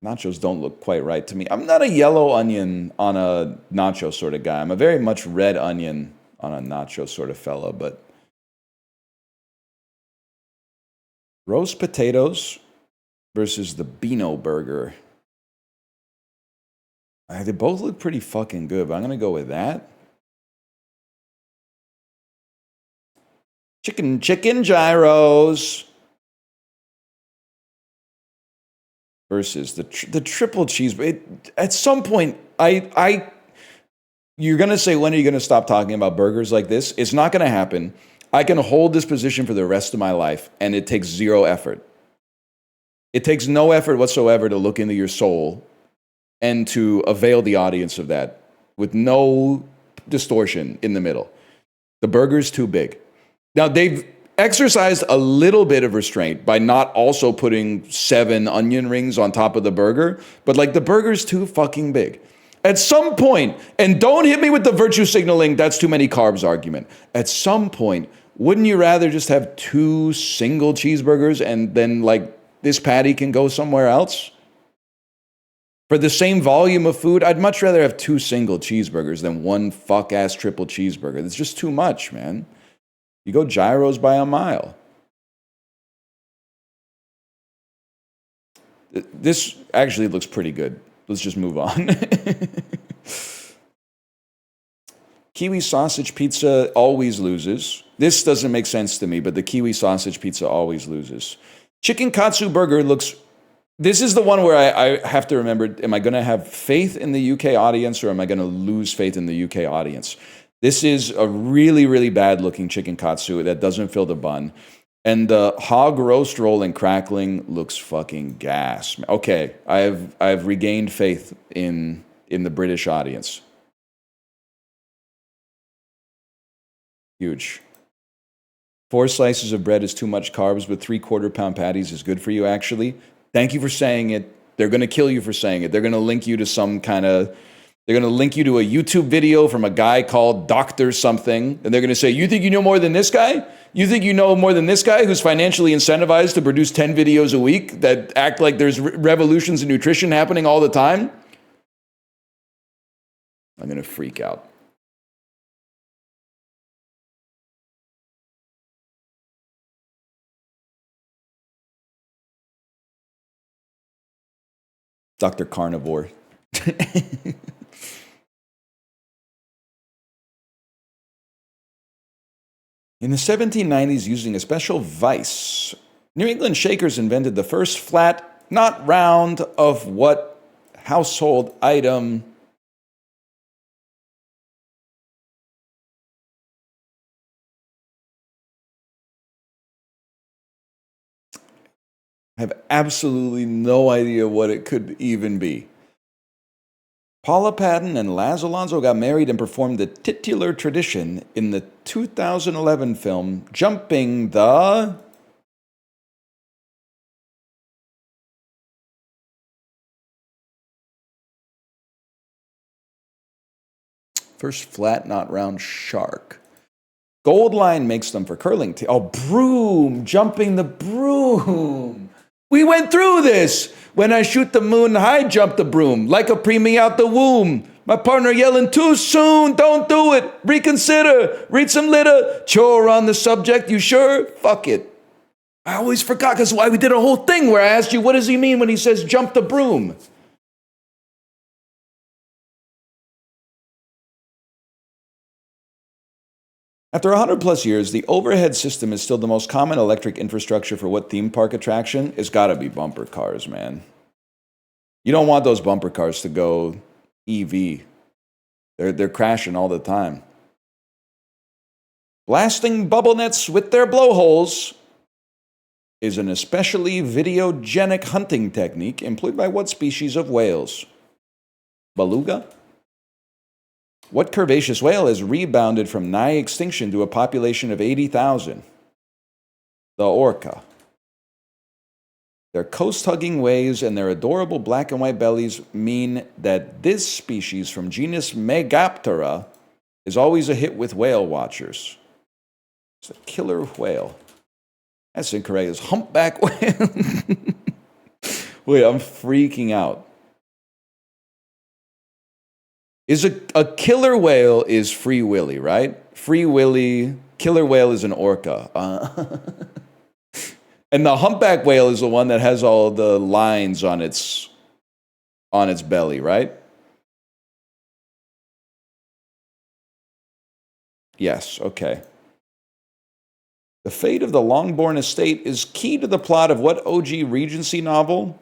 nachos don't look quite right to me. I'm not a yellow onion on a nacho sort of guy. I'm a very much red onion on a nacho sort of fella, but roast potatoes versus the Beano burger. They both look pretty fucking good, but I'm going to go with that. Chicken gyros versus the triple cheese. At some point, you're going to say, when are you going to stop talking about burgers like this? It's not going to happen. I can hold this position for the rest of my life, and it takes zero effort. It takes no effort whatsoever to look into your soul and to avail the audience of that with no distortion in the middle. The burger's too big. Now, they've exercised a little bit of restraint by not also putting 7 onion rings on top of the burger, but like the burger's too fucking big. At some point, and don't hit me with the virtue signaling, that's too many carbs argument. At some point, wouldn't you rather just have 2 single cheeseburgers and then like this patty can go somewhere else? For the same volume of food, I'd much rather have 2 single cheeseburgers than 1 fuck-ass triple cheeseburger. It's just too much, man. You go gyros by a mile. This actually looks pretty good. Let's just move on. Kiwi sausage pizza always loses. This doesn't make sense to me, but the kiwi sausage pizza always loses. Chicken katsu burger looks... This is the one where I have to remember, am I going to have faith in the UK audience or am I going to lose faith in the UK audience? This is a really, really bad looking chicken katsu that doesn't fill the bun. And the hog roast roll and crackling looks fucking gas. Okay, I've regained faith in the British audience. Huge. 4 slices of bread is too much carbs, but 3/4 pound patties is good for you, actually. Thank you for saying it. They're going to kill you for saying it. They're going to link you to they're going to link you to a YouTube video from a guy called Dr. something. And they're going to say, you think you know more than this guy? You think you know more than this guy who's financially incentivized to produce 10 videos a week that act like there's revolutions in nutrition happening all the time? I'm going to freak out. Dr. Carnivore. In the 1790s, using a special vice, New England Shakers invented the first flat, not round, of what household item? I have absolutely no idea what it could even be. Paula Patton and Laz Alonso got married and performed the titular tradition in the 2011 film Jumping the... First flat, not round shark. Goldline makes them for curling. Oh, broom! Jumping the broom! We went through this! When I shoot the moon, I jump the broom, like a preemie out the womb. My partner yelling, too soon, don't do it, reconsider, read some litter, chore on the subject, you sure? Fuck it. I always forgot, because why we did a whole thing where I asked you, what does he mean when he says jump the broom? After 100 plus years, the overhead system is still the most common electric infrastructure for what theme park attraction? It's gotta be bumper cars, man. You don't want those bumper cars to go EV. They're crashing all the time. Blasting bubble nets with their blowholes is an especially videogenic hunting technique employed by what species of whales? Beluga? What curvaceous whale has rebounded from nigh extinction to a population of 80,000? The orca. Their coast-hugging ways and their adorable black and white bellies mean that this species from genus Megaptera is always a hit with whale watchers. It's a killer whale. That's incorrect. It's humpback whale. Wait, I'm freaking out. Is a killer whale is Free Willy, right? Free Willy, killer whale is an orca. And the humpback whale is the one that has all the lines on its belly, right? Yes, okay. The fate of the Longbourn estate is key to the plot of what OG Regency novel?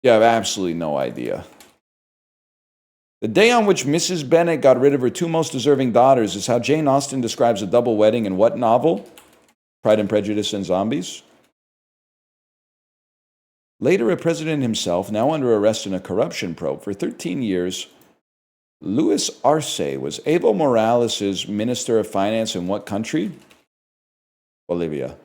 Yeah, I have absolutely no idea. The day on which Mrs. Bennet got rid of her two most deserving daughters is how Jane Austen describes a double wedding in what novel? Pride and Prejudice and Zombies. Later a president himself, now under arrest in a corruption probe for 13 years, Louis Arce was Evo Morales' Minister of Finance in what country? Bolivia.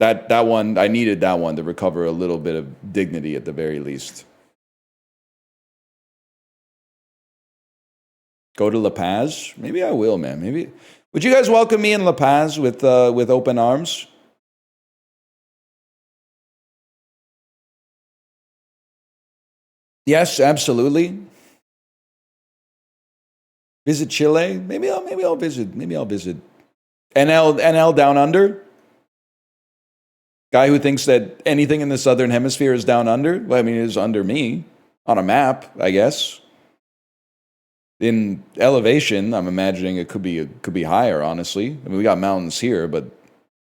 That one, I needed that one to recover a little bit of dignity at the very least. Go to La Paz? Maybe I will, man. Maybe. Would you guys welcome me in La Paz with open arms? Yes, absolutely. Visit Chile? Maybe I'll visit. Maybe I'll visit. NL Down Under? Guy who thinks that anything in the southern hemisphere is down under? Well, I mean, it is under me on a map, I guess. In elevation, I'm imagining it could be higher, honestly. I mean, we got mountains here, but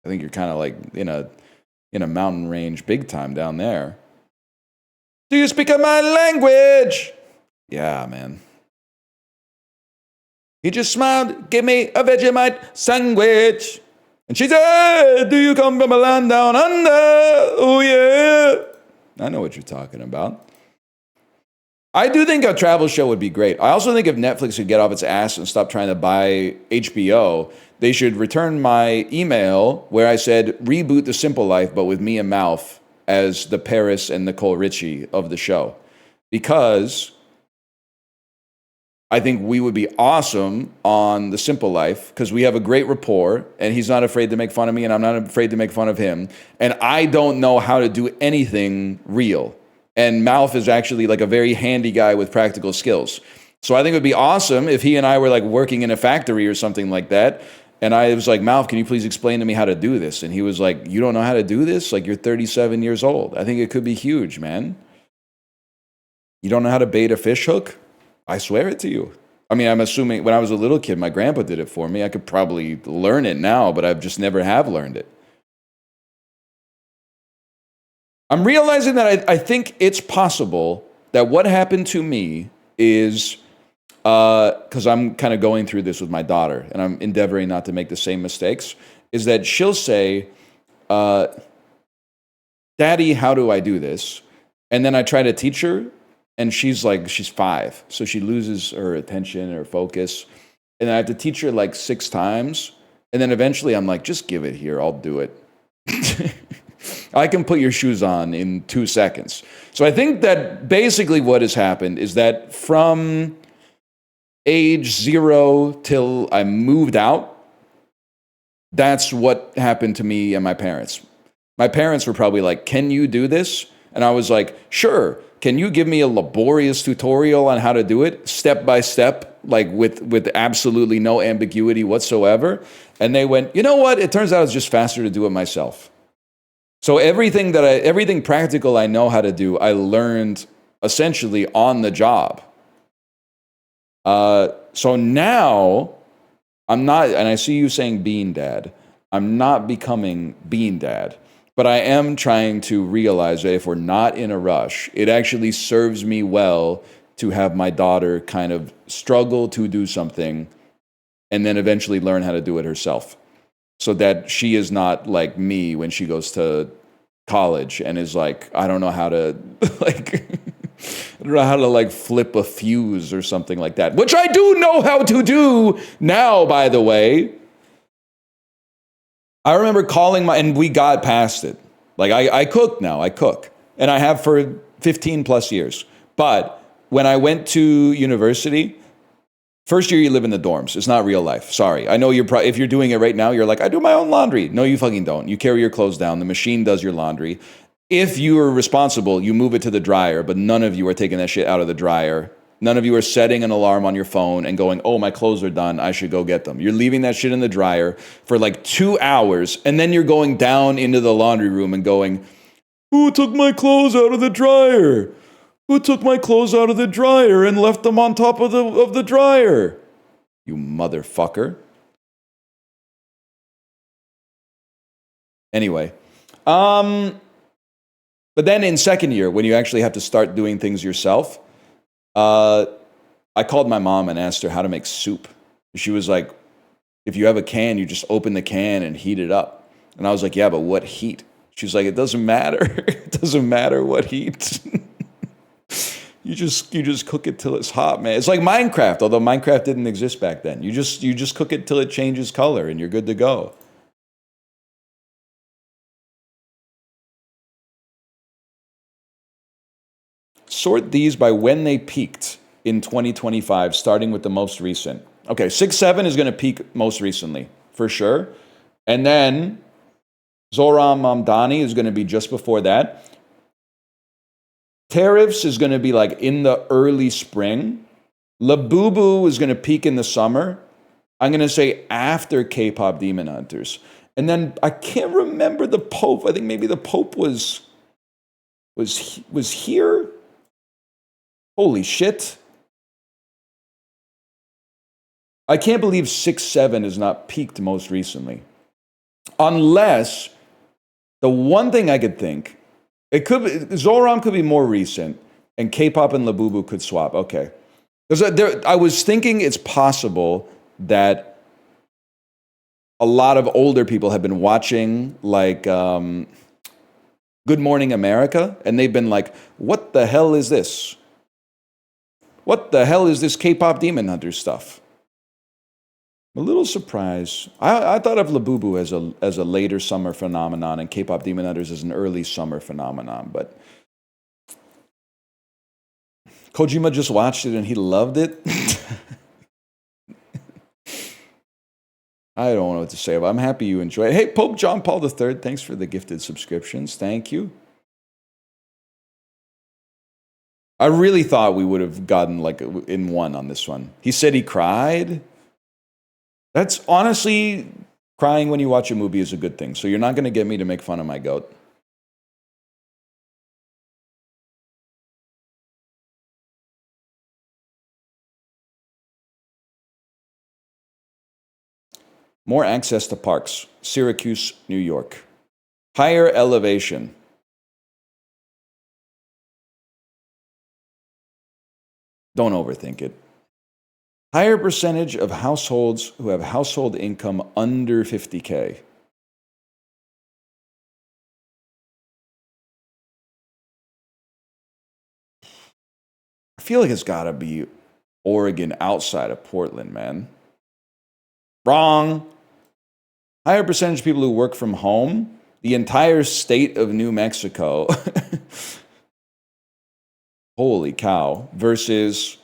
I think you're kind of like in a mountain range big time down there. Do you speak my language? Yeah, man. He just smiled, gave me a Vegemite sandwich. And she said, do you come from a land down under? Oh, yeah. I know what you're talking about. I do think a travel show would be great. I also think if Netflix could get off its ass and stop trying to buy HBO, they should return my email where I said, reboot The Simple Life, but with me and Malf as the Paris and Nicole Richie of the show. Because I think we would be awesome on The Simple Life because we have a great rapport and he's not afraid to make fun of me and I'm not afraid to make fun of him. And I don't know how to do anything real. And Malf is actually like a very handy guy with practical skills. So I think it would be awesome if he and I were like working in a factory or something like that. And I was like, Malf, can you please explain to me how to do this? And he was like, you don't know how to do this? Like, you're 37 years old. I think it could be huge, man. You don't know how to bait a fish hook? I swear it to you. I mean, I'm assuming when I was a little kid, my grandpa did it for me. I could probably learn it now, but I've just never have learned it. I'm realizing that I think it's possible that what happened to me is because I'm kind of going through this with my daughter and I'm endeavoring not to make the same mistakes, is that she'll say, Daddy, how do I do this? And then I try to teach her, and she's 5, so she loses her attention or focus. And I have to teach her like 6 times. And then eventually I'm like, just give it here, I'll do it. I can put your shoes on in 2 seconds. So I think that basically what has happened is that from age 0 till I moved out, that's what happened to me and my parents. My parents were probably like, can you do this? And I was like, sure. Can you give me a laborious tutorial on how to do it, step by step, like with absolutely no ambiguity whatsoever? And they went, you know what? It turns out it's just faster to do it myself. So everything practical I know how to do, I learned essentially on the job. So now I'm not, and I see you saying Bean Dad. I'm not becoming Bean Dad, but I am trying to realize that if we're not in a rush, it actually serves me well to have my daughter kind of struggle to do something and then eventually learn how to do it herself. So that she is not like me when she goes to college and is like, I don't know how to flip a fuse or something like that, which I do know how to do now, by the way. I remember calling and we got past it. Like I cook now, I cook. And I have for 15 plus years. But when I went to university, first year you live in the dorms. It's not real life. Sorry. I know if you're doing it right now, you're like, I do my own laundry. No, you fucking don't. You carry your clothes down. The machine does your laundry. If you are responsible, you move it to the dryer, but none of you are taking that shit out of the dryer. None of you are setting an alarm on your phone and going, oh, my clothes are done, I should go get them. You're leaving that shit in the dryer for like 2 hours, and then you're going down into the laundry room and going, who took my clothes out of the dryer? Who took my clothes out of the dryer and left them on top of the dryer? You motherfucker. Anyway, but then in second year, when you actually have to start doing things yourself, I called my mom and asked her how to make soup. She was like, if you have a can, you just open the can and heat it up. And I was like, yeah, but what heat? She's like, it doesn't matter. It doesn't matter what heat. You just cook it till it's hot, man. It's like Minecraft, although Minecraft didn't exist back then. You just cook it till it changes color and you're good to go. Sort these by when they peaked in 2025, starting with the most recent. Okay, 6-7 is going to peak most recently, for sure. And then Zoram Mamdani is going to be just before that. Tariffs is going to be like in the early spring. Labubu is going to peak in the summer. I'm going to say after K-pop Demon Hunters. And then I can't remember the Pope. I think maybe the Pope was here. Holy shit. I can't believe 6-7 is not peaked most recently. Unless the one thing I could think, it could be, Zoram could be more recent, and K-pop and Labubu could swap. Okay. I was thinking it's possible that a lot of older people have been watching like Good Morning America, and they've been like, what the hell is this? What the hell is this K-pop Demon Hunter stuff? I'm a little surprised. I thought of Labubu as a later summer phenomenon and K-pop Demon Hunters as an early summer phenomenon, but Kojima just watched it and he loved it. I don't know what to say, but I'm happy you enjoy it. Hey, Pope John Paul III, thanks for the gifted subscriptions. Thank you. I really thought we would have gotten like in one on this one. He said he cried. That's honestly, crying when you watch a movie is a good thing. So you're not going to get me to make fun of my goat. More access to parks. Syracuse, New York. Higher elevation. Don't overthink it. Higher percentage of households who have household income under 50K. I feel like it's got to be Oregon outside of Portland, man. Wrong. Higher percentage of people who work from home. The entire state of New Mexico. Holy cow. Versus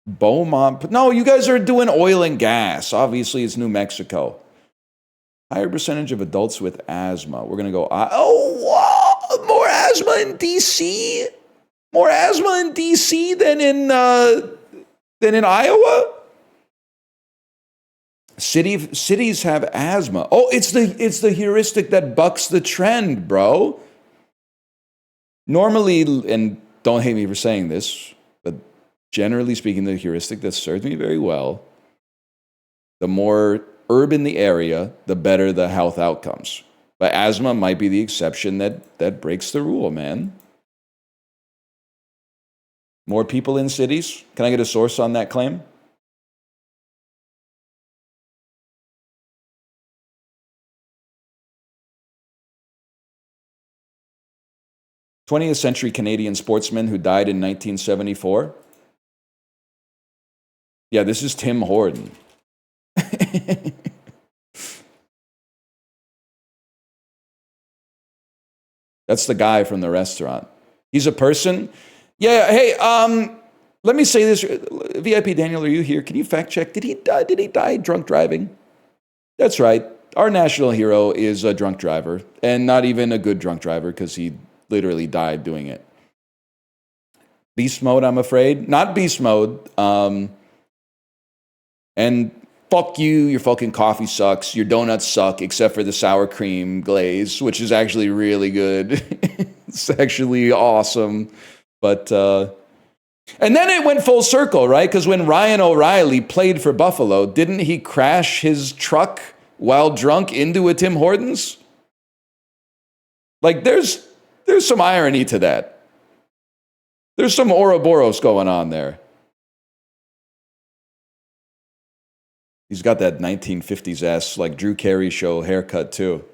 Beaumont. No, you guys are doing oil and gas. Obviously, it's New Mexico. Higher percentage of adults with asthma. We're going to go, oh, wow, more asthma in D.C.? More asthma in D.C. than in Iowa? Cities have asthma. Oh, it's the heuristic that bucks the trend, bro. Normally, and don't hate me for saying this, but generally speaking, the heuristic that served me very well, the more urban the area, the better the health outcomes. But asthma might be the exception that breaks the rule, man. More people in cities? Can I get a source on that claim? '20th century Canadian sportsman who died in 1974. Yeah, this is Tim Horton. That's the guy from the restaurant. He's a person. Yeah, hey, let me say this. VIP Daniel, are you here? Can you fact check? Did he die drunk driving? That's right. Our national hero is a drunk driver, and not even a good drunk driver because he literally died doing it. Beast mode, I'm afraid. Not beast mode. And fuck you, your fucking coffee sucks, your donuts suck, except for the sour cream glaze, which is actually really good. It's actually awesome. But, and then it went full circle, right? Because when Ryan O'Reilly played for Buffalo, didn't he crash his truck while drunk into a Tim Hortons? Like, there's some irony to that. There's some Ouroboros going on there. He's got that 1950s-esque, like Drew Carey show haircut, too.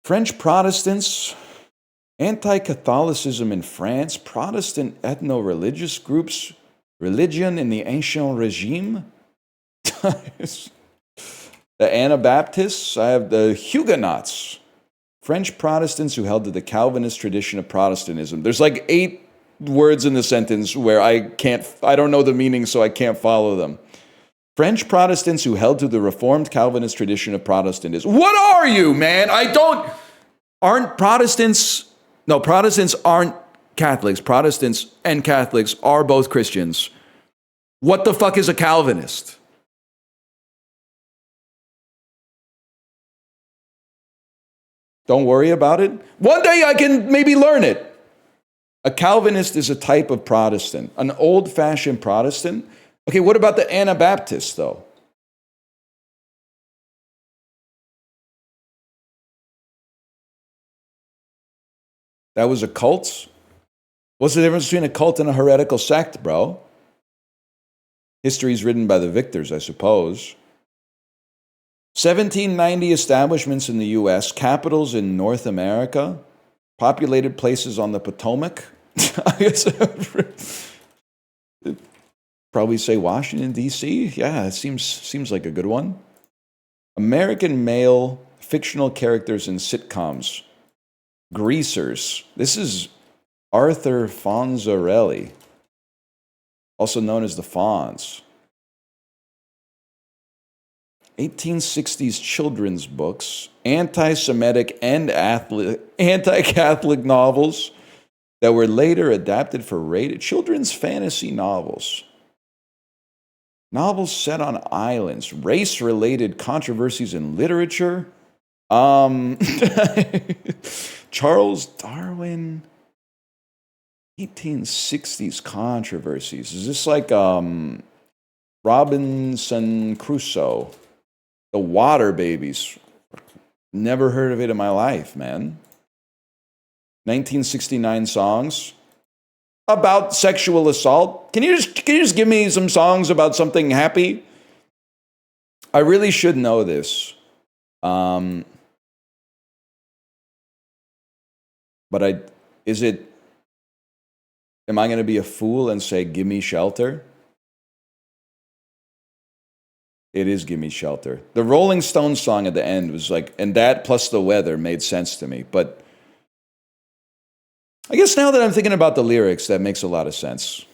French Protestants, anti-Catholicism in France, Protestant ethno-religious groups, religion in the ancient regime. The Anabaptists, I have the Huguenots, French Protestants who held to the Calvinist tradition of Protestantism. There's like 8 words in the sentence where I don't know the meaning, so I can't follow them. French Protestants who held to the Reformed Calvinist tradition of Protestantism. What are you, man? Aren't Protestants, no, Protestants aren't Catholics. Protestants and Catholics are both Christians. What the fuck is a Calvinist? Don't worry about it. One day I can maybe learn it. A Calvinist is a type of Protestant, an old-fashioned Protestant. Okay, what about the Anabaptists, though? That was a cult? What's the difference between a cult and a heretical sect, bro? History's written by the victors, I suppose. 1790 establishments in the U.S., capitals in North America, populated places on the Potomac. I guess probably say Washington, D.C. Yeah, it seems like a good one. American male fictional characters in sitcoms. Greasers. This is Arthur Fonzarelli, also known as the Fonz. 1860s children's books, anti-Semitic and anti-Catholic novels that were later adapted for rated children's fantasy novels. Novels set on islands, race-related controversies in literature. Charles Darwin, 1860s controversies. Is this like Robinson Crusoe. The Water Babies. Never heard of it in my life, man. 1969 songs about sexual assault. Can you just give me some songs about something happy? I really should know this. But am I going to be a fool and say, "Give me shelter"? It is "Give Me Shelter." The Rolling Stones song at the end was like, and that plus the weather made sense to me. But I guess now that I'm thinking about the lyrics, that makes a lot of sense.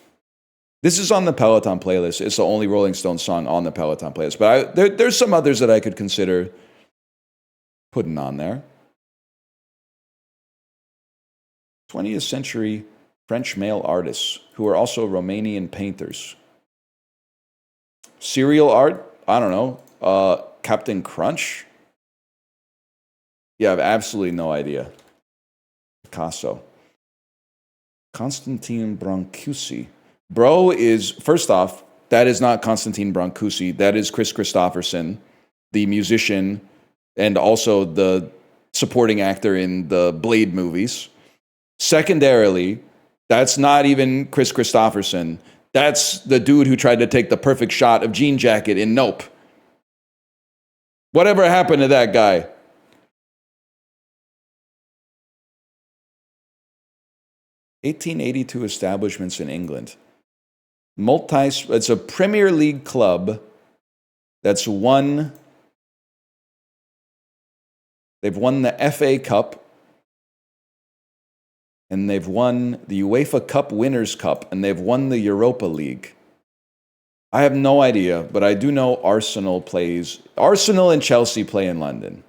This is on the Peloton playlist. It's the only Rolling Stones song on the Peloton playlist. But there's some others that I could consider putting on there. 20th century French male artists who are also Romanian painters. Serial art? I don't know. Captain Crunch? Yeah, I have absolutely no idea. Picasso. Constantine Brancusi. Bro is, first off, that is not Constantine Brancusi. That is Chris Christopherson, the musician and also the supporting actor in the Blade movies. Secondarily, that's not even Chris Christopherson. That's the dude who tried to take the perfect shot of Jean Jacket in Nope. Whatever happened to that guy? (1882) establishments in England. It's a Premier League club that's won. They've won the FA Cup. And they've won the UEFA Cup Winners' Cup, and they've won the Europa League. I have no idea, but I do know Arsenal and Chelsea play in London.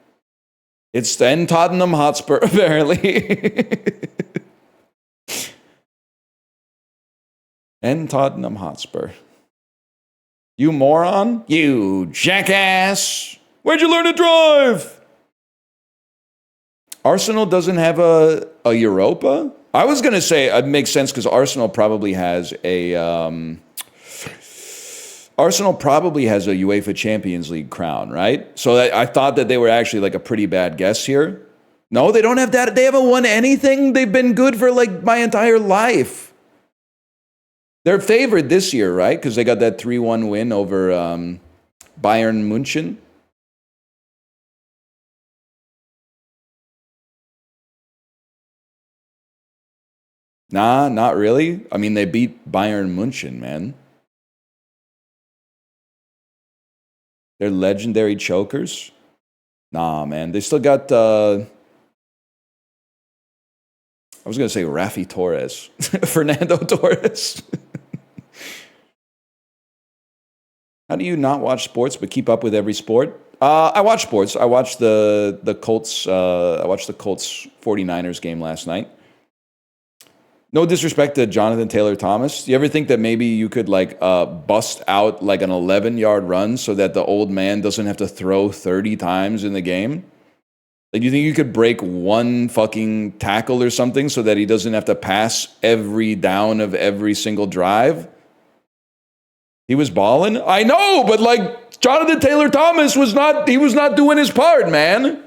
It's then Tottenham Hotspur, apparently. And Tottenham Hotspur. You moron? You jackass! Where'd you learn to drive? Arsenal doesn't have a Europa? I was going to say it makes sense because Arsenal probably has a UEFA Champions League crown, right? So I thought that they were actually like a pretty bad guess here. No, they don't have that. They haven't won anything. They've been good for like my entire life. They're favored this year, right? Because they got that 3-1 win over Bayern München. Nah, not really. I mean, they beat Bayern München, man. They're legendary chokers. Nah, man. They still got, I was going to say Rafi Torres. Fernando Torres. How do you not watch sports but keep up with every sport? I watch sports. I watched the Colts. I watched the Colts 49ers game last night. No disrespect to Jonathan Taylor Thomas. Do you ever think that maybe you could like bust out like an 11-yard run so that the old man doesn't have to throw 30 times in the game? Like, do you think you could break one fucking tackle or something so that he doesn't have to pass every down of every single drive? He was balling? I know, but like Jonathan Taylor Thomas was not doing his part, man.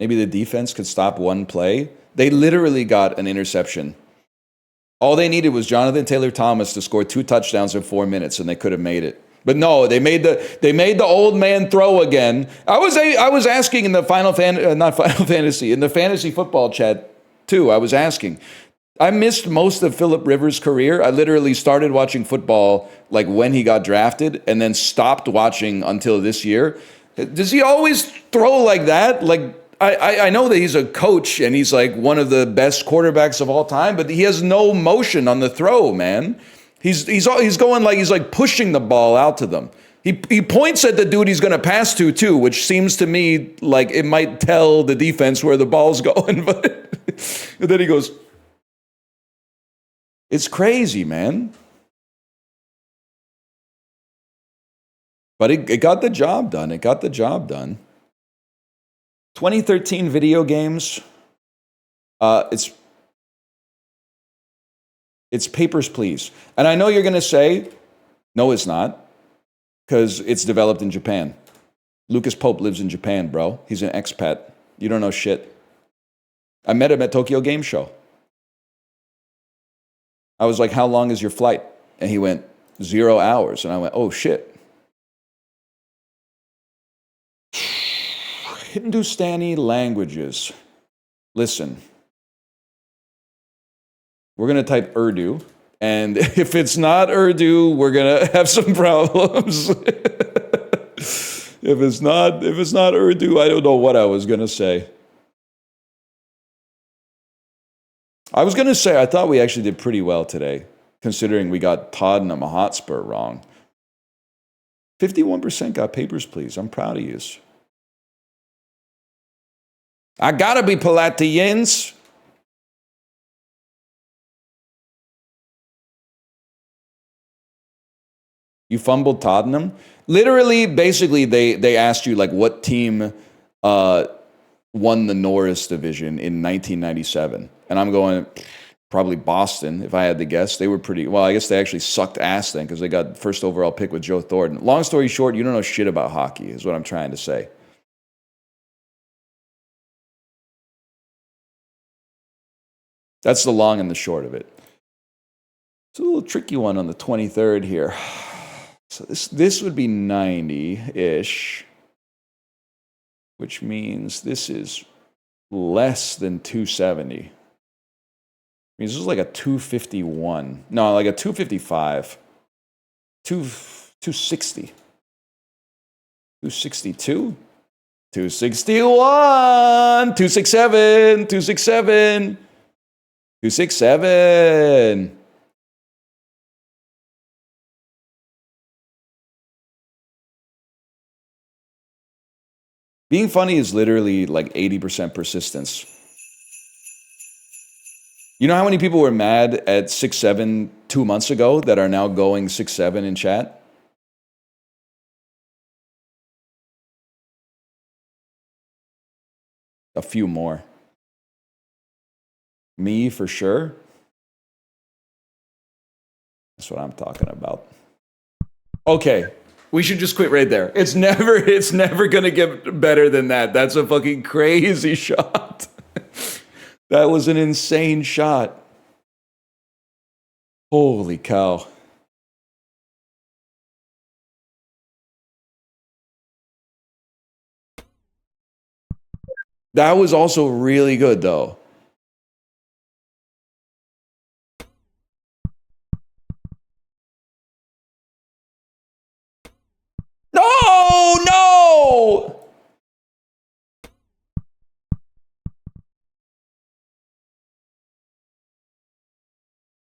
Maybe the defense could stop one play. They literally got an interception. All they needed was Jonathan Taylor Thomas to score 2 touchdowns in 4 minutes, and they could have made it. But no, they made the old man throw again. I was asking in the in the fantasy football chat too. I was asking. I missed most of Phillip Rivers' career. I literally started watching football like when he got drafted, and then stopped watching until this year. Does he always throw like that? Like, I know that he's a coach and he's like one of the best quarterbacks of all time, but he has no motion on the throw, man. He's going like he's like pushing the ball out to them. He points at the dude he's going to pass to too, which seems to me like it might tell the defense where the ball's going. But then he goes, it's crazy, man. But it got the job done. It got the job done. 2013 video games. It's It's Papers, Please. And I know you're going to say, no, it's not, because it's developed in Japan. Lucas Pope lives in Japan, bro. He's an expat. You don't know shit. I met him at Tokyo Game Show. I was like, how long is your flight? And he went, 0 hours. And I went, oh, shit. Hindustani languages. Listen. We're going to type Urdu. And if it's not Urdu, we're going to have some problems. If it's not Urdu, I don't know what I was going to say. I was going to say, I thought we actually did pretty well today, considering we got Tottenham Hotspur wrong. 51% got Papers, Please. I'm proud of you. I gotta be polite to Jens. You fumbled Tottenham? Literally, basically, they asked you, like, what team won the Norris division in 1997? And I'm going, probably Boston, if I had to guess. They were pretty, well, I guess they actually sucked ass then because they got first overall pick with Joe Thornton. Long story short, you don't know shit about hockey, is what I'm trying to say. That's the long and the short of it. It's a little tricky one on the 23rd here. So this would be 90-ish, which means this is less than 270. This is like a 251. No, like a 255. 260. 262. 261. 267. 267. 267. Being funny is literally like 80% persistence. You know how many people were mad at 6-7 2 months ago that are now going 6-7 in chat? A few more. Me, for sure. That's what I'm talking about. Okay, we should just quit right there. It's never gonna get better than that. That's a fucking crazy shot. That was an insane shot. Holy cow. That was also really good, though. No!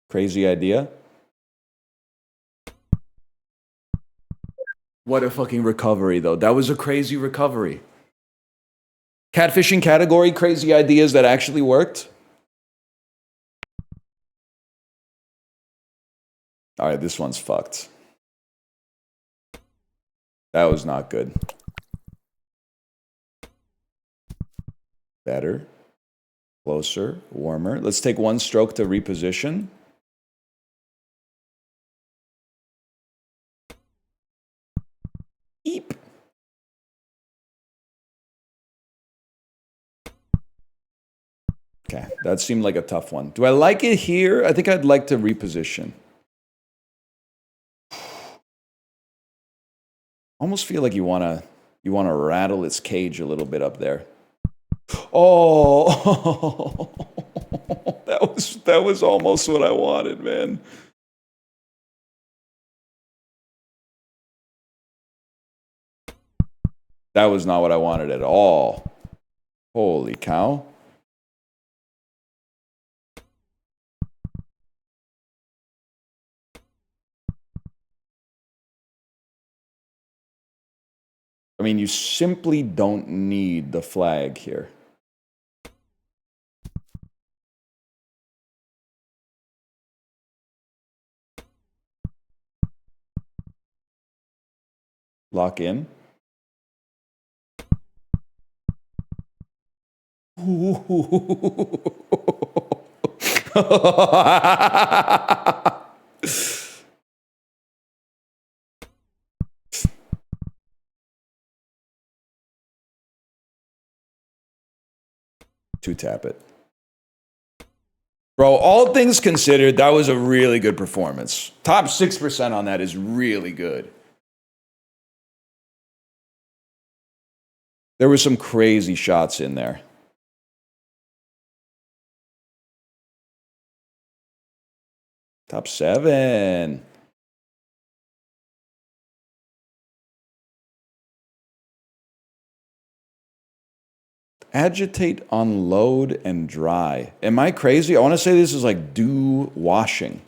Crazy idea. What a fucking recovery, though. That was a crazy recovery. Catfishing category, crazy ideas that actually worked. All right, this one's fucked. That was not good. Better. Closer. Warmer. Let's take one stroke to reposition. Eep. Okay, that seemed like a tough one. Do I like it here? I think I'd like to reposition. Almost feel like you wanna rattle its cage a little bit up there. Oh, that was almost what I wanted, man. That was not what I wanted at all. Holy cow. I mean, you simply don't need the flag here. Lock in. Tap it. Bro, all things considered, that was a really good performance. Top 6% on that is really good. There were some crazy shots in there. Top 7. Agitate, unload, and dry. Am I crazy? I want to say this is like do washing.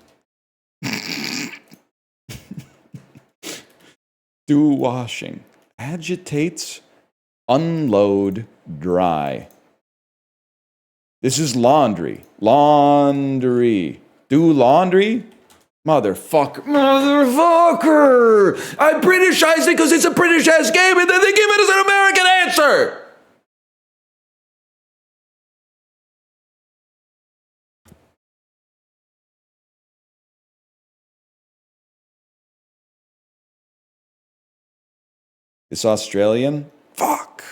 Do washing. Agitate, unload, dry. This is laundry. Laundry. Do laundry? Motherfucker. Motherfucker! I Britishized it because it's a British-ass game and then they give it as an American answer! It's Australian? Fuck.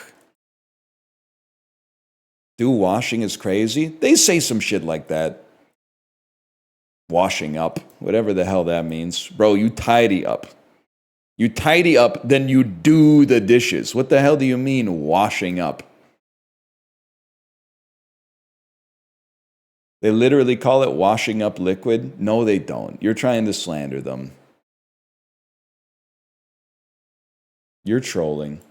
Do washing is crazy? They say some shit like that. Washing up. Whatever the hell that means. Bro, you tidy up. You tidy up, then you do the dishes. What the hell do you mean washing up? They literally call it washing up liquid? No, they don't. You're trying to slander them. You're trolling.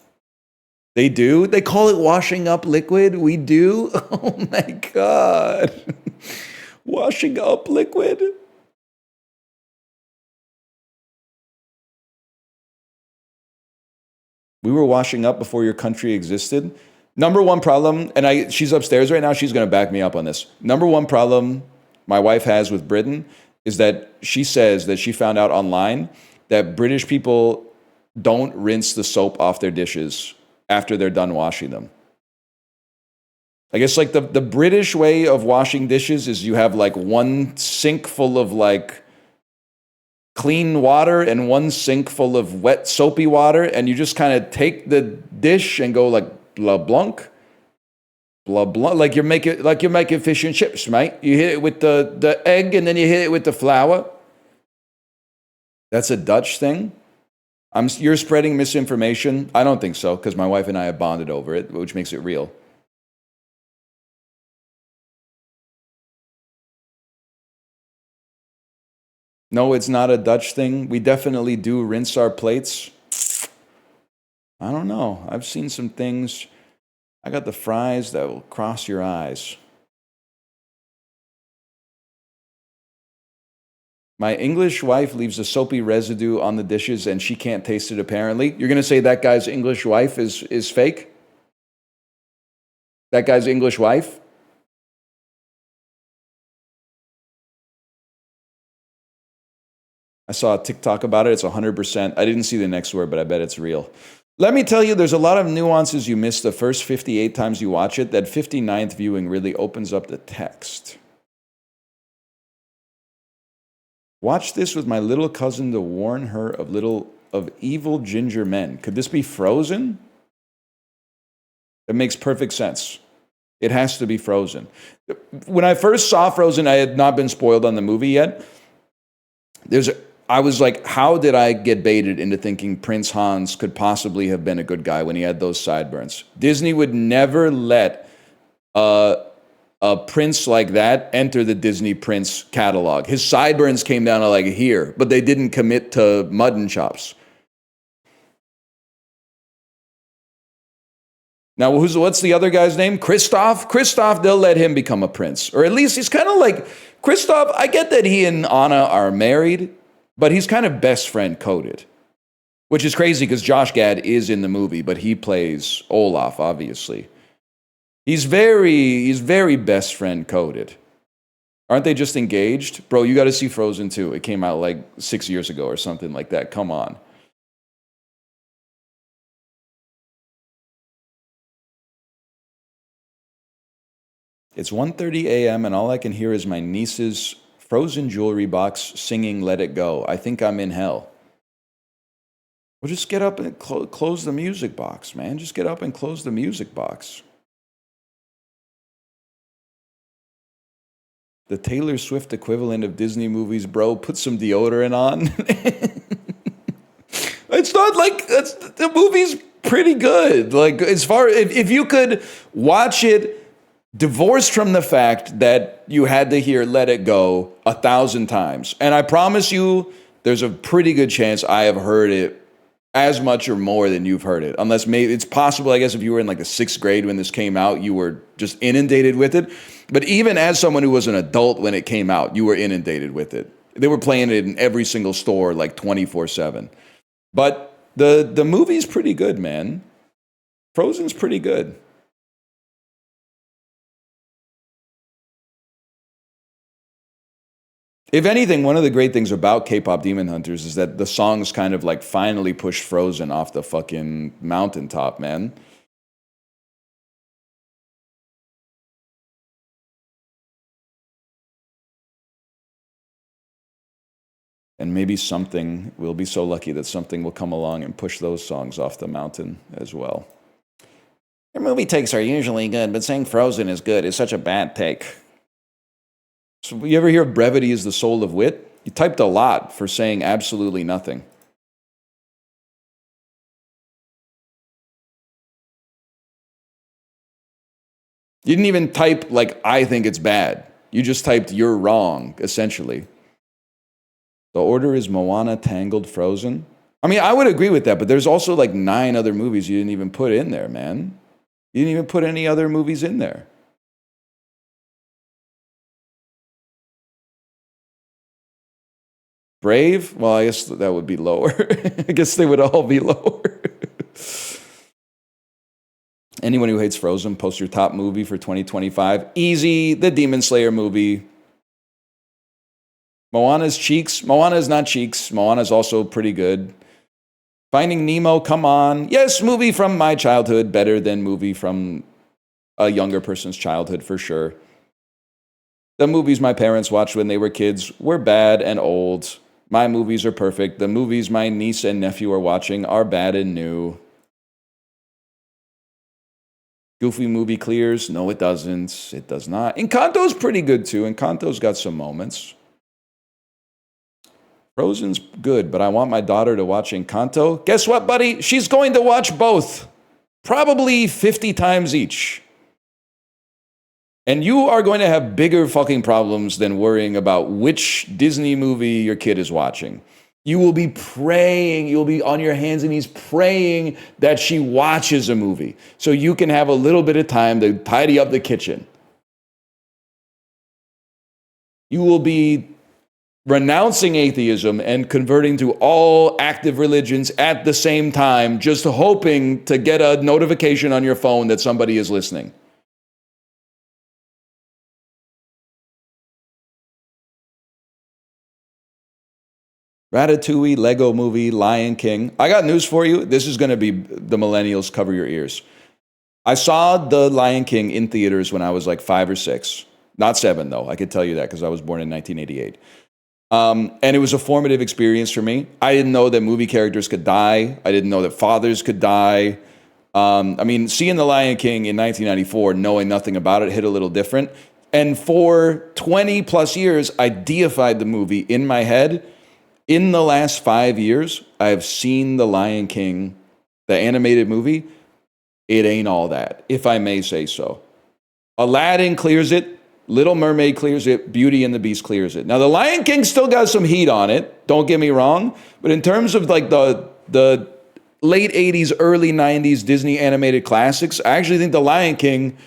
They do? They call it washing up liquid? We do? Oh my God. Washing up liquid? We were washing up before your country existed. Number one problem, and she's upstairs right now, she's going to back me up on this. Number one problem my wife has with Britain is that she says that she found out online that British people don't rinse the soap off their dishes after they're done washing them. I guess like the British way of washing dishes is you have like one sink full of like clean water and one sink full of wet soapy water, and you just kind of take the dish and go like blah blunk, blah blah, like you're making fish and chips, right? You hit it with the egg and then you hit it with the flour. That's a Dutch thing. You're spreading misinformation. I don't think so, because my wife and I have bonded over it, which makes it real. No, it's not a Dutch thing. We definitely do rinse our plates. I don't know. I've seen some things. I got the fries that will cross your eyes. My English wife leaves a soapy residue on the dishes and she can't taste it apparently. You're going to say that guy's English wife is fake? That guy's English wife? I saw a TikTok about it. It's 100%. I didn't see the next word, but I bet it's real. Let me tell you, there's a lot of nuances you miss the first 58 times you watch it. That 59th viewing really opens up the text. Watch this with my little cousin to warn her of evil ginger men. Could this be Frozen? It makes perfect sense. It has to be Frozen. When I first saw Frozen, I had not been spoiled on the movie yet. I was like, how did I get baited into thinking Prince Hans could possibly have been a good guy when he had those sideburns? Disney would never let a prince like that enter the Disney Prince catalog. His sideburns came down to like here, but they didn't commit to mutton chops. Now, what's the other guy's name? Kristoff? Kristoff, they'll let him become a prince. Or at least he's kind of like, Kristoff, I get that he and Anna are married, but he's kind of best friend coded. Which is crazy because Josh Gad is in the movie, but he plays Olaf, obviously. He's very best friend coded. Aren't they just engaged? Bro, you got to see Frozen 2. It came out like 6 years ago or something like that. Come on. It's 1:30 a.m. and all I can hear is my niece's frozen jewelry box singing Let It Go. I think I'm in hell. Well, just get up and close the music box, man. Just get up and close the music box. The Taylor Swift equivalent of Disney movies, bro. Put some deodorant on. It's not like the movie's pretty good. Like, as far if you could watch it divorced from the fact that you had to hear Let It Go 1,000 times. And I promise you, there's a pretty good chance I have heard it as much or more than you've heard it. Unless maybe it's possible, I guess, if you were in like the 6th grade when this came out, you were just inundated with it. But even as someone who was an adult when it came out, you were inundated with it. They were playing it in every single store like 24/7. But the movie's pretty good, man. Frozen's pretty good. If anything, one of the great things about K-pop Demon Hunters is that the songs kind of like finally pushed Frozen off the fucking mountaintop, man. And maybe something, we'll be so lucky that something will come along and push those songs off the mountain as well. Their movie takes are usually good, but saying Frozen is good is such a bad take. So you ever hear brevity is the soul of wit? You typed a lot for saying absolutely nothing. You didn't even type like, I think it's bad. You just typed, you're wrong, essentially. The order is Moana, Tangled, Frozen. I mean, I would agree with that, but there's also like 9 other movies you didn't even put in there, man. You didn't even put any other movies in there. Brave? Well, I guess that would be lower. I guess they would all be lower. Anyone who hates Frozen, post your top movie for 2025. Easy, the Demon Slayer movie. Moana's Cheeks. Moana's not Cheeks. Moana's also pretty good. Finding Nemo, come on. Yes, movie from my childhood. Better than movie from a younger person's childhood, for sure. The movies my parents watched when they were kids were bad and old. My movies are perfect. The movies my niece and nephew are watching are bad and new. Goofy movie clears. No, it doesn't. It does not. Encanto's pretty good, too. Encanto's got some moments. Frozen's good, but I want my daughter to watch Encanto. Guess what, buddy? She's going to watch both. Probably 50 times each. And you are going to have bigger fucking problems than worrying about which Disney movie your kid is watching. You will be praying, you'll be on your hands and knees praying that she watches a movie so you can have a little bit of time to tidy up the kitchen. You will be renouncing atheism and converting to all active religions at the same time, just hoping to get a notification on your phone that somebody is listening. Ratatouille, Lego Movie, Lion King. I got news for you. This is going to be the millennials cover your ears. I saw The Lion King in theaters when I was like 5 or 6. Not 7, though. I could tell you that because I was born in 1988. And it was a formative experience for me. I didn't know that movie characters could die. I didn't know that fathers could die. I mean, seeing The Lion King in 1994, knowing nothing about it, hit a little different. And for 20 plus years, I deified the movie in my head. In the last 5 years, I have seen The Lion King, the animated movie. It ain't all that, if I may say so. Aladdin clears it. Little Mermaid clears it. Beauty and the Beast clears it. Now, The Lion King still got some heat on it. Don't get me wrong. But in terms of like the late 80s, early 90s Disney animated classics, I actually think The Lion King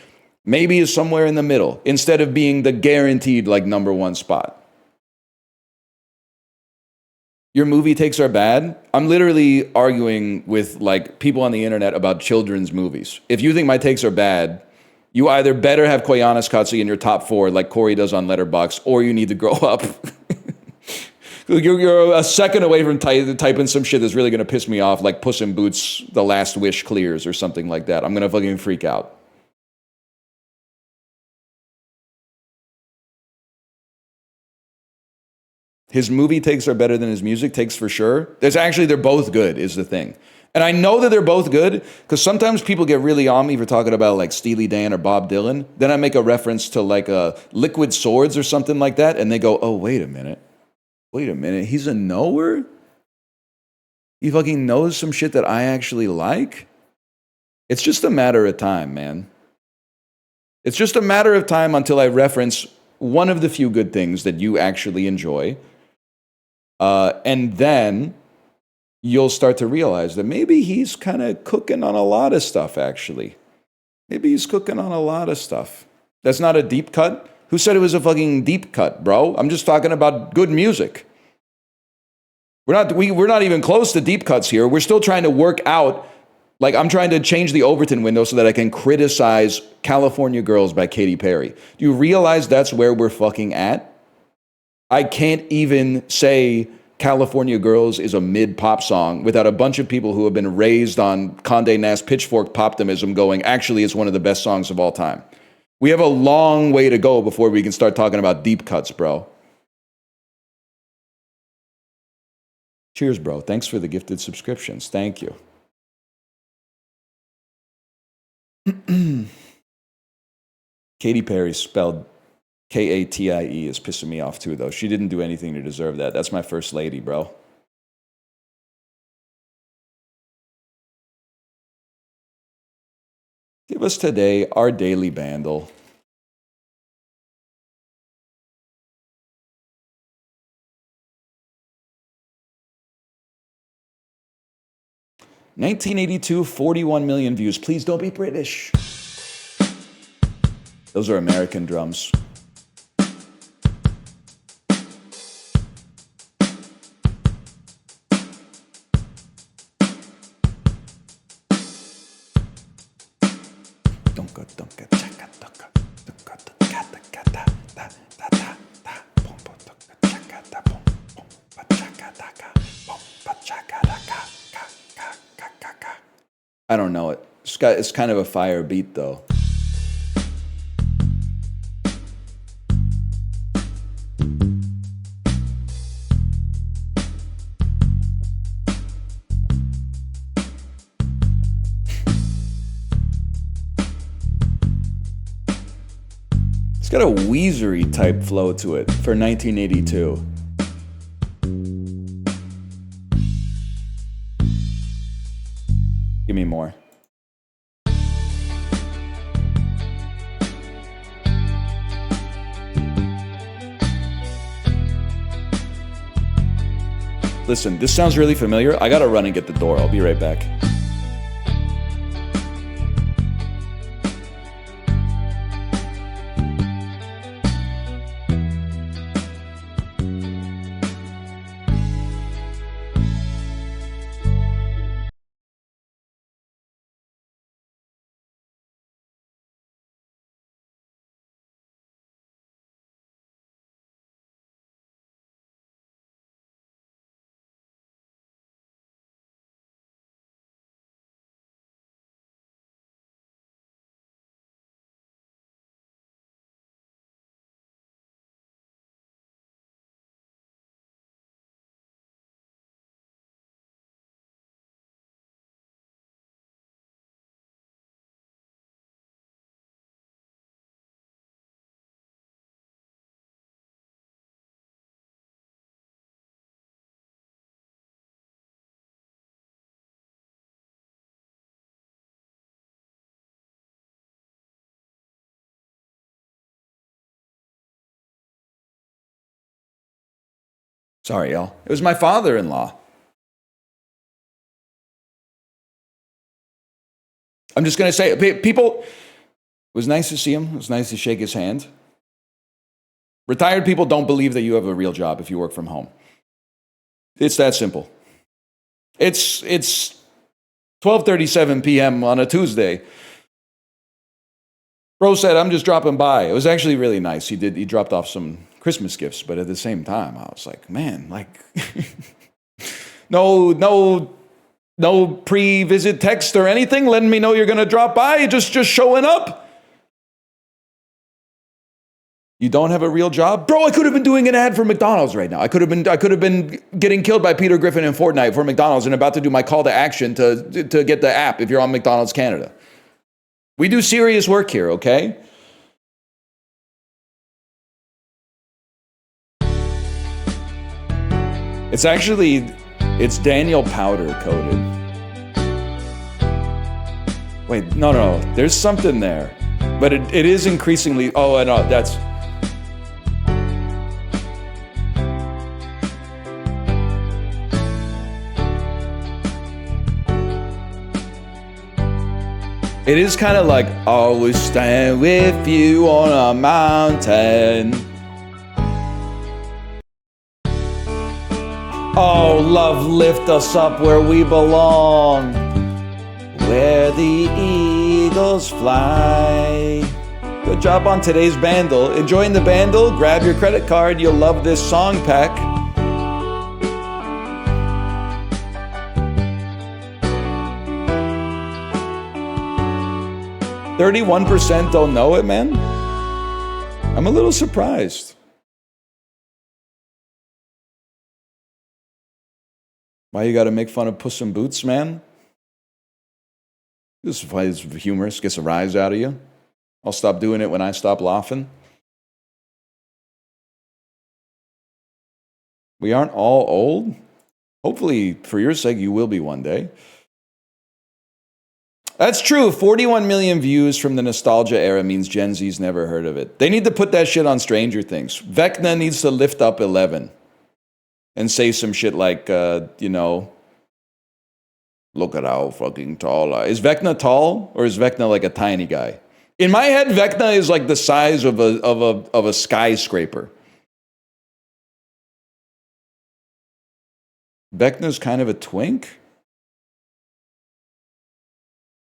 maybe is somewhere in the middle instead of being the guaranteed like number 1 spot. Your movie takes are bad. I'm literally arguing with like people on the internet about children's movies. If you think my takes are bad, you either better have Koyaanisqatsi in your top 4 like Corey does on Letterboxd, or you need to grow up. You're a second away from typing some shit that's really going to piss me off, like Puss in Boots, The Last Wish clears or something like that. I'm going to fucking freak out. His movie takes are better than his music takes for sure. They're both good is the thing. And I know that they're both good because sometimes people get really on me for talking about like Steely Dan or Bob Dylan. Then I make a reference to like Liquid Swords or something like that. And they go, oh, wait a minute. He's a knower? He fucking knows some shit that I actually like? It's just a matter of time, man. It's just a matter of time until I reference one of the few good things that you actually enjoy. And then you'll start to realize that maybe he's kind of cooking on a lot of stuff, actually. Maybe he's cooking on a lot of stuff. That's not a deep cut? Who said it was a fucking deep cut, bro? I'm just talking about good music. We're not even close to deep cuts here. We're still trying to work out, like I'm trying to change the Overton window so that I can criticize California Girls by Katy Perry. Do you realize that's where we're fucking at? I can't even say California Girls is a mid-pop song without a bunch of people who have been raised on Condé Nast pitchfork poptimism going, actually, it's one of the best songs of all time. We have a long way to go before we can start talking about deep cuts, bro. Cheers, bro. Thanks for the gifted subscriptions. Thank you. Katy Perry spelled Katie is pissing me off too, though. She didn't do anything to deserve that. That's my first lady, bro. Give us today our daily bandle. $1982, 41 million views. Please don't be British. Those are American drums. I don't know it. It's kind of a fire beat, though. It's got a Weezery type flow to it for 1982. Give me more. Listen, this sounds really familiar. I gotta run and get the door. I'll be right back. Sorry, y'all. It was my father-in-law. I'm just going to say, people, it was nice to see him. It was nice to shake his hand. Retired people don't believe that you have a real job if you work from home. It's that simple. It's 12:37 p.m. on a Tuesday. Bro said, I'm just dropping by. It was actually really nice. He dropped off some Christmas gifts, but at the same time, I was like, man, like, no pre-visit text or anything letting me know you're going to drop by, just showing up. You don't have a real job? Bro, I could have been doing an ad for McDonald's right now. I could have been getting killed by Peter Griffin in Fortnite for McDonald's and about to do my call to action to get the app if you're on McDonald's Canada. We do serious work here, okay? It's Daniel powder coated. Wait, no. There's something there. But it is increasingly, oh, no, that's... It is kind of like, always stand with you on a mountain. Oh, love, lift us up where we belong, where the eagles fly. Good job on today's bandle. Enjoying the bandle? Grab your credit card. You'll love this song pack. "31% don't know it, man." I'm a little surprised. Why you gotta make fun of Puss in Boots, man? This is humorous, gets a rise out of you. I'll stop doing it when I stop laughing. We aren't all old. Hopefully, for your sake, you will be one day. That's true. 41 million views from the nostalgia era means Gen Z's never heard of it. They need to put that shit on Stranger Things. Vecna needs to lift up 11 and say some shit like, look at how fucking tall I am. Is Vecna tall, or is Vecna like a tiny guy? In my head, Vecna is like the size of a skyscraper. Vecna's kind of a twink.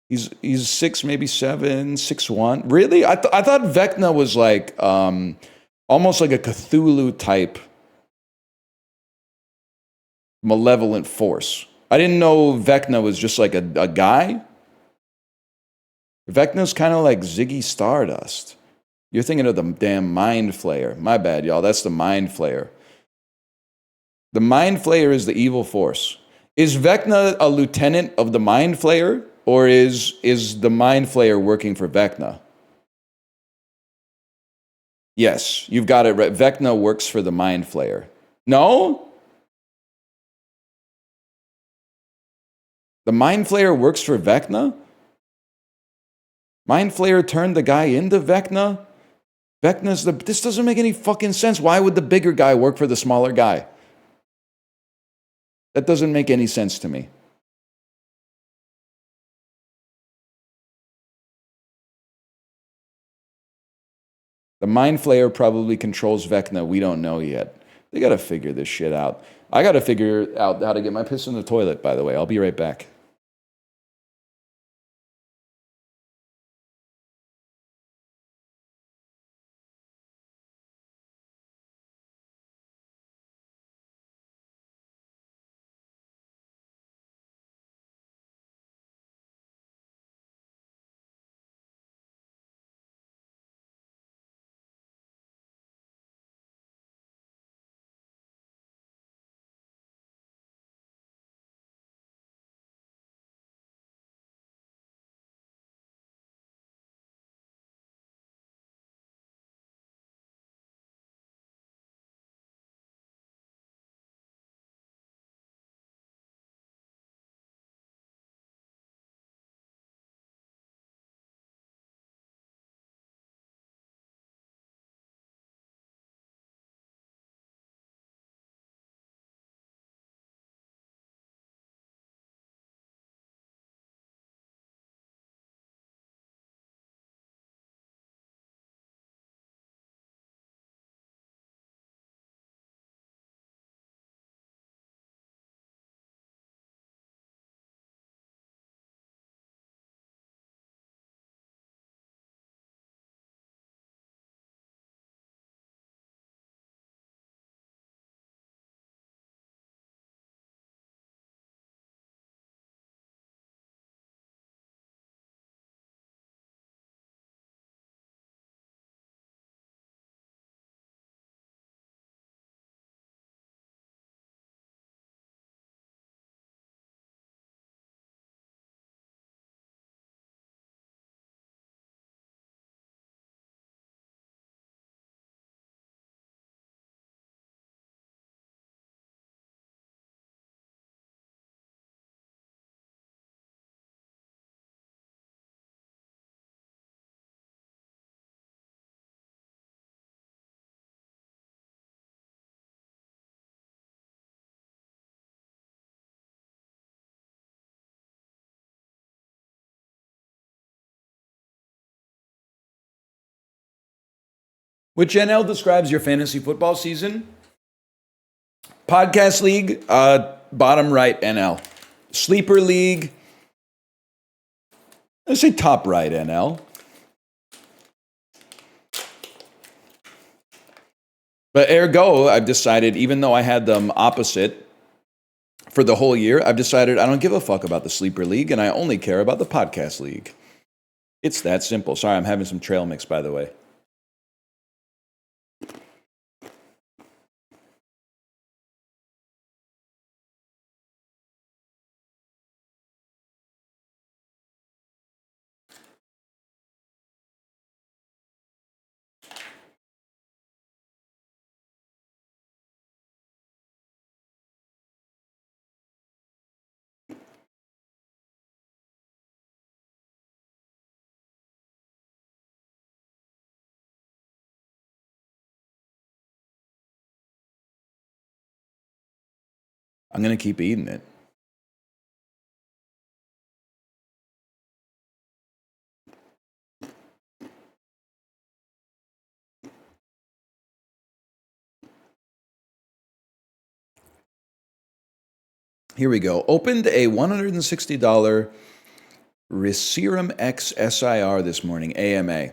He's 6, maybe 7, 6'1". Really? I thought Vecna was like almost like a Cthulhu type malevolent force. I didn't know Vecna was just like a guy. Vecna's kind of like Ziggy Stardust. You're thinking of the damn Mind Flayer. My bad, y'all. That's the Mind Flayer. The Mind Flayer is the evil force. Is Vecna a lieutenant of the Mind Flayer? Or is the Mind Flayer working for Vecna? Yes, you've got it right. Vecna works for the Mind Flayer. No? The Mind Flayer works for Vecna? Mind Flayer turned the guy into Vecna? This doesn't make any fucking sense. Why would the bigger guy work for the smaller guy? That doesn't make any sense to me. The Mind Flayer probably controls Vecna. We don't know yet. They got to figure this shit out. I got to figure out how to get my piss in the toilet, by the way. I'll be right back. Which NL describes your fantasy football season? Podcast League, bottom right NL. Sleeper League, let's say top right NL. But ergo, I've decided, even though I had them opposite for the whole year, I've decided I don't give a fuck about the Sleeper League and I only care about the Podcast League. It's that simple. Sorry, I'm having some trail mix, by the way. I'm going to keep eating it. Here we go. Opened a $160 Resirum X SIR this morning, AMA.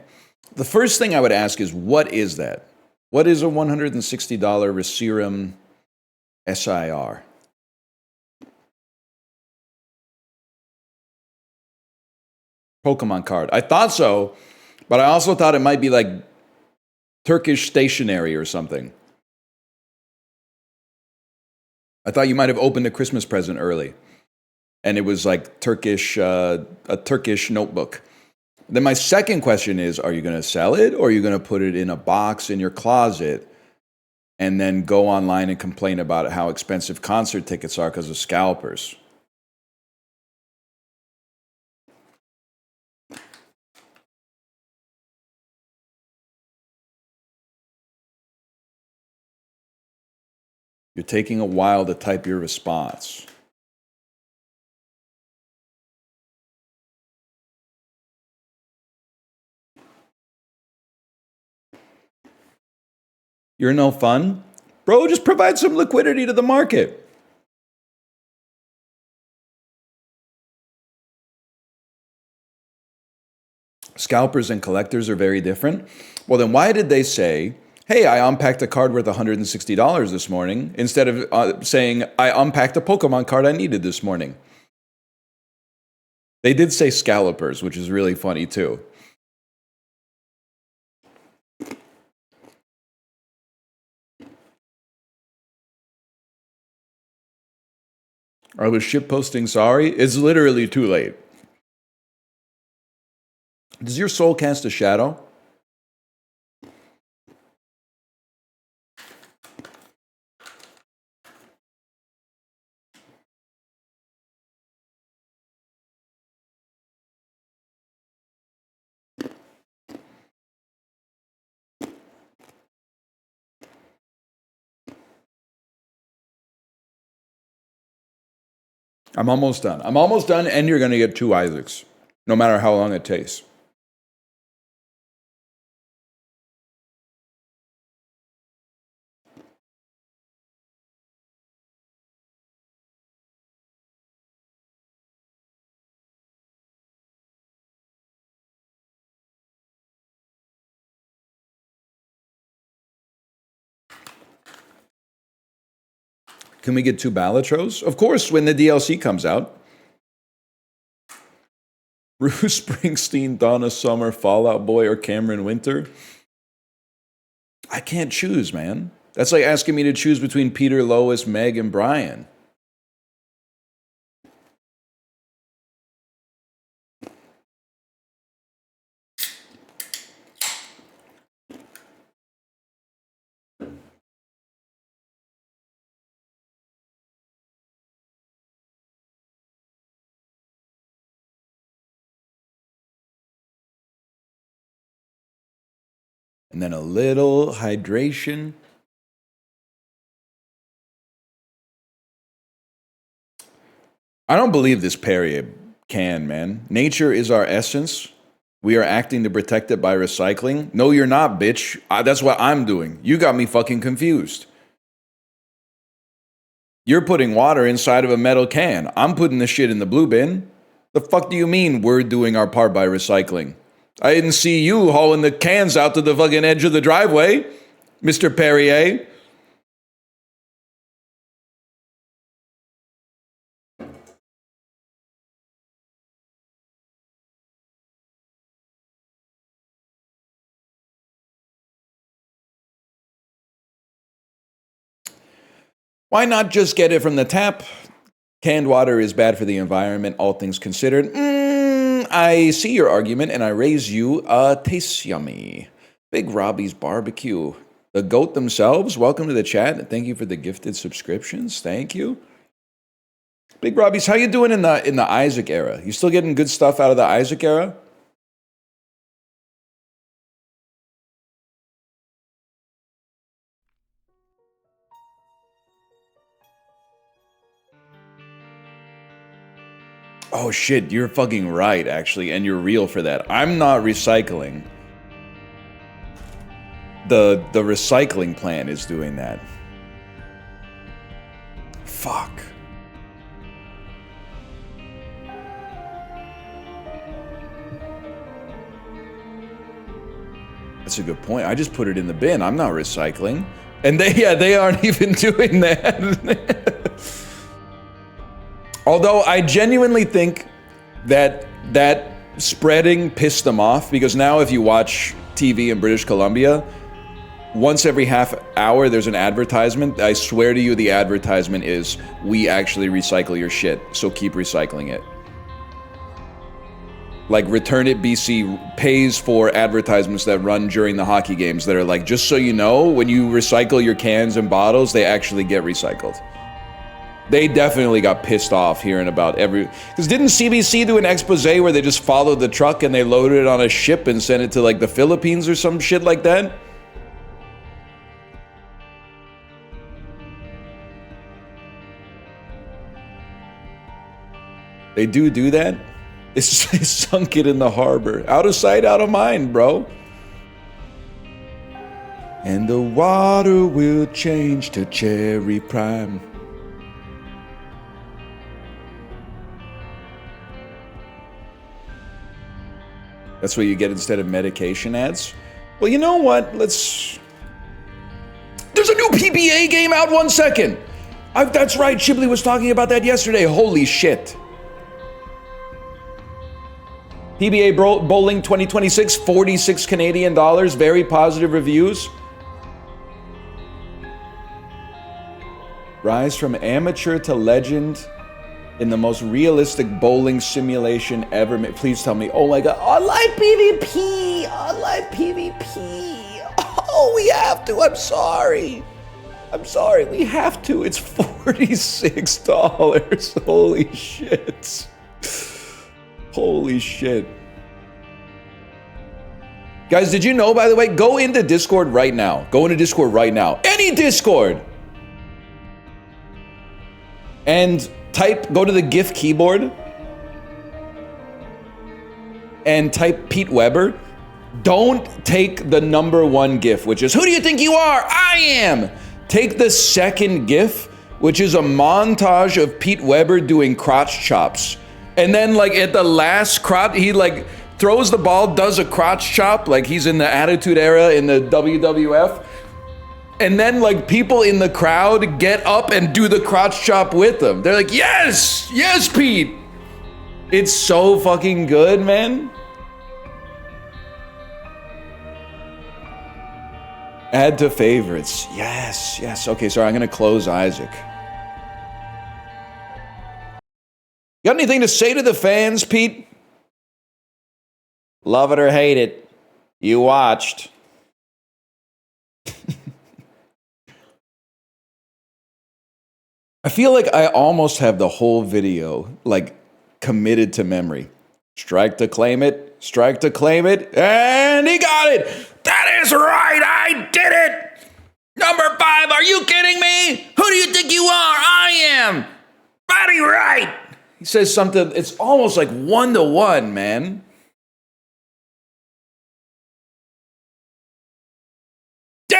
The first thing I would ask is, what is that? What is a $160 Resirum SIR? Pokemon card. I thought so, but I also thought it might be like Turkish stationery or something. I thought you might have opened a Christmas present early, and it was like Turkish, a Turkish notebook. Then my second question is, are you going to sell it, or are you going to put it in a box in your closet and then go online and complain about how expensive concert tickets are because of scalpers? You're taking a while to type your response. You're no fun? Bro, just provide some liquidity to the market. Scalpers and collectors are very different. Well, then why did they say, hey, I unpacked a card worth $160 this morning, instead of saying, I unpacked a Pokemon card I needed this morning? They did say scalpers, which is really funny too. I was shitposting sorry. It's literally too late. Does your soul cast a shadow? I'm almost done. I'm almost done, and you're going to get 2 Isaacs, no matter how long it takes. Can we get 2 Balatros? Of course, when the DLC comes out. Bruce Springsteen, Donna Summer, Fall Out Boy, or Cameron Winter? I can't choose, man. That's like asking me to choose between Peter, Lois, Meg, and Brian. And then a little hydration. I don't believe this Perrier can, man. Nature is our essence. We are acting to protect it by recycling. No, you're not, bitch. That's what I'm doing. You got me fucking confused. You're putting water inside of a metal can. I'm putting the shit in the blue bin. The fuck do you mean we're doing our part by recycling? I didn't see you hauling the cans out to the fucking edge of the driveway, Mr. Perrier. Why not just get it from the tap? Canned water is bad for the environment, all things considered. I see your argument, and I raise you tastes yummy. Big Robbie's Barbecue. The GOAT themselves, welcome to the chat, and thank you for the gifted subscriptions. Thank you. Big Robbie's, how you doing in the Isaac era? You still getting good stuff out of the Isaac era? Oh shit, you're fucking right, actually, and you're real for that. I'm not recycling. The recycling plan is doing that. Fuck. That's a good point. I just put it in the bin. I'm not recycling. And they aren't even doing that. Although I genuinely think that spreading pissed them off, because now if you watch TV in British Columbia, once every half hour there's an advertisement. I swear to you, the advertisement is, we actually recycle your shit, so keep recycling it. Like Return It BC pays for advertisements that run during the hockey games that are like, just so you know, when you recycle your cans and bottles, they actually get recycled. They definitely got pissed off hearing about because didn't CBC do an expose where they just followed the truck and they loaded it on a ship and sent it to like the Philippines or some shit like that? They do that? They sunk it in the harbor. Out of sight, out of mind, bro. And the water will change to cherry prime. That's what you get instead of medication ads? Well, you know what? There's a new PBA game out, 1 second. That's right, Shibley was talking about that yesterday. Holy shit. PBA Bowling 2026, 46 Canadian dollars, very positive reviews. Rise from amateur to legend in the most realistic bowling simulation ever made. Please tell me, oh my god, online PvP, online PvP. Oh, we have to, I'm sorry, we have to. It's $46, holy shit. Holy shit. Guys, did you know, by the way, go into Discord right now. Go into Discord right now. Any Discord! And go to the GIF keyboard and type Pete Weber. Don't take the #1 GIF, which is, who do you think you are? I am! Take the second GIF, which is a montage of Pete Weber doing crotch chops. And then, like, at the last crotch, he, like, throws the ball, does a crotch chop, like he's in the Attitude Era in the WWF. And then, like, people in the crowd get up and do the crotch chop with him. They're like, yes! Yes, Pete! It's so fucking good, man. Add to favorites. Yes, yes. Okay, sorry, I'm gonna close Isaac. Got anything to say to the fans, Pete? Love it or hate it, you watched. I feel like I almost have the whole video, like, committed to memory. Strike to claim it, and he got it! That is right, I did it! #5, are you kidding me? Who do you think you are? I am! Body right! He says something, it's almost like 1-to-1, man.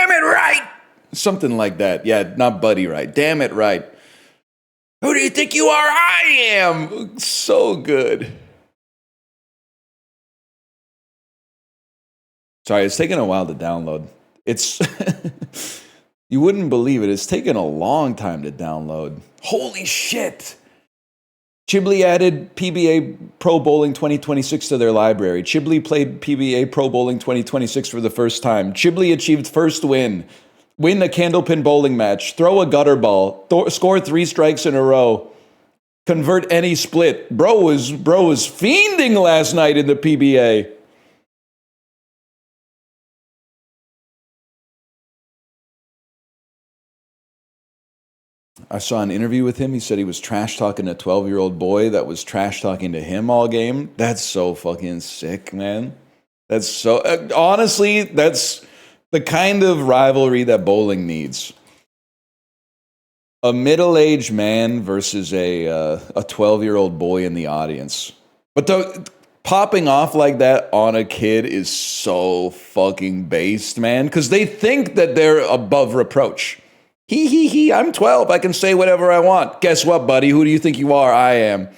damn it right. Something like that. Yeah, not Buddy Right. Damn it right. Who do you think you are? I am. So good. Sorry, it's taking a while to download. It's you wouldn't believe it. It's taken a long time to download. Holy shit. Chiblee added PBA Pro Bowling 2026 to their library. Chiblee played PBA Pro Bowling 2026 for the first time. Chiblee achieved first win. Win a candlepin bowling match. Throw a gutter ball. Score 3 strikes in a row. Convert any split. Bro was fiending last night in the PBA. I saw an interview with him. He said he was trash talking a 12-year-old boy that was trash talking to him all game. That's so fucking sick, man. That's so honestly, that's the kind of rivalry that bowling needs. A middle-aged man versus a 12-year-old boy in the audience. But popping off like that on a kid is so fucking based, man, because they think that they're above reproach. He, I'm 12. I can say whatever I want. Guess what, buddy? Who do you think you are? I am.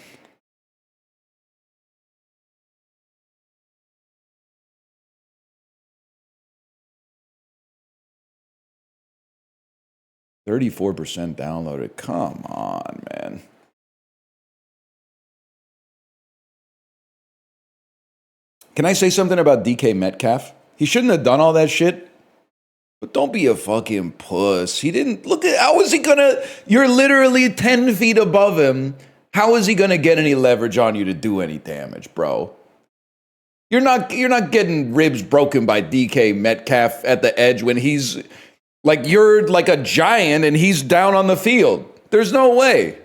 %34 downloaded. Come on, man. Can I say something about DK Metcalf? He shouldn't have done all that shit. But don't be a fucking puss. He didn't look at how is he gonna you're literally 10 feet above him. How is he gonna get any leverage on you to do any damage, bro? You're not getting ribs broken by DK Metcalf at the edge when he's like you're like a giant and he's down on the field. There's no way.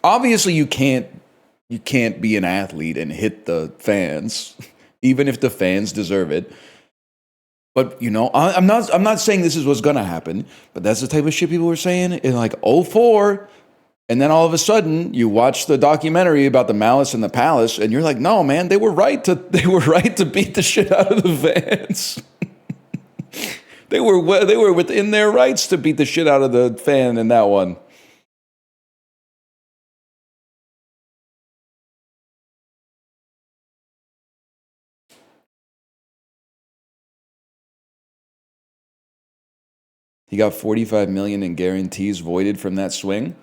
Obviously you can't be an athlete and hit the fans. Even if the fans deserve it. But, you know, I'm not saying this is what's going to happen, but that's the type of shit people were saying in like '04. And then all of a sudden, you watch the documentary about the Malice in the Palace, and you're like, no, man, they were right to beat the shit out of the fans. They were within their rights to beat the shit out of the fan in that one. He got 45 million in guarantees voided from that swing.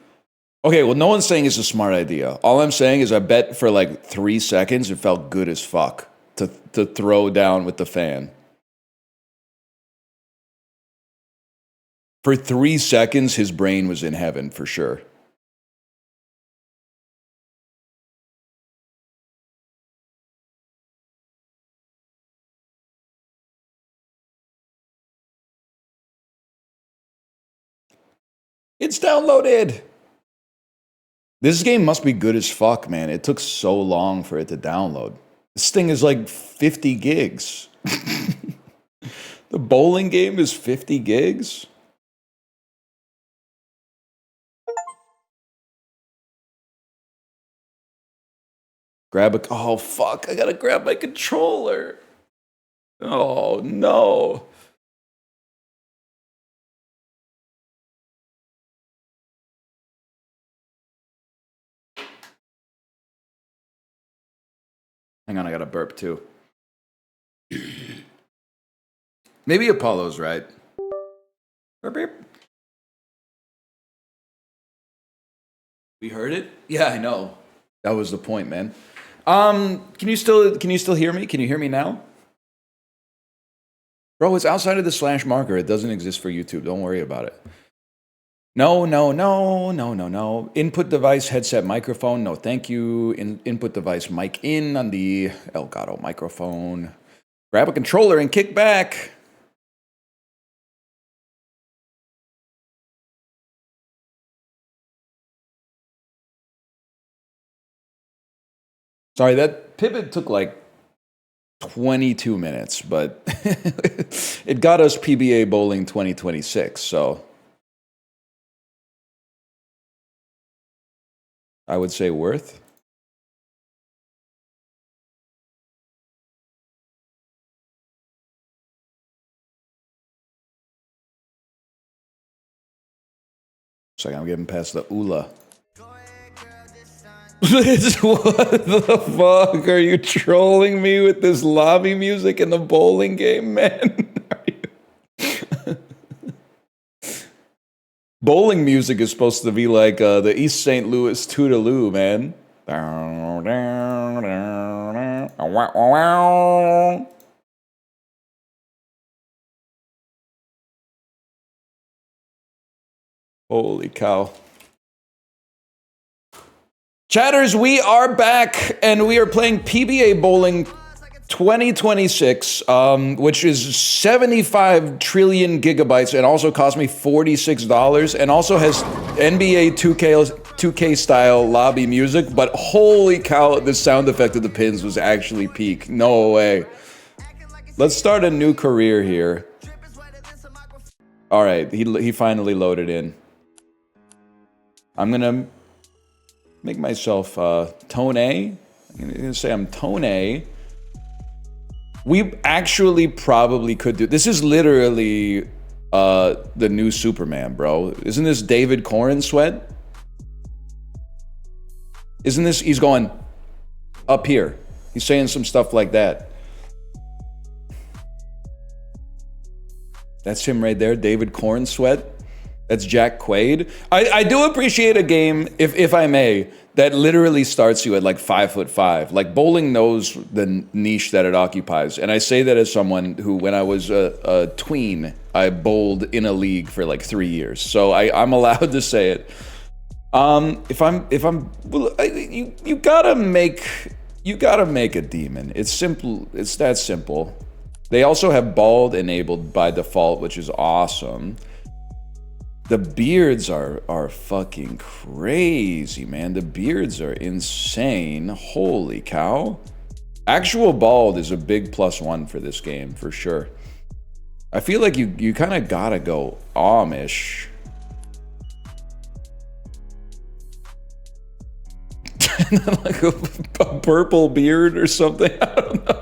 Okay, well, no one's saying it's a smart idea. All I'm saying is I bet for like 3 seconds it felt good as fuck to throw down with the fan. For 3 seconds, his brain was in heaven for sure. It's downloaded. This game must be good as fuck, man. It took so long for it to download. This thing is like 50 gigs. The bowling game is 50 gigs? Oh, fuck. I gotta grab my controller. Oh, no. Hang on, I gotta burp too. Maybe Apollo's right. Burp, burp. We heard it? Yeah, I know. That was the point, man. Can you still hear me? Can you hear me now? Bro, it's outside of the slash marker. It doesn't exist for YouTube. Don't worry about it. No. Input device, headset, microphone. No, thank you. Input device, mic in on the Elgato microphone. Grab a controller and kick back. Sorry, that pivot took like 22 minutes, but it got us PBA Bowling 2026, so I would say worth. Looks like I'm getting past the Ula. What the fuck? Are you trolling me with this lobby music in the bowling game, man? Bowling music is supposed to be like the East St. Louis Toodaloo, man. Holy cow. Chatters, we are back, and we are playing PBA Bowling 2026, which is 75 trillion gigabytes and also cost me $46 and also has NBA 2K style lobby music, but holy cow, the sound effect of the pins was actually peak. No way. Let's start a new career here. All right, he finally loaded in. I'm gonna make myself Tone A. I'm gonna say I'm Tone A. We actually probably could do... This is literally the new Superman, bro. Isn't this David Corn Sweat? Isn't this... He's going up here. He's saying some stuff like that. That's him right there, David Corn Sweat. That's Jack Quaid. I do appreciate a game, if I may, that literally starts you at like 5'5". Like bowling knows the niche that it occupies, and I say that as someone who, when I was a tween, I bowled in a league for like 3 years, so I'm allowed to say it. You gotta make a demon. It's simple. It's that simple. They also have bald enabled by default, which is awesome. The beards are fucking crazy, man. The beards are insane. Holy cow. Actual bald is a big +1 for this game, for sure. I feel like you kind of gotta go Amish. Like a purple beard or something. I don't know.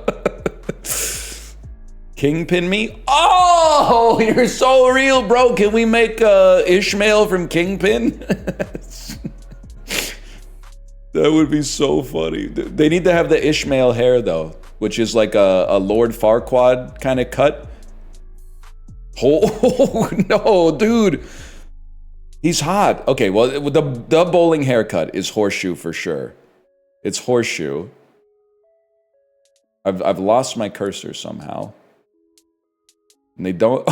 Kingpin me? Oh, you're so real, bro. Can we make Ishmael from Kingpin? That would be so funny. They need to have the Ishmael hair, though, which is like a Lord Farquaad kind of cut. Oh, no, dude. He's hot. Okay, well, the bowling haircut is horseshoe for sure. It's horseshoe. I've lost my cursor somehow. And they don't...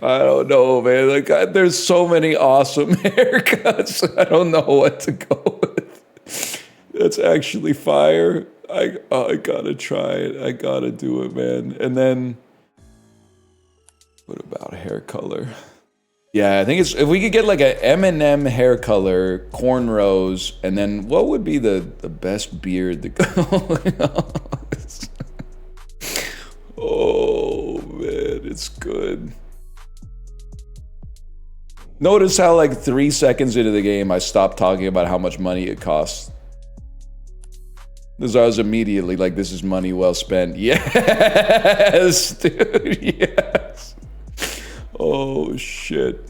I don't know, man. Like, there's so many awesome haircuts. I don't know what to go with. That's actually fire. I gotta try it. I gotta do it, man. And then... What about hair color? Yeah, I think it's... If we could get like a Eminem hair color, cornrows, and then what would be the best beard to go? Oh, man, it's good. Notice how like 3 seconds into the game, I stopped talking about how much money it costs. Because I was immediately like, this is money well spent. Yes, dude, yes. Oh, shit.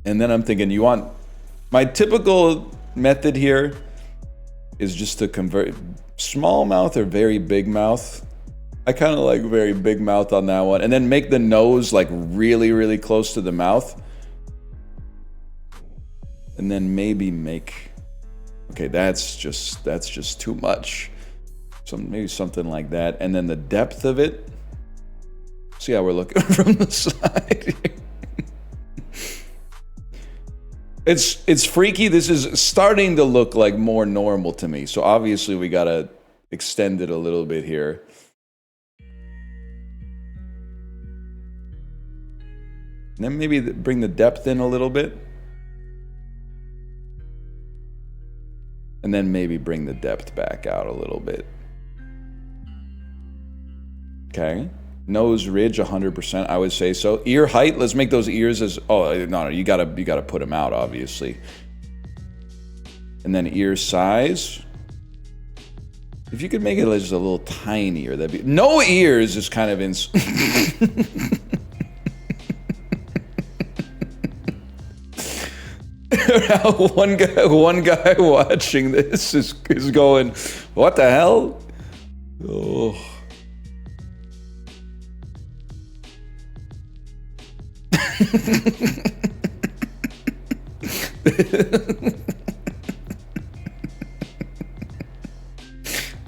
And then I'm thinking, you want... My typical method here is just to convert small mouth or very big mouth. I kind of like very big mouth on that one. And then make the nose like really, really close to the mouth. And then maybe make... Okay, that's just too much. So maybe something like that. And then the depth of it. See how we're looking from the side. It's freaky. This is starting to look like more normal to me. So obviously we gotta extend it a little bit here. And then maybe bring the depth in a little bit. And then maybe bring the depth back out a little bit. Okay. Nose ridge, 100%, I would say so. Ear height, let's make those ears as... Oh, no, you gotta put them out, obviously. And then ear size. If you could make it just a little tinier, that'd be... No ears is kind of... one guy watching this is going, what the hell? Oh.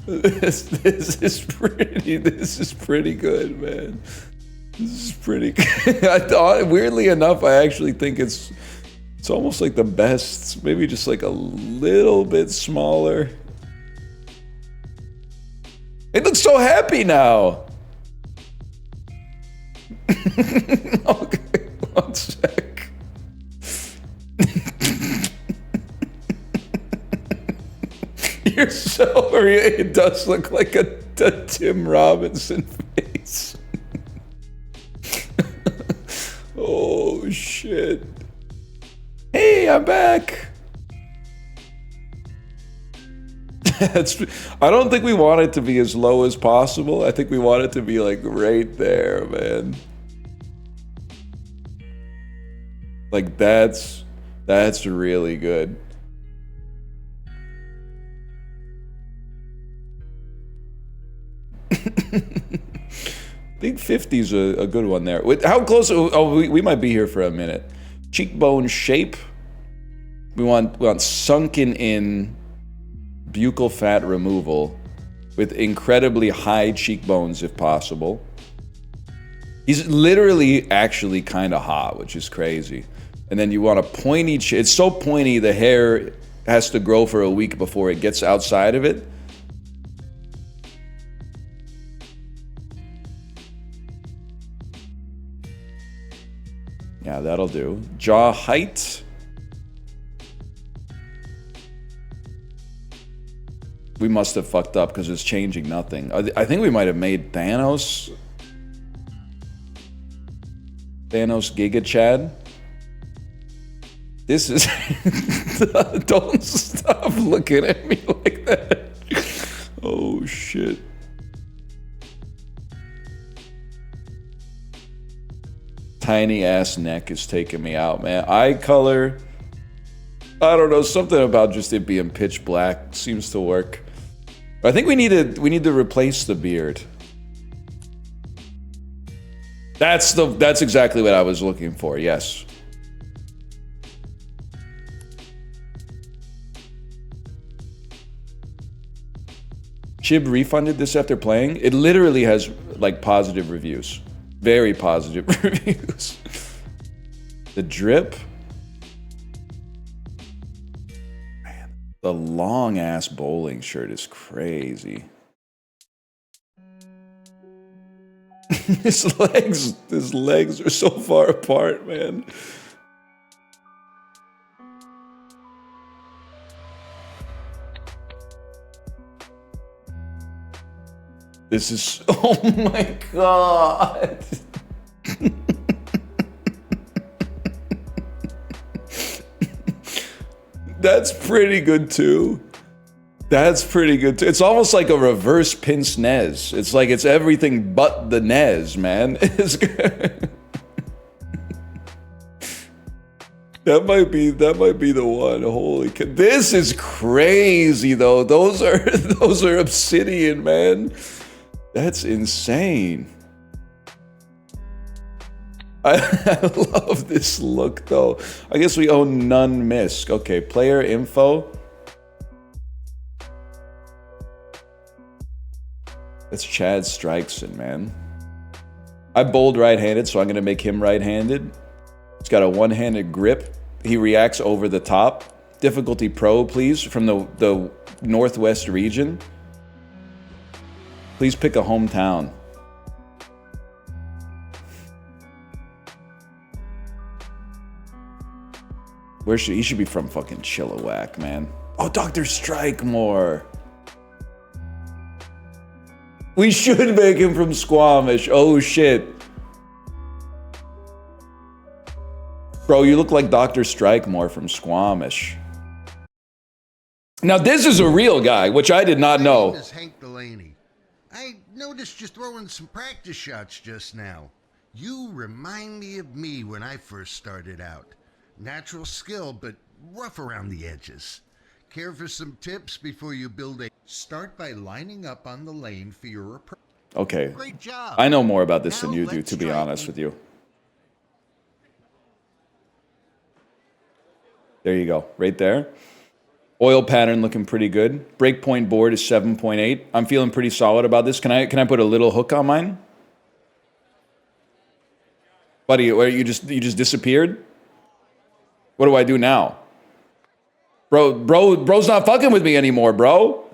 This is pretty good, man. This is pretty good. I thought, weirdly enough, I actually think it's almost like the best, maybe just like a little bit smaller. It looks so happy now. Okay, one sec. You're so real. It does look like a Tim Robinson face. Oh shit. Hey, I'm back. I don't think we want it to be as low as possible. I think we want it to be like right there, man. Like that's really good. I think 50's a good one there. How close? Oh, we might be here for a minute. Cheekbone shape. We want sunken in buccal fat removal with incredibly high cheekbones if possible. He's literally actually kind of hot, which is crazy. And then you want a pointy chin. It's so pointy the hair has to grow for a week before it gets outside of it. Yeah, that'll do. Jaw height. We must have fucked up because it's changing nothing. I think we might have made Thanos Giga Chad. This is... Don't stop looking at me like that. Oh, shit. Tiny ass neck is taking me out, man. Eye color, I don't know, something about just it being pitch black seems to work. I think we need to replace the beard. That's exactly what I was looking for. Yes. Chib refunded this after playing. It literally has like positive reviews. Very positive reviews. The drip. Man, the long ass bowling shirt is crazy. His legs are so far apart, man. This is, oh my god. That's pretty good too. That's pretty good too. It's almost like a reverse pince nez. It's like it's everything but the nez, man. It's good. That might be the one. Holy cow. This is crazy though. Those are obsidian, man. That's insane. I love this look though. I guess we own none misc. Okay, player info. That's Chad Strikeson, man. I bowled right-handed, so I'm gonna make him right-handed. He's got a one-handed grip. He reacts over the top. Difficulty pro, please, from the Northwest region. Please pick a hometown. He should be from fucking Chilliwack, man. Oh, Dr. Strikemore. We should make him from Squamish. Oh, shit. Bro, you look like Dr. Strikemore from Squamish. Now, this is a real guy, which I did not know. My name is Hank Delaney. I noticed you throwing some practice shots just now. You remind me of me when I first started out. Natural skill, but rough around the edges. Care for some tips before you build a... Start by lining up on the lane for your approach. Okay. Great job. I know more about this than Now you do, let's to be try honest a- with you. There you go. Right there. Oil pattern looking pretty good. Breakpoint board is 7.8. I'm feeling pretty solid about this. Can I put a little hook on mine? Buddy, you just disappeared? What do I do now? Bro's not fucking with me anymore, bro.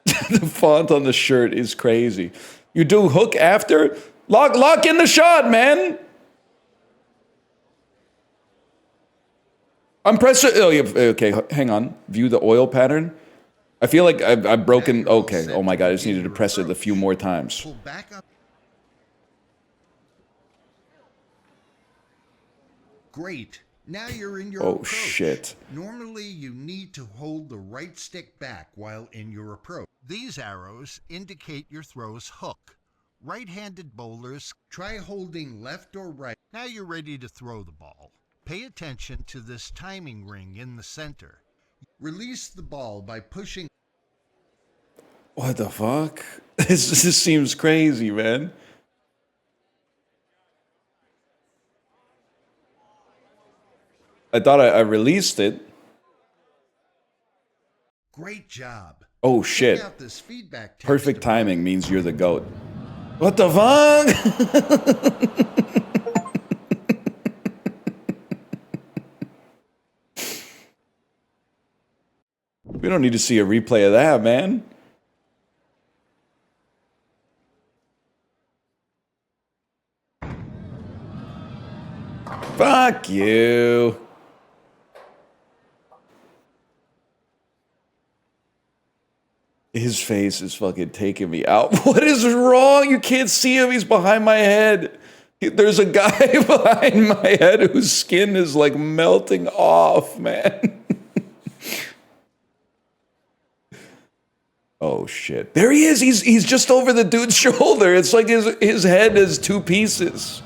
The font on the shirt is crazy. You do hook after? Lock in the shot, man. I'm pressing. Oh, yeah, okay, hang on. View the oil pattern. I feel like I've broken. Okay. Oh my god, I just needed to press it a few more times. Pull back up. Great. Now you're in your approach. Shit. Normally, you need to hold the right stick back while in your approach. These arrows indicate your throw's hook. Right-handed bowlers, try holding left or right. Now you're ready to throw the ball. Pay attention to this timing ring in the center. Release the ball by pushing. What the fuck? This seems crazy, man. I thought I released it. Great job. Oh shit. Check out this feedback text. Perfect timing means you're the GOAT. What the fuck? We don't need to see a replay of that, man. Fuck you. His face is fucking taking me out. What is wrong? You can't see him. He's behind my head. There's a guy behind my head whose skin is like melting off, man. Oh shit. There he is. He's just over the dude's shoulder. It's like his head is two pieces.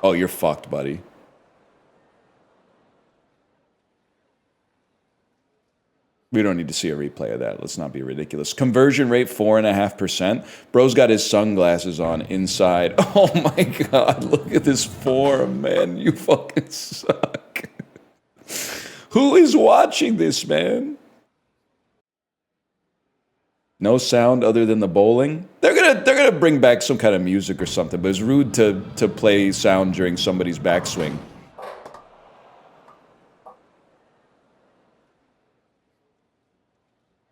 Oh, you're fucked, buddy. We don't need to see a replay of that. Let's not be ridiculous. Conversion rate 4.5%. Bro's got his sunglasses on inside. Oh my god, look at this form, man. You fucking suck. Who is watching this, man? No sound other than the bowling. They're gonna bring back some kind of music or something, but it's rude to play sound during somebody's backswing.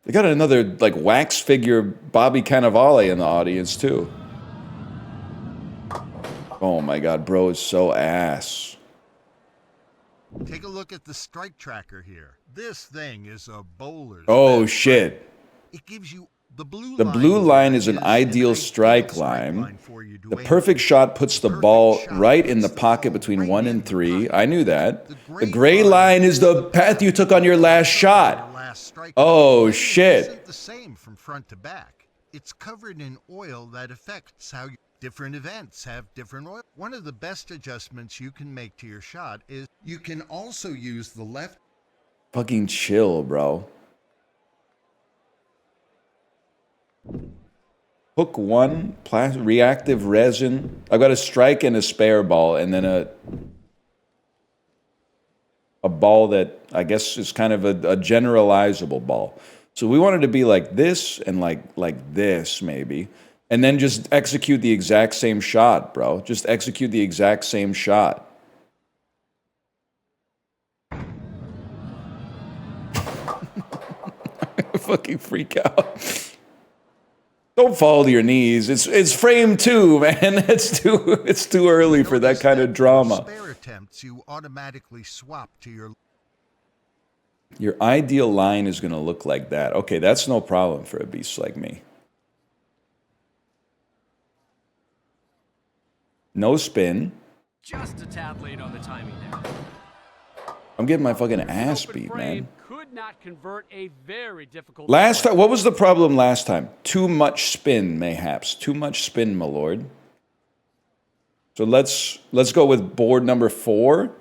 They got another like wax figure Bobby Cannavale in the audience too. Oh my god, bro is so ass. Take a look at the strike tracker here. This thing is a bowler's. Oh shit. It gives you the blue line. The blue line is an ideal strike line. The perfect shot puts the ball right in the pocket between 1 and 3. I knew that. The gray line is the path you took on your last shot. Oh shit. It isn't the same from front to back. It's covered in oil that affects how different events have different oil. One of the best adjustments you can make to your shot is you can also use the left. Fucking chill, bro. Hook 1, reactive resin. I've got a strike and a spare ball, and then a ball that I guess is kind of a generalizable ball. So we want it to be like this and like this maybe, and then just execute the exact same shot, bro. Just execute the exact same shot. I fucking freak out. Don't fall to your knees. It's frame 2, man. It's too early for that kind of drama. Spare attempts you automatically swap to your ideal line is going to look like that. Okay, that's no problem for a beast like me. No spin. Just a tad late on the timing there. I'm getting my fucking ass beat, man. Could not convert a very difficult. Last time, what was the problem last time? Too much spin, mayhaps. Too much spin, my lord. So let's go with board number 4.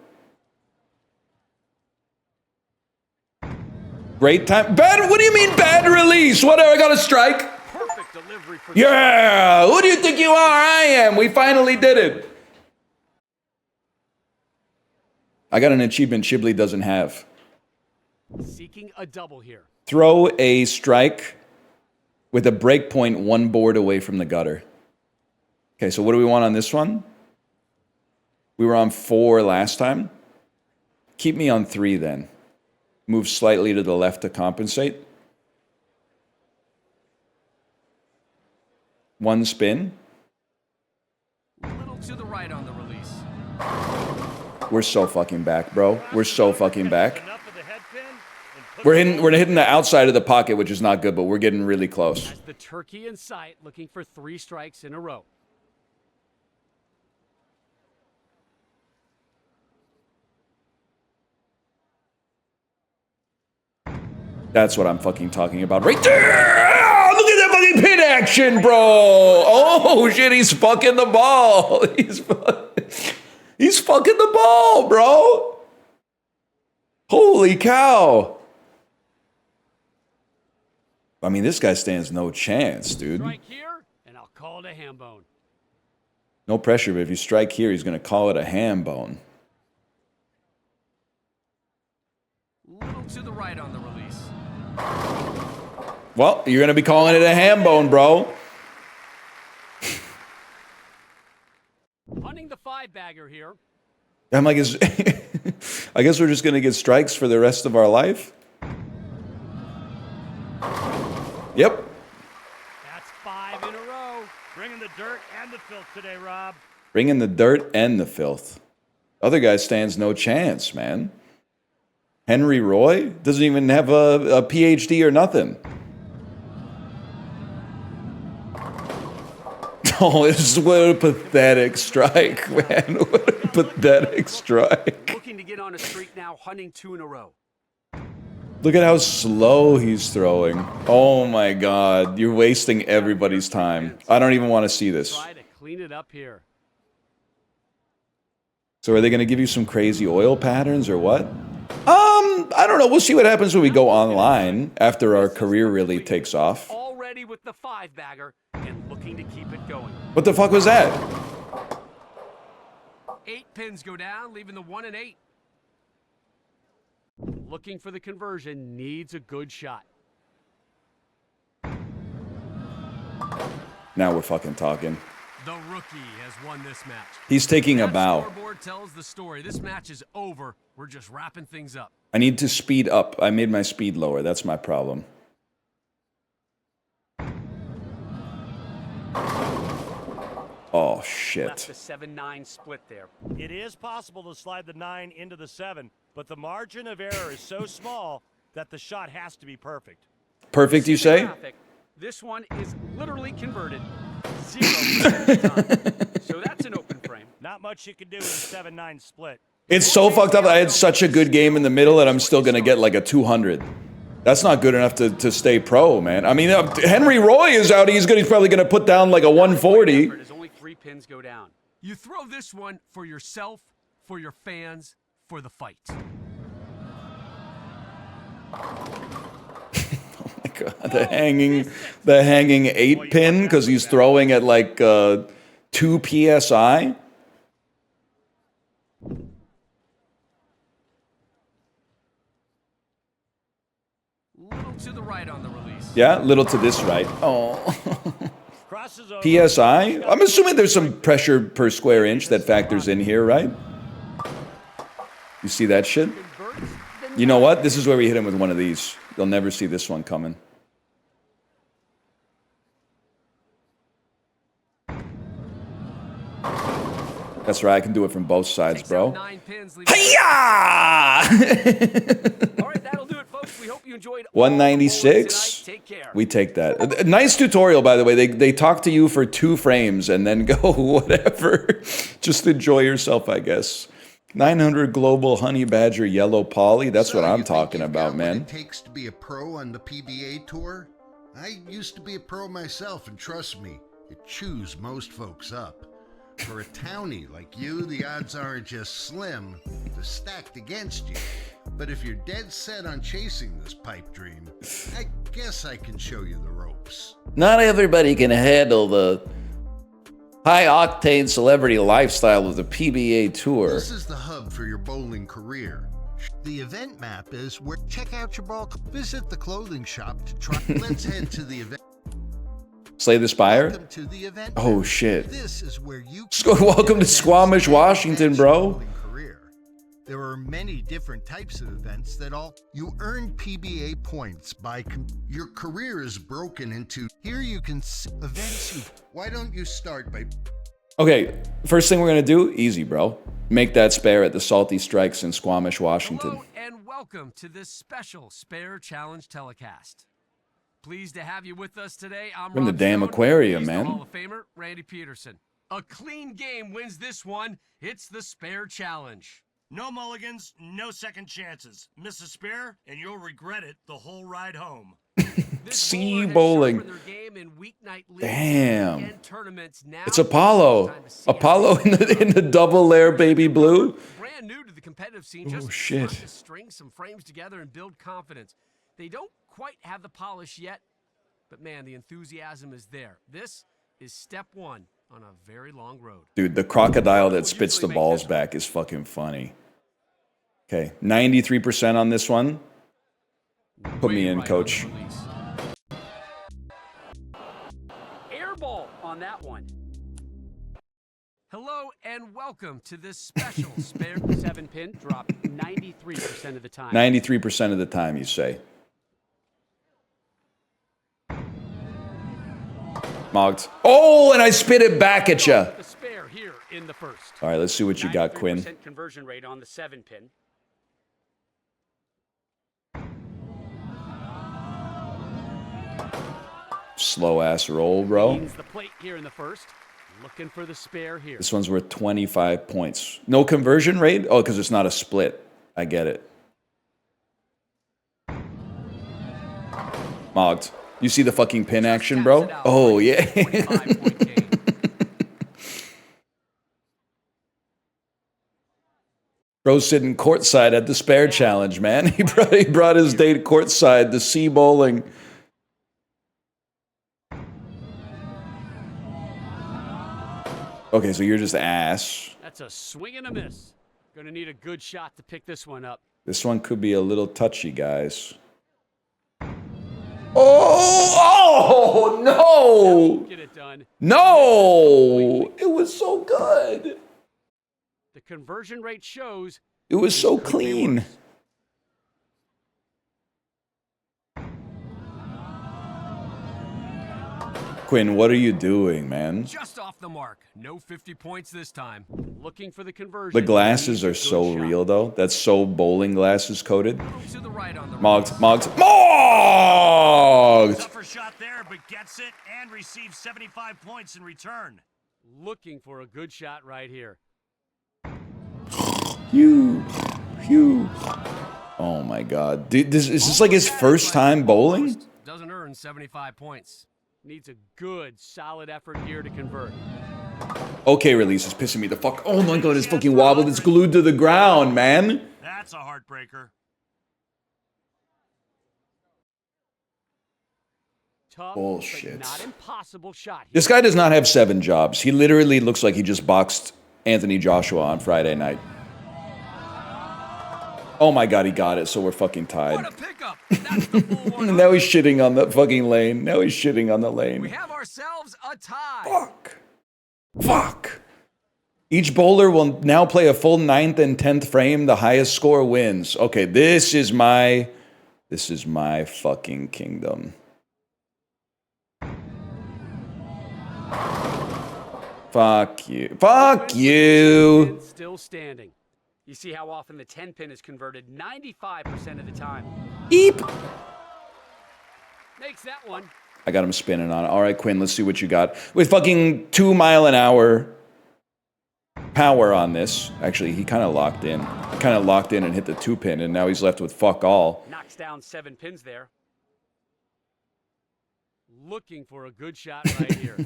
Great time. Bad, what do you mean bad release? What, I got a strike? Perfect delivery for Yeah, who do you think you are? I am. We finally did it. I got an achievement Chiblee doesn't have. seeking a double here. Throw a strike with a breakpoint 1 board away from the gutter. Okay, so what do we want on this one? We were on 4 last time. Keep me on 3 then. Move slightly to the left to compensate. 1 spin. A little to the right on the release. We're so fucking back, bro. We're so fucking back. Enough of the head pin and put We're hitting the outside of the pocket, which is not good, but we're getting really close. As the turkey in sight, looking for 3 strikes in a row. That's what I'm fucking talking about right there. Ah, look at that fucking pin action, bro. Oh shit, he's fucking the ball. He's fucking the ball, bro. Holy cow. I mean, this guy stands no chance, dude. Strike here, and I'll call it a ham bone. No pressure, but if you strike here, he's going to call it a ham bone. Little to the right on the release. Well, you're going to be calling it a ham bone, bro. Hunting the 5-bagger here. I'm like, I guess we're just going to get strikes for the rest of our life. Yep. That's 5 in a row. bringing the dirt and the filth today, Rob. Bringing the dirt and the filth. Other guy stands no chance, man. Henry Roy doesn't even have a PhD or nothing. Oh, it's what a pathetic strike, man. What a pathetic strike. Looking to get on a streak now, hunting 2 in a row. Look at how slow he's throwing. Oh my God, you're wasting everybody's time. I don't even want to see this. Try to clean it up here. So are they going to give you some crazy oil patterns or what? I don't know. We'll see what happens when we go online after our career really takes off. Already with the 5-bagger and looking to keep it going. What the fuck was that? 8 pins go down, leaving the 1 and 8. Looking for the conversion, needs a good shot. Now we're fucking talking. The rookie has won this match. He's taking a That bow. scoreboard tells the story. This match is over. We're just wrapping things up. I need to speed up. I made my speed lower. That's my problem. Oh, Left shit. the 7-9 split there. It is possible to slide the 9 into the 7, but the margin of error is so small that the shot has to be perfect. Perfect, you say? Traffic. This one is literally converted 0% time. So that's an open frame. Not much you can do with a 7-9 split. It's so fucked up. I had such a good game in the middle and I'm still going to get like a 200. That's not good enough to stay pro, man. I mean, Henry Roy is out. He's probably going to put down like a 140. As only 3 pins go down. You throw this one for yourself, for your fans, for the fight. God, the hanging 8 pin because he's throwing at like 2 psi. Little to the right on the release. Yeah, little to this right. Oh. Crosses over. PSI? I'm assuming there's some pressure per square inch that factors in here, right? You see that shit? Converts, then You know what? This is where we hit him with one of these. They'll never see this one coming. That's right, I can do it from both sides, takes out bro. 9 pins, leaving- Hi-ya! All right, that'll do it, folks. We hope you enjoyed all the bowling 196. tonight. Take care. We take that. A nice tutorial, by the way. They talk to you for 2 frames and then go whatever. Just enjoy yourself, I guess. 900 global honey badger yellow poly. That's what So, I'm you think talking you've about, got man. What it takes to be a pro on the PBA tour? I used to be a pro myself, and trust me, it chews most folks up. For a townie like you, the odds aren't just slim, they're stacked against you. But if you're dead set on chasing this pipe dream, I guess I can show you the ropes. Not everybody can handle the high-octane celebrity lifestyle of the PBA Tour. This is the hub for your bowling career. The event map is where check out your ball. Visit the clothing shop to try. Let's head to the event. Slay the Spire? Welcome to the event. Oh, shit. This is where you Welcome to Squamish, Washington, bro. Career. There are many different types of events that you earn PBA points by your career is broken into. Here you can see events. Why don't you start by? Okay, first thing we're gonna do, easy, bro. Make that spare at the Salty Strikes in Squamish, Washington. Hello and welcome to this special Spare Challenge telecast. Pleased to have you with us today. I'm in the Rob damn Stone, aquarium, he's the man. Hall of Famer Randy Peterson. A clean game wins this one. It's the Spare Challenge. No mulligans, no second chances. Miss a spare, and you'll regret it the whole ride home. Sea bowling. Damn. It's Apollo. Apollo in the double layer baby blue. Brand new to the competitive scene. Oh, Just shit. to string some frames together and build confidence. They don't quite have the polish yet, but man, the enthusiasm is there. This is step one on a very long road. Dude, the crocodile that spits the balls back is fucking funny. Okay, 93% on this one. Put me in, coach. Airball on that one. Hello and welcome to this special Spare 7-pin drop 93% of the time. 93% of the time, you say. Mogged. Oh, and I spit it back at you. The spare here in the first. All right, let's see what you got, Quinn. Conversion rate on the 7-pin. Slow ass roll, bro. The plate here in the first. Looking for the spare here. This one's worth 25 points. No conversion rate? Oh, because it's not a split. I get it. Mogged. You see the fucking pin action, bro? Oh, yeah. Bro's sitting courtside at the Spare Challenge, man. He brought his date courtside to see bowling. Okay, so you're just ass. That's a swing and a miss. Gonna need a good shot to pick this one up. This one could be a little touchy, guys. Oh, no! Get it done. No! It was so good. The conversion rate shows It was so clean. Quinn, what are you doing, man? just off the mark. No 50 points this time. Looking for the conversion. The glasses are so real, though. That's so bowling glasses coated. To the right on the Mogged. Mogged! Tougher shot there, but gets it and receives 75 points in return. Looking for a good shot right here. Phew. Phew. Oh my god. Dude, is this like his first time bowling? Doesn't earn 75 points. Needs a good, solid effort here to convert. Okay, release is pissing me the fuck. Oh my god, it's fucking wobbled. It's glued to the ground, man. That's a heartbreaker. Tough, Bullshit. but not impossible shot here. This guy does not have 7 jobs. He literally looks like he just boxed Anthony Joshua on Friday night. Oh my god, he got it, so we're fucking tied. What a pickup! That's the full one. Now he's shitting on the fucking lane. Now he's shitting on the We lane. have ourselves a tie. Fuck. Fuck. Each bowler will now play a full 9th and 10th frame. The highest score wins. Okay, this is my fucking kingdom. Fuck you. Fuck you. Still standing. You see how often the 10 pin is converted 95% of the time. Eep. Makes that one. I got him spinning on it. All right, Quinn, let's see what you got. With fucking 2 mile an hour power on this. Actually, he kind of locked in. He kind of locked in and hit the 2 pin, and now he's left with fuck all. Knocks down 7 pins there. Looking for a good shot right here.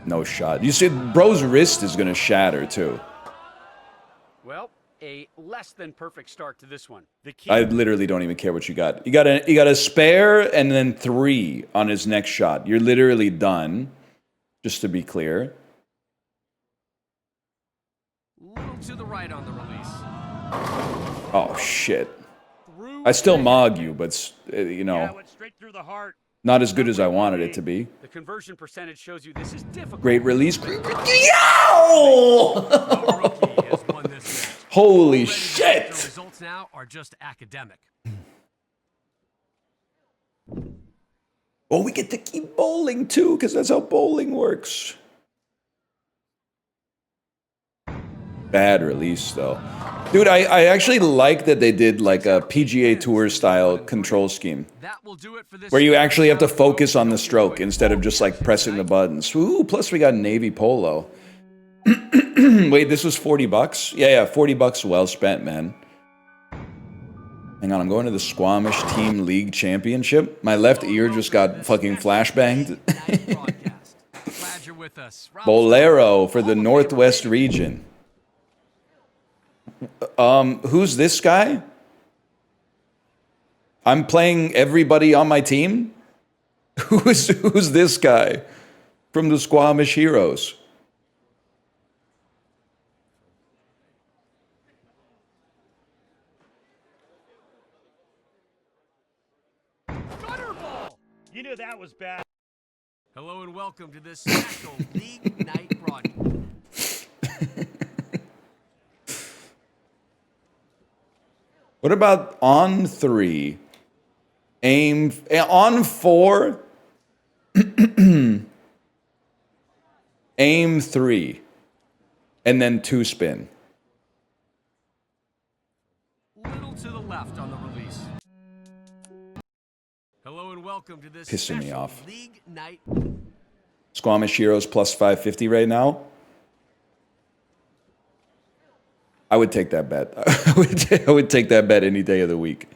No shot. You see, bro's wrist is gonna shatter too. Well, a less than perfect start to this one. The key. I literally don't even care what you got. You got a spare and then 3 on his next shot. You're literally done. Just to be clear. Little to the right on the release. Oh shit. Through I still the- mog you, but you Yeah, it know, went straight through the heart. not as good as I wanted it to be. The conversion percentage shows you this is difficult. Great release. Yo! No rookie has won this match. Holy Already the shit! results now are just academic. Oh, we get to keep bowling too, because that's how bowling works. Bad release though. Dude, I actually like that they did like a PGA Tour style control scheme. That will do it for this Where you match. actually have to focus on the stroke instead of just like pressing the buttons. Ooh, plus we got navy polo. Wait, this was $40? Yeah, $40 well spent, man. Hang on, I'm going to the Squamish Team League Championship. My left ear just got fucking flashbanged. Glad you're with us. Bolero for the Northwest region. Who's this guy? I'm playing everybody on my team? Who's this guy from the Squamish Heroes? Gutter ball. You knew that was bad. Hello and welcome to this special League Night broadcast. What about on 3? Aim on 4. Aim 3. And then 2 spin. Little to the left on the release. Hello and welcome to this Pissing me special off. League Night. Squamish Heroes plus 550 right now. I would take that bet. I would take that bet any day of the week.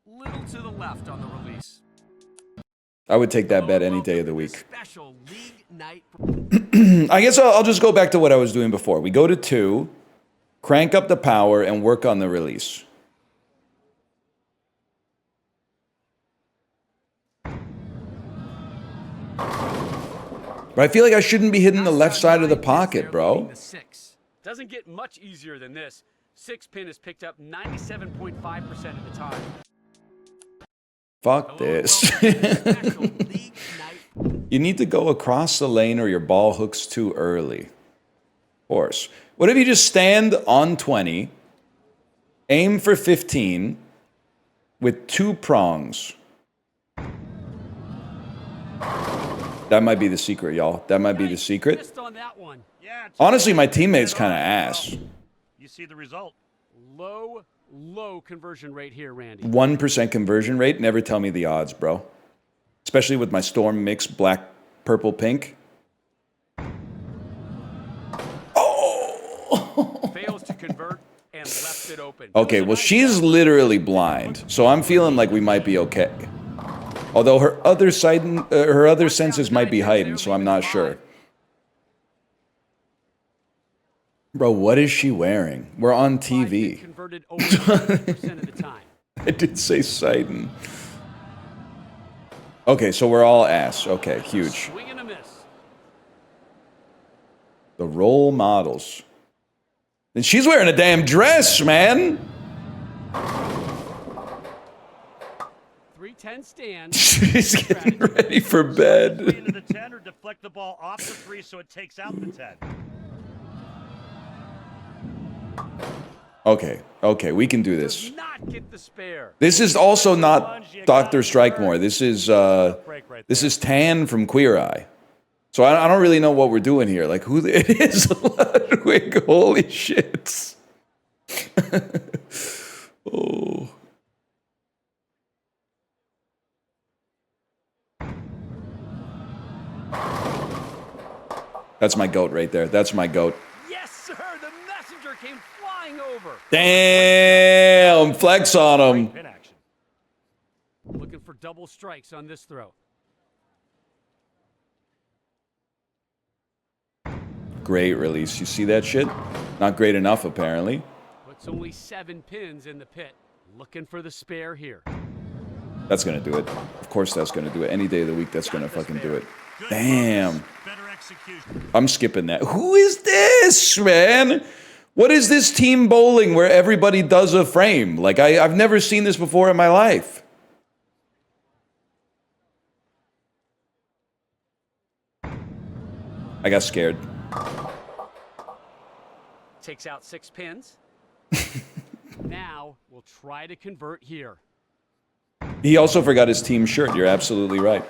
Little to the left on the release. I would take that Hello bet and any day of welcome the to this week. Special League Night. I guess I'll just go back to what I was doing before. We go to 2, crank up the power, and work on the release. But I feel like I shouldn't be hitting the left side of the pocket, bro. Doesn't get much easier than this. 6 pin is picked up 97.5% of the time. Fuck this. You need to go across the lane or your ball hooks too early. Of course. What if you just stand on 20, aim for 15 with 2 prongs? That might be the secret, y'all. That might be the secret. Missed on that one. Yeah. it's Honestly, okay. my teammate's Get kind of on, ass. bro. You see the result. Low conversion rate here, Randy. 1% conversion rate. Never tell me the odds, bro. Especially with my Storm mix black, purple, pink. Oh! Fails to convert and left it open. Okay, well, she's literally blind, so I'm feeling like we might be okay. Although her other senses might be heightened, so I'm not sure. Bro, what is she wearing? We're on TV. Converted over 90% of the time. I did say Sidon. Okay, so we're all ass. Okay, huge. Swing and a miss. The role models. And she's wearing a damn dress, man. 310 stand. She's getting ready for Three bed. into the 10 or deflect the ball off the 3 so it takes out the 10. Okay, we can do this. Does not get the spare. This is also not Dr. Strikemore. This is Tan from Queer Eye. So I don't really know what we're doing here. Like, who it is Ludwig. Holy shit. Oh. That's my goat right there. That's my goat. Yes, sir. The messenger came flying over. over. Damn, flex on him. Pin action. Looking for double strikes on this throw. Great release. You see that shit? Not great enough, apparently. Puts only 7 pins in the pit. Looking for the spare here. That's gonna do it. Of course that's gonna do it. Any day of the week, that's gonna fucking do it. Good Damn. focus, better execution. I'm skipping that. Who is this, man? What is this team bowling where everybody does a frame? Like, I've never seen this before in my life. I got scared. Takes out 6 pins. Now we'll try to convert here. He also forgot his team shirt. You're absolutely right.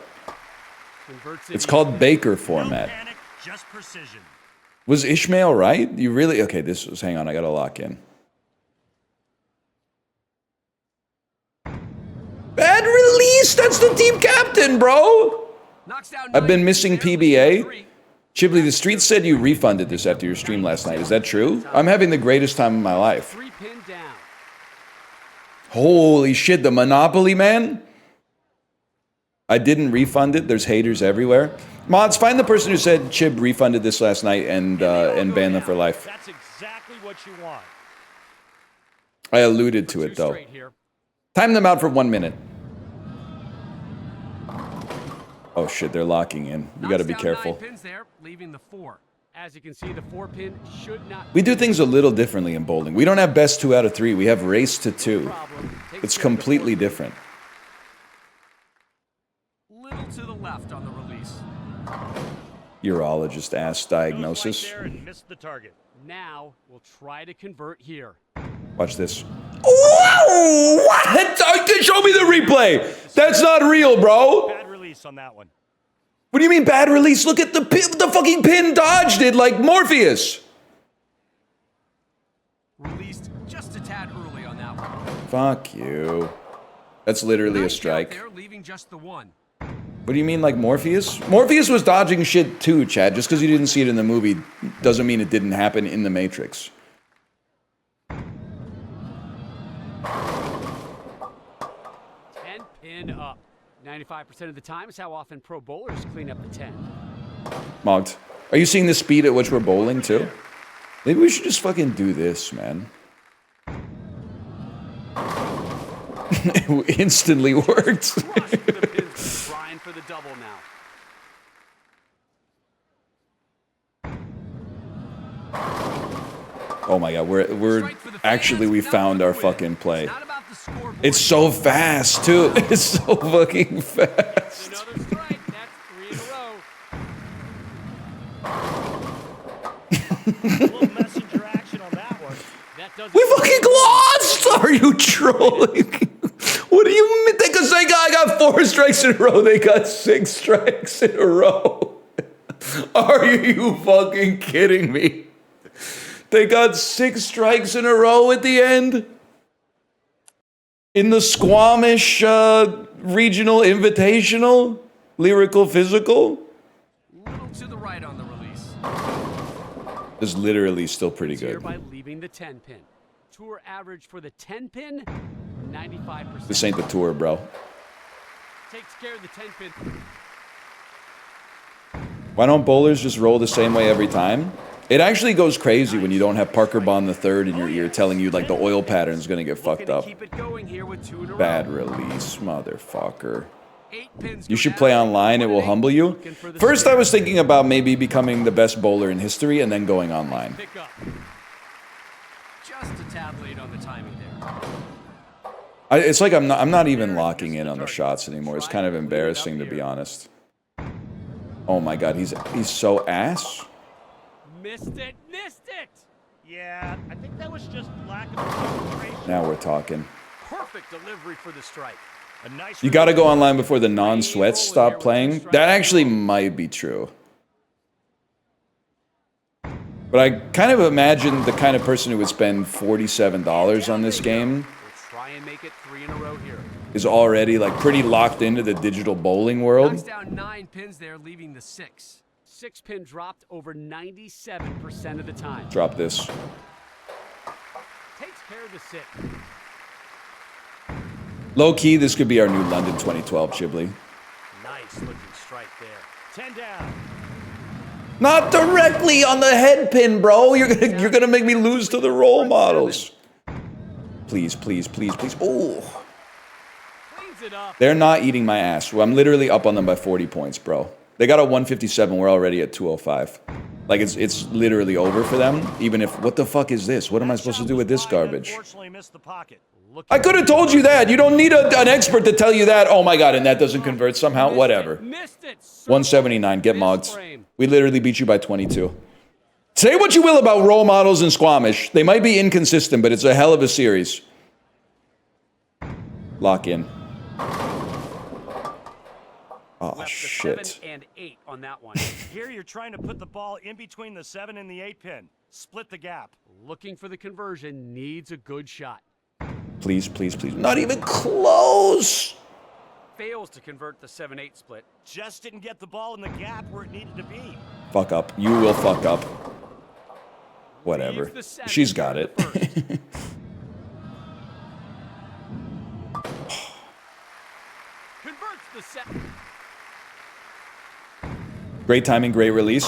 Converts It's it called Baker No format. panic, just precision. Was Ishmael right? You really? Okay, this was, hang on, I gotta lock in. Bad release! That's the team captain, bro! Knocks down I've been 9 missing pins there, PBA. 3. Chibley, the street said you refunded this after your stream last night. Is that true? I'm having the greatest time of my life. 3 pin down. Holy shit, the Monopoly, man? I didn't refund it. There's haters everywhere. Mods, find the person who said Chib refunded this last night and ban them for life. That's exactly what you want. I alluded to Two it, though. straight here. Time them out for 1 minute. Oh shit, they're locking in. We gotta be Knocks down careful. 9 pins there, leaving the 4. As you can see, the 4 pin should not. We do things a little differently in bowling. We don't have best 2 out of 3. We have race to 2. Problem. Takes It's care of the completely 4 pin. different. Little to the left on the release. Urologist ass Goes right diagnosis. there and missed the target. Now we'll try to convert here. Watch this. Whoa! What? Show me the replay. That's not real, bro. Bad release on that one. What do you mean bad release? Look at the fucking pin dodged it like Morpheus. Released just a tad early on that one. Fuck you. That's literally a Nice count strike. there, leaving just the 1. What do you mean, like Morpheus? Morpheus was dodging shit too, Chad. Just because you didn't see it in the movie doesn't mean it didn't happen in the Matrix. 10 pin up. 95% of the time is how often pro bowlers clean up the 10. Mogged. Are you seeing the speed at which we're bowling too? Maybe we should just fucking do this, man. It instantly worked. Crushed with the pins, trying for the double now. Oh my god, we're Strike for the actually fans, we not found for our the win. fucking play. It's not about the scoreboard. It's so fast too. It's so fucking fast. Another strike. That's 3 in a row. A little messenger action on that one. That doesn't. We fucking lost! Are you trolling? What do you mean? Because I got 4 strikes in a row. They got 6 strikes in a row. Are you fucking kidding me? They got 6 strikes in a row at the end? In the Squamish Regional Invitational? Lyrical Physical? Little to the right on the release. Is literally still pretty Here good. by leaving the 10 pin. Tour average for the 10 pin, 95%. This ain't the tour, bro. Takes care of the 10 pin. Why don't bowlers just roll the same way every time? It actually goes crazy when you don't have Parker Bond III in your ear telling you like the oil pattern's gonna get fucked Looking to up. keep it going here with 2 in a row. Bad release, motherfucker. 8 pins You go should down. play online, it will 1 and 8. humble you. Looking for the First, I spare. was thinking about maybe becoming the best bowler in history and then going online. Pick up. Just a tad late on the timing there. It's like I'm not even locking in on the shots anymore. It's kind of embarrassing, to be honest. Oh my god, he's so ass. Missed it, missed it! Yeah, I think that was just lack of concentration. Now we're talking. Perfect delivery for the strike. A nice You gotta go online before the non-sweats stop playing. That actually might be true. But I kind of imagine the kind of person who would spend $47 on this game We'll try and make it 3 in a row here. is already like pretty locked into the digital bowling Knocks world. down 9 pins there, leaving the 6. 6 pin dropped over 97% of the time. Drop this. pair the 6. Low key, this could be our new London 2012 Chiblee. Nice looking strike there. 10 down. Not directly on the head pin, bro. You're gonna make me lose to the role models. Please, please, please, please. Oh, Cleans it up. they're not eating my ass. Well, I'm literally up on them by 40 points, bro. They got a 157. We're already at 205. Like it's literally over for them. Even if what the fuck is this? What am I supposed to do with this garbage? Unfortunately missed the pocket. I could have told you that. You don't need an expert to tell you that. Oh my god, and that doesn't convert somehow. Whatever. Missed it. 179. Get mogged. Frame. We literally beat you by 22. Say what you will about role models and Squamish. They might be inconsistent, but it's a hell of a series. Lock in. Oh, Left the shit. 7 and 8 on that one. Here you're trying to put the ball in between the 7 and the 8 pin. Split the gap. Looking for the conversion, needs a good shot. Please, please, please. Not even close. Fails to convert the 7-8 split. Just didn't get the ball in the gap where it needed to be. Fuck up. You will fuck up. Whatever. Leaves the 7 She's got for it. the first. Converts the 7. Great timing, great release.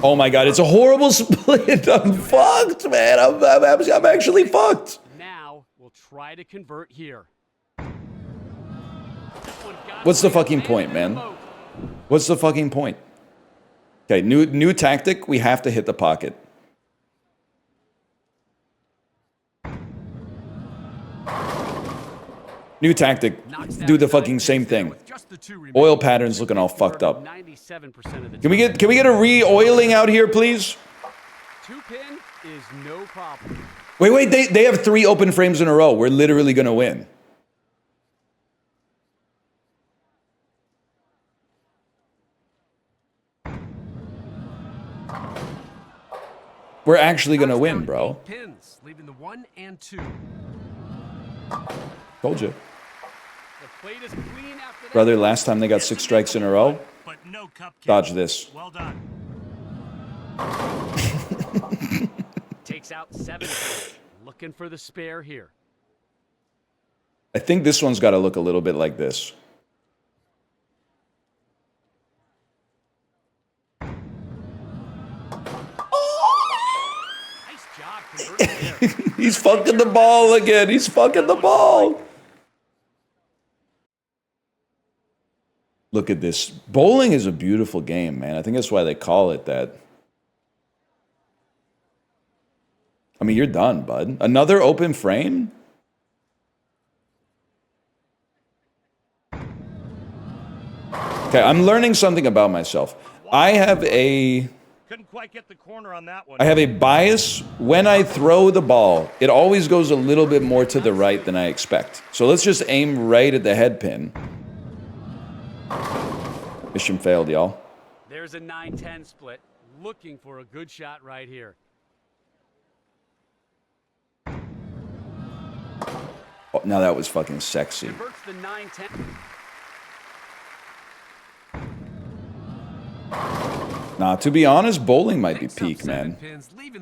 Oh my god, it's a horrible split. I'm fucked, man. I'm actually fucked. Now we'll try to convert here. What's the fucking point, man? What's the fucking point? Okay, new tactic. We have to hit the pocket. New tactic. Do the fucking same thing. Oil patterns looking all fucked up. 97% of the Can we get a re-oiling out here, please? 2-pin is no problem. Wait, they have 3 open frames in a row. We're literally gonna win. We're actually gonna win, bro. 8 pins, leaving the 1 and 2. Told you. The plate is clean after that. Brother, last time they got 6 strikes in a row. But no cup kick. Dodge this. Well done. Takes out 7. Looking for the spare here. I think this one's gotta look a little bit like this. Nice job converting there. He's fucking the ball again. He's fucking the ball. Look at this. Bowling is a beautiful game, man. I think that's why they call it that. I mean, you're done, bud. Another open frame? Okay, I'm learning something about myself. I have a Couldn't quite get the corner on that one. bias when I throw the ball. It always goes a little bit more to the right than I expect. So let's just aim right at the head pin. Mission failed, y'all. There's a 9-10 split. Looking for a good shot right here. Oh, now that was fucking sexy. Converts the 9-10. Nah, to be honest, bowling might be peak, man.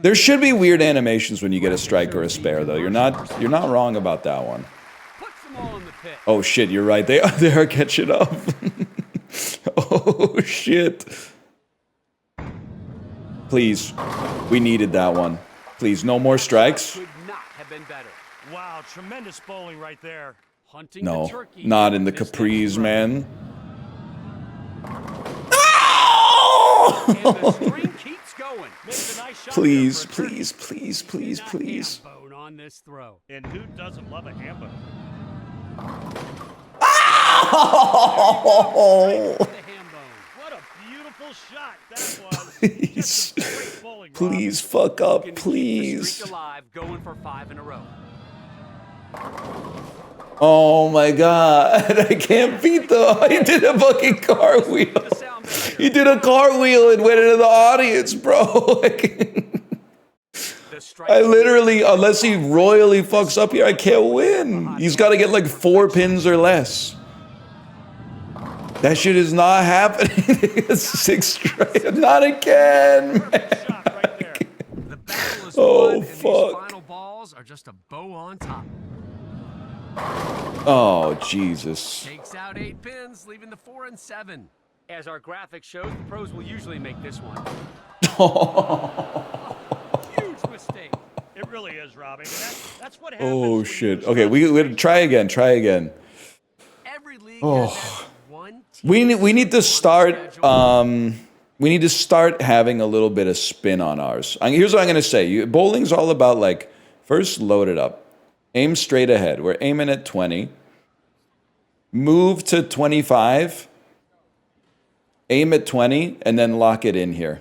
There should be weird animations when you get a strike or a spare, though. You're not wrong about that one. Puts them all in the pit. Oh shit, you're right. They are catching up. Oh shit. Please, we needed that one. Please, no more strikes. Could not have been better. Wow, tremendous bowling right there. Hunting the No, turkey. not in the This next capris, throw. man. And the string keeps going. Makes a nice shot Please, there for a turkey. please, please, please, please. Bone on this throw. And who doesn't love a ham bone? Oh, The ham bone. What a beautiful shot that was. please, Just some great bowling, Rob. please, fuck up, Looking to keep the please. streak alive, going for 5 in a row. Oh my god, I can't beat the. He did a fucking cartwheel. The sound barrier. He did a cartwheel and went into the audience, bro. The strike I literally, unless he royally fucks up here, I can't win. He's got to get like 4 pins or less. That shit is not happening. 6 straight. Not again, man. Shot right there. The battle is Oh, won, and fuck. these final balls balls are just a bow on top. Oh, Jesus. Takes out 8 pins, leaving the 4 and 7. As our graphic shows, the pros will usually make this one. Huge mistake. It really is, Robbie. That's what happens. Oh, when you shit. lose Okay, we try again. Try again. Every league Oh. has that one team We need to start schedule. we need to start having a little bit of spin on ours. Here's what I'm gonna say. Bowling's all about like first load it up, aim straight ahead. We're aiming at 20. Move to 25. Aim at 20 and then lock it in here.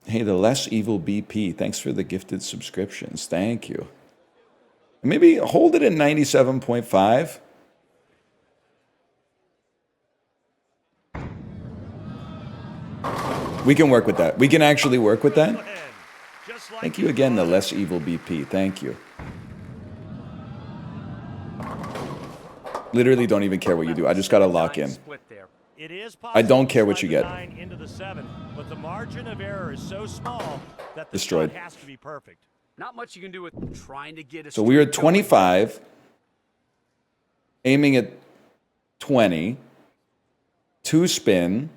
Hey, the less evil BP. Thanks for the gifted subscriptions. Thank you. Maybe hold it at 97.5. We can work with that. We can actually work with that. Just like Thank you again, the less evil BP. Thank you. Literally don't even care what you do. I just gotta lock in. Split there. It is I don't care what possible you to get. slide the 9 into the 7, but the margin of error is so small that the Destroyed. shot has to be perfect. Not much you can do with trying to get a So we are at streak going. 25, aiming at 20, 2 spin.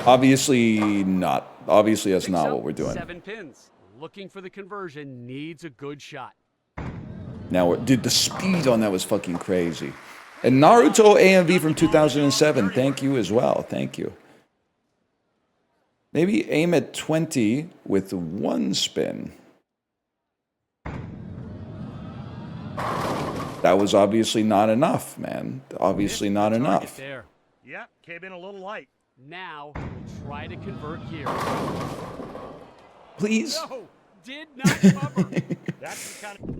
Obviously not. Obviously that's Picks not up what we're doing. 7 pins. Looking for the conversion, needs a good shot. Now, dude, the speed on that was fucking crazy. And Naruto AMV from 2007, thank you as well. Thank you. Maybe aim at 20 with 1 spin. That was obviously not enough, man. Obviously not Target enough. There. Yeah, came in a little light. Now, we'll try to convert here. Please? No, did not cover. That's the kind of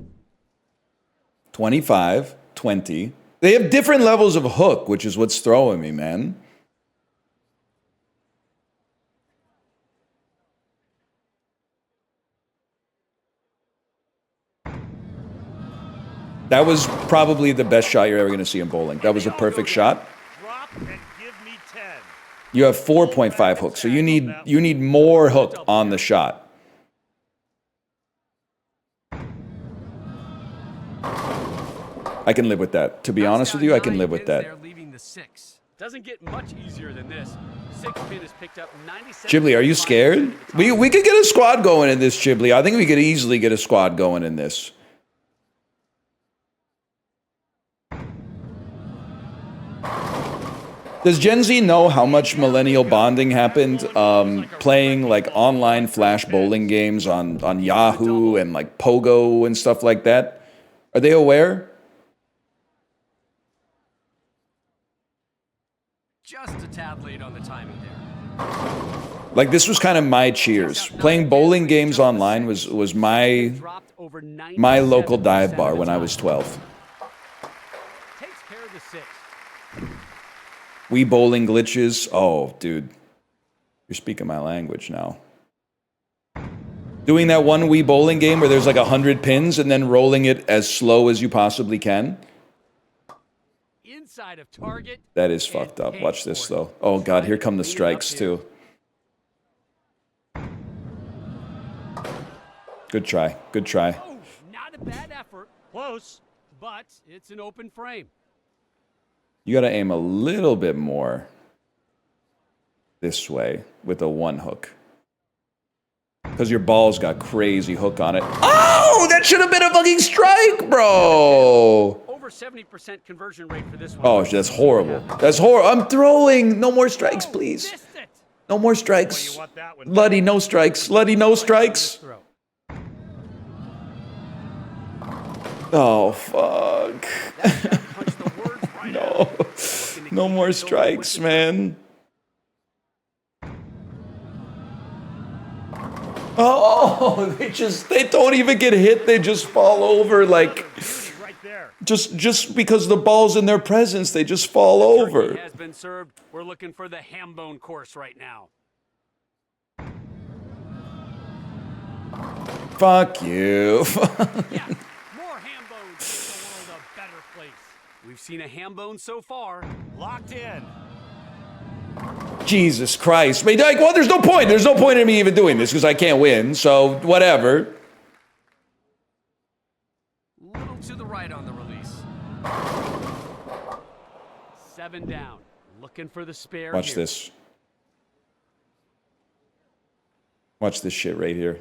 25, 20. They have different levels of hook, which is what's throwing me, man. That was probably the best shot you're ever going to see in bowling. That was a perfect shot. drop and give me 10. You have 4.5 hooks, so you need more hook on the shot. I can live with that. To be honest with you, I can live with that. They're leaving the 6. Doesn't get much easier than this. 6 pin is picked up 97. Chibli, are you scared? We could get a squad going in this, Chibli. I think we could easily get a squad going in this. Does Gen Z know how much millennial bonding happened playing like online flash bowling games on Yahoo and like Pogo and stuff like that? Are they aware? Just a tad late on the timing there. Like this was kind of my cheers. Playing bowling games online was my Dropped over local dive 97% bar of when the I time. was 12. Takes care of the 6. Wii bowling glitches. Oh, dude. You're speaking my language now. Doing that one Wii bowling game where there's like 100 pins and then rolling it as slow as you possibly can. Inside of target. That is fucked up. Watch this though. Oh god, here come the strikes too. Good try. Good try. Oh, not a bad effort, Close. but it's an open frame. You got to aim a little bit more this way with a 1 hook. Because your ball's got crazy hook on it. Oh, that should have been a fucking strike, bro. Over 70% conversion rate for this one. Oh, that's horrible. That's horrible. I'm throwing. No more strikes, please. Missed it. No more Well, strikes. you want that one. Luddy, no strikes. Luddy, no strikes. Throw. Oh, fuck. Punch the words right out. No. No more strikes, man. Oh, they don't even get hit. They just fall over like Right there. just because the ball's in their presence, they just fall over. Turkey has been served. We're looking for the ham bone course right now. Fuck you. Yeah, more ham bones make the world a better place. We've seen a ham bone so far. Locked in. Jesus Christ. I mean, like, well, there's no point. There's no point in me even doing this because I can't win. So, whatever. Little to the right on the release. 7 down. Looking for the spare. Watch here. this. Watch this shit right here.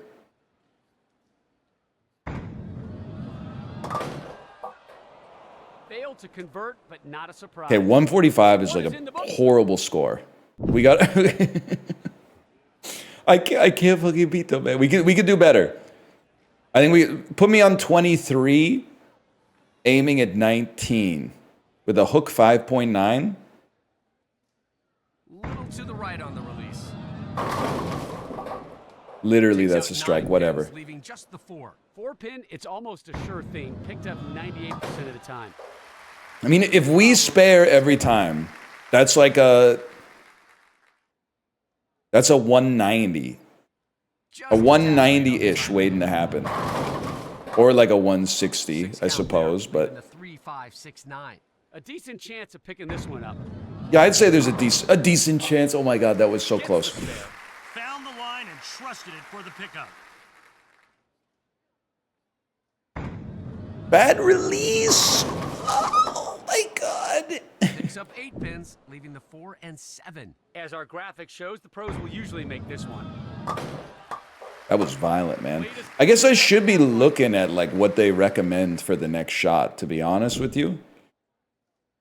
Failed to convert, but not a surprise. Okay, 145 is like a horrible score. We got. I can't fucking beat them, man. We could do better. I think we put me on 23, aiming at 19 with a hook 5.9. Little to the right on the release. Literally, Takes that's out a strike. 9 Whatever. pins, leaving just the 4. 4-pin, it's almost a sure thing. Picked up 98% of the time. I mean, if we spare every time, that's like a 190. Just A 190-ish waiting to happen. Or like a 160, 6 I count suppose, there, leaving but the 3, 5, 6, 9. A decent chance of picking this one up. yeah, I'd say there's a decent chance. Oh my god, that was so Gets close. the spare. Found the line and trusted it for the pickup. Bad release. Oh my god. Picks up 8 pins, leaving the 4 and 7. As our graphic shows, the pros will usually make this one. That was violent, man. I guess I should be looking at like what they recommend for the next shot, to be honest with you.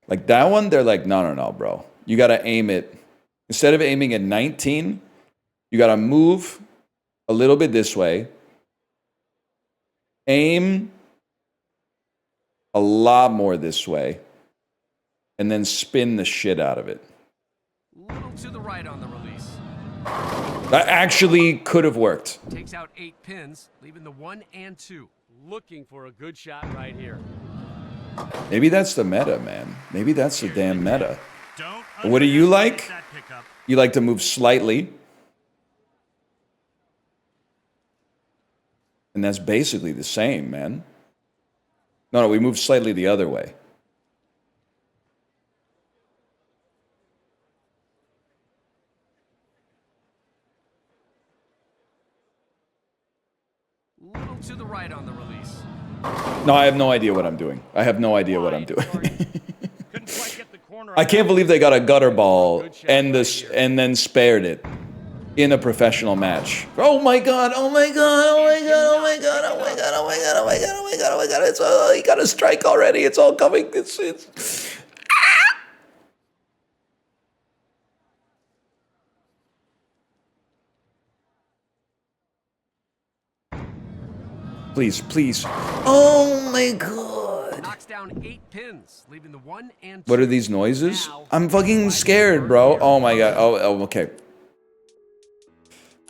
Like that one, they're like, no, bro. You got to aim it. Instead of aiming at 19, you got to move a little bit this way. Aim a lot more this way. And then spin the shit out of it. Little to the right on the release. That actually could have worked. Takes out 8 pins, leaving the 1 and 2. Looking for a good shot right here. Maybe that's the meta, man. Maybe that's the damn meta. Don't What do you like? underestimate that pickup. You like to move slightly. And that's basically the same, man. No, we move slightly the other way. Little to the right on the release. No, I have no idea what I'm doing. I have no idea what I'm doing. Couldn't quite get the corner. I can't believe they got a gutter ball and then spared it in a professional match. Oh my god, oh my god, oh my god, oh my god, oh my god, oh my god, oh my god, oh my god, oh my god. It's all, you got a strike already. It's all coming. It's Please, please. Oh my god. Knocks down 8 pins, leaving the 1 and 2. What are these noises? I'm fucking scared, bro. Oh my god. Oh, okay.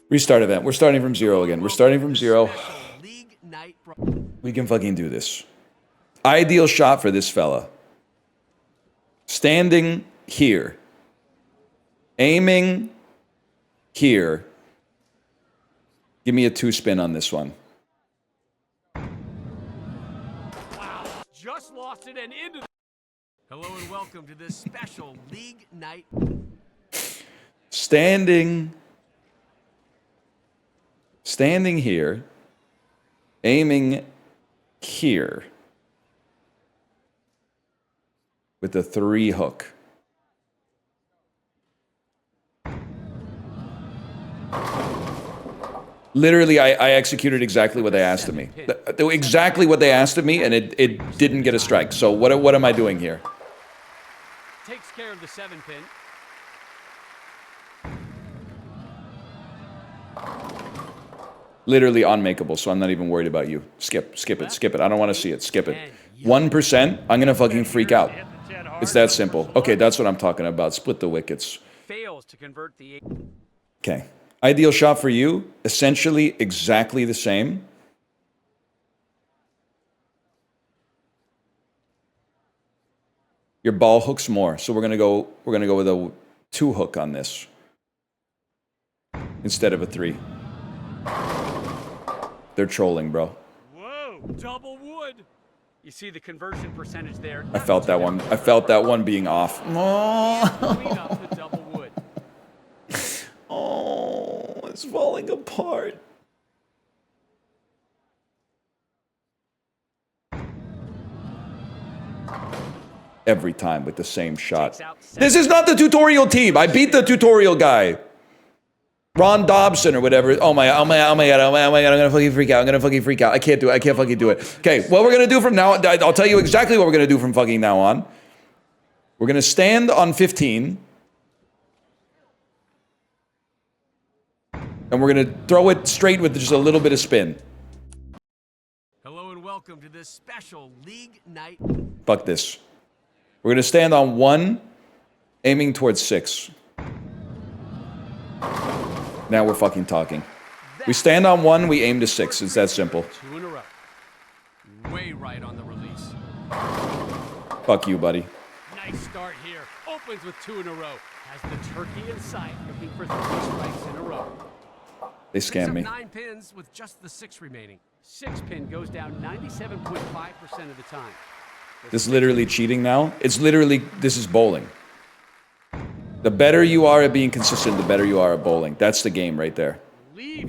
Restart event. We're starting from 0 again. We're starting from 0. Special League Night We can fucking do this. Ideal shot for this fella. Standing here. Aiming here. Give me a 2-spin on this one. Just lost it and into the... Hello and welcome to this special League Night. Standing here. Aiming here. With the 3 hook. Literally, I executed exactly what they asked of me. Exactly what they asked of me, and it didn't get a strike. So what am I doing here? Takes care of the 7-pin. Literally unmakeable, so I'm not even worried about you. Skip it. I don't want to see it. Skip it. 1%, I'm going to fucking freak out. It's that simple. Okay, that's what I'm talking about. Split the wickets. Fails to convert the 8. Okay. Ideal shot for you, essentially exactly the same. Your ball hooks more, so we're gonna go with a 2 hook on this instead of a 3. They're trolling, bro. Whoa, double wood. You see the conversion percentage there. I felt that one. I felt that one being off. Clean up the double wood. It's falling apart. Every time with the same shot. This is not the tutorial team. I beat the tutorial guy. Ron Dobson or whatever. Oh my god, I'm gonna fucking freak out. I can't do it. I can't fucking do it. Okay, what we're gonna do from now on, I'll tell you exactly what we're gonna do from fucking now on. We're gonna stand on 15. And we're gonna throw it straight with just a little bit of spin. Hello and welcome to this special league night. Fuck this. We're gonna stand on 1, aiming towards 6. Now we're fucking talking. We stand on 1, we aim to 6. It's that simple. 2 in a row. Way right on the release. Fuck you, buddy. Nice start here. Opens with 2 in a row. Has the turkey in sight, looking for 3 strikes in a row. They Picks scam up me. 9 pins with just the 6 remaining. 6 pin goes down 97.5% of the time. This is literally cheating now. It's literally, this is bowling. The better you are at being consistent, the better you are at bowling. That's the game right there.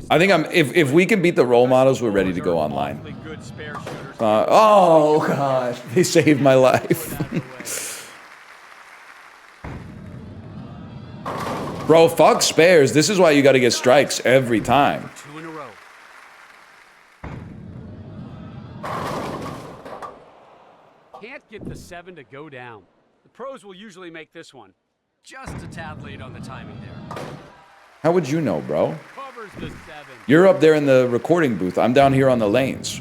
I think if we can beat the role models, we're ready to go online. Oh god, they saved my life. Bro, fuck spares. This is why you gotta get strikes every time. 2 in a row. Can't get the 7 to go down. The pros will usually make this one. Just a tad late on the timing there. How would you know, bro? Covers the 7. You're up there in the recording booth. I'm down here on the lanes.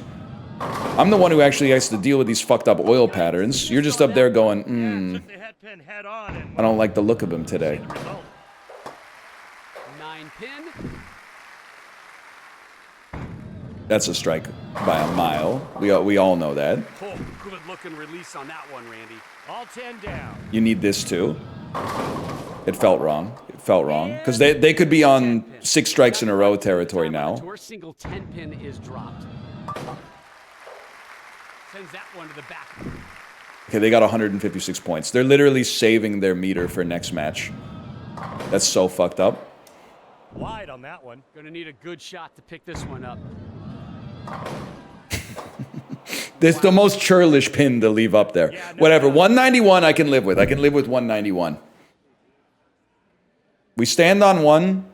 I'm the one who actually has to deal with these fucked up oil patterns. You're just up there going, I don't like the look of him today. 9 pin. That's a strike by a mile. We all know that. Oh, good looking release on that one, Randy. All 10 down. You need this too. It felt wrong. It felt wrong. Because they could be on 6 strikes in a row territory now. Tour single 10 pin is dropped. Sends that one to the back. Okay, they got 156 points. They're literally saving their meter for next match. That's so fucked up. Wide on that one. Gonna need a good shot to pick this one up. This is the most churlish pin to leave up there. Whatever. 191 I can live with. I can live with 191. We stand on 1.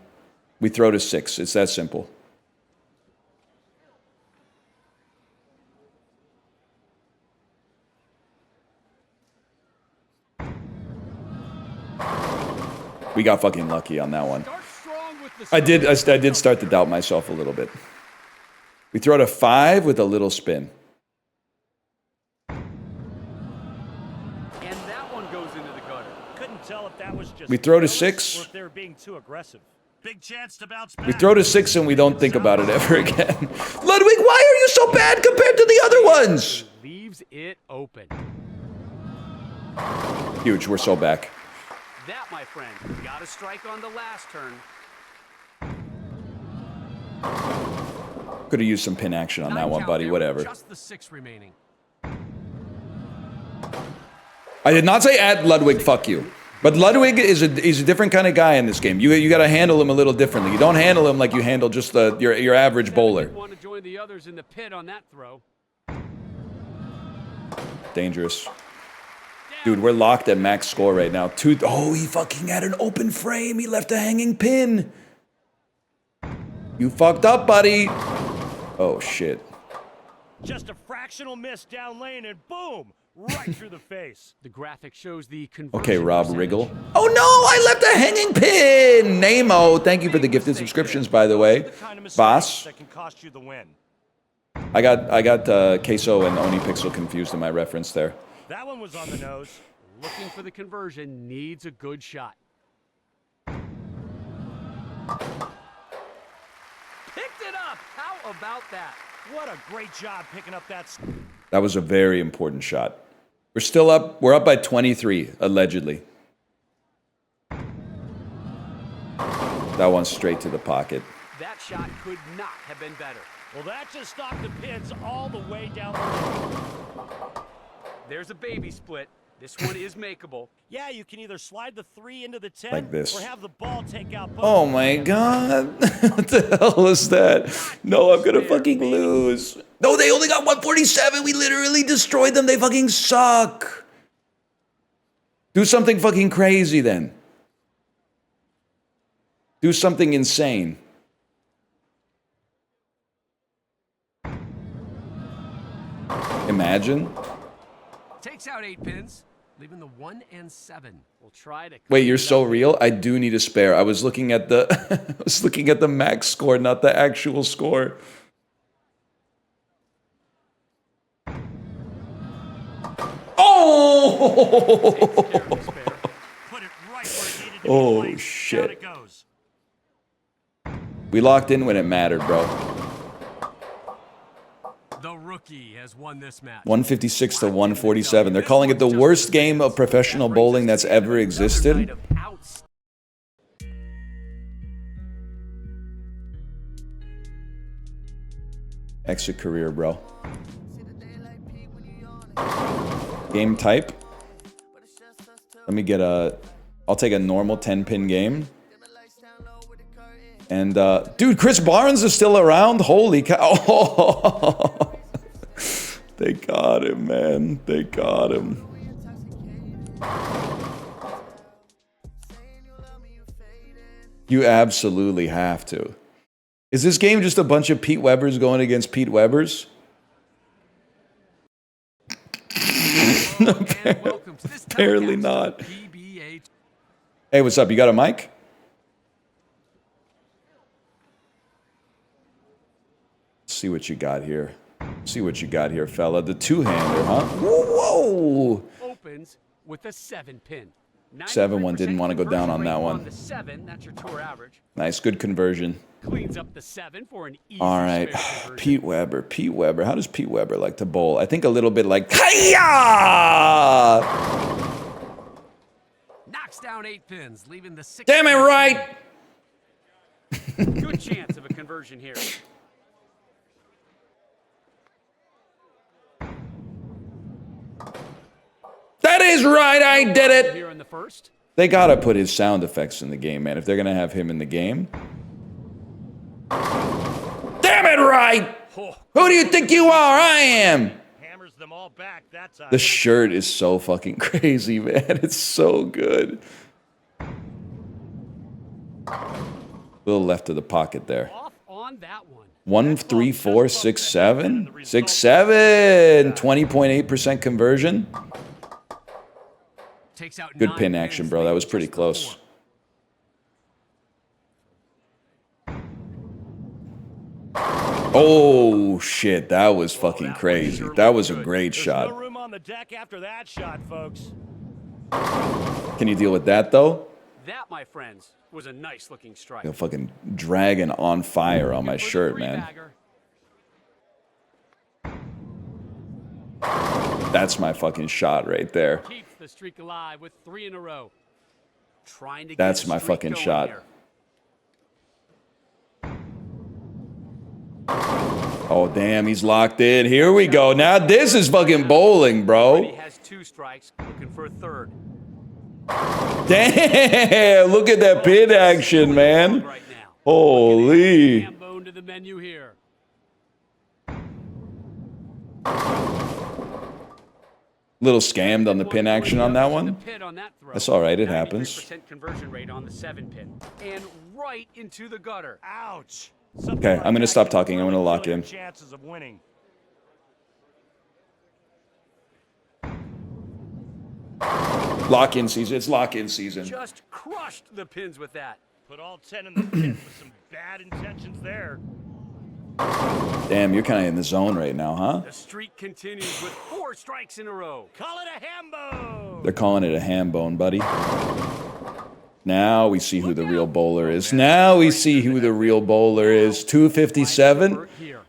We throw to 6. It's that simple. We got fucking lucky on that one. I did start to doubt myself a little bit. We throw to 5 with a little spin. And that one goes into the gutter. Couldn't tell if that was just We throw to 6. or if they were being too aggressive. Big chance to bounce back. We throw to 6 and we don't think about it ever again. Ludwig, why are you so bad compared to the other ones? Leaves it open. Huge. We're so back. That, my friend, got a strike on the last turn. Could have used some pin action on that one, buddy. Whatever. Just the 6 remaining. I did not say at Ludwig, fuck you. But Ludwig is a different kind of guy in this game. You got to handle him a little differently. You don't handle him like you handle just your average bowler. Want to join the others in the pit on that throw. Dangerous. Dude, we're locked at max score right now. Oh, he fucking had an open frame. He left a hanging pin. You fucked up, buddy. Oh, shit. Just a fractional miss down lane and boom, right through the face. The graphic shows the conversion Okay, Rob percentage. Riggle. Oh, no, I left a hanging pin. Namo, thank you for the gifted subscriptions, by the way. The kind of mistake Boss. that can cost you the win. I got Queso and Oni Pixel confused in my reference there. That one was on the nose. Looking for the conversion, needs a good shot. Picked it up. How about that? What a great job picking up that. That was a very important shot. We're still up. We're up by 23, allegedly. That one's straight to the pocket. That shot could not have been better. Well, that just stopped the pins all the way down the lane. There's a baby split. This one is makeable. Yeah, you can either slide the 3 into the 10 Like this. or have the ball take out both. Oh my god. What the hell is that? No, I'm gonna fucking lose. No, they only got 147. We literally destroyed them. They fucking suck. Do something fucking crazy then. Do something insane. Imagine. Takes out 8 pins, leaving the 1 and 7. We'll try to. Wait, you're so real? I do need a spare. I was looking at the I was looking at the max score, not the actual score. Oh! Put it right where it needed to be Oh placed. Down shit. it goes. We locked in when it mattered, bro. The rookie has won this match. 156 to 147. They're calling it the worst game of professional bowling that's ever existed. Exit career, bro. Game type. Let me get a... I'll take a normal 10-pin game. And, dude, Chris Barnes is still around? Holy cow. Oh. They got him, man. They got him. You absolutely have to. Is this game just a bunch of Pete Webbers going against Pete Webbers? Apparently not. PBA. Hey, what's up? You got a mic? See what you got here. See what you got here, fella. The two-hander, huh? Whoa! Opens with a 7 pin. 7-1 didn't want to go down on that one. The 7, that's your tour average. Nice, good conversion. Cleans up the 7 for an easy All right, spare conversion. Pete Weber. Pete Weber. How does Pete Weber like to bowl? I think a little bit like Hiya! Knocks down 8 pins, leaving the 6. Damn it right! Good chance of a conversion here. That is right, I did it! Here in the first. They gotta put his sound effects in the game, man, if they're gonna have him in the game. Damn it right! Who do you think you are? I am! Hammers them all back that time. The shirt is so fucking crazy, man. It's so good. A little left of the pocket there. Off on that one. 1, 3, 4, 6, 7. 6, 7. 20.8% conversion. Takes out Good 9 pin pins, action, bro. That was pretty just the close. 4. Oh, shit. That was fucking crazy. That was a great There's no shot. room on the deck after that shot, folks. Can you deal with that, though? That, my friends, was a nice looking strike. A fucking dragon on fire on my For the shirt, man. three-bagger. That's my fucking shot right there. Keeps the streak alive with 3 in a row. Trying to That's get my the streak fucking going shot. here. Oh, damn, he's locked in. Here we go. Now this is fucking bowling, He bro. has 2 strikes, looking for a third. Damn, look at that pin action, man. Right now. Holy. Hambone to the menu here. Little scammed on the pin action on that one. The pit on that throw. That's all right, it happens. 93% conversion rate on the 7 pin. And right into the gutter. Ouch. Okay, I'm gonna stop talking. I'm gonna lock in. Chances of winning. Lock in season. It's lock in season. Just crushed the pins with that. Put all 10 in the pit with some bad intentions there. Damn, you're kind of in the zone right now, huh? The streak continues with 4 strikes in a row. Call it a hambo. They're calling it a ham bone, buddy. Now we see who the real bowler is. Now we see who the real bowler is. 257. Here.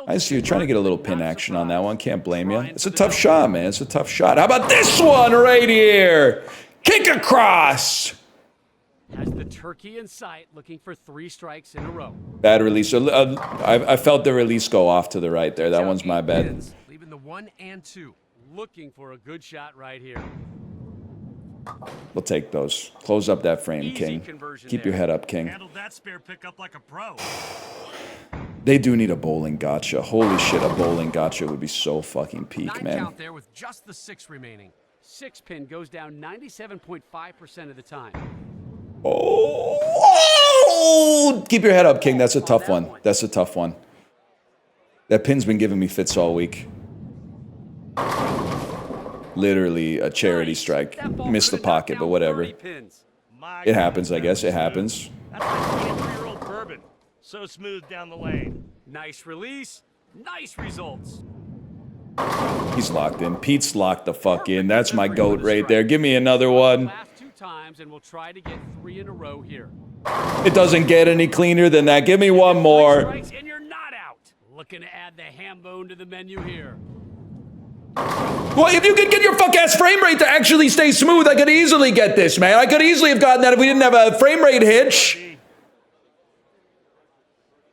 I see you're trying to get a little pin action on that one. Can't blame you. It's a tough shot, man. It's a tough shot. How about this one right here? Kick across. Has the turkey in sight, looking for 3 strikes in a row. Bad release. I felt the release go off to the right there. That one's my bad. Pins, leaving the 1 and 2. Looking for a good shot right here. We'll take those. Close up that frame, Easy King. conversion Keep there. your head up, King. Handled that spare pickup like a pro. They do need a bowling gotcha. Holy shit, a bowling gotcha would be so fucking peak, 9 man. count there with just the 6 remaining. 6 pin goes down 97.5% of the time. Oh! Keep your head up, King. That's a tough one. That's a tough one. That pin's been giving me fits all week. Literally a charity strike. Missed the pocket, but whatever. It happens, I guess. It happens. That's like 23-year-old bourbon. So smooth down the lane. Nice release. Nice results. He's locked in. Pete's locked the fuck in. That's my goat right there. Give me another one. Last 2 times, and we'll try to get 3 in a row here. It doesn't get any cleaner than that. Give me one 3 more. strikes, and you're not out. Looking to add the ham bone to the menu here. Well, if you could get your fuck-ass frame rate to actually stay smooth, I could easily get this, man. I could easily have gotten that if we didn't have a frame rate hitch.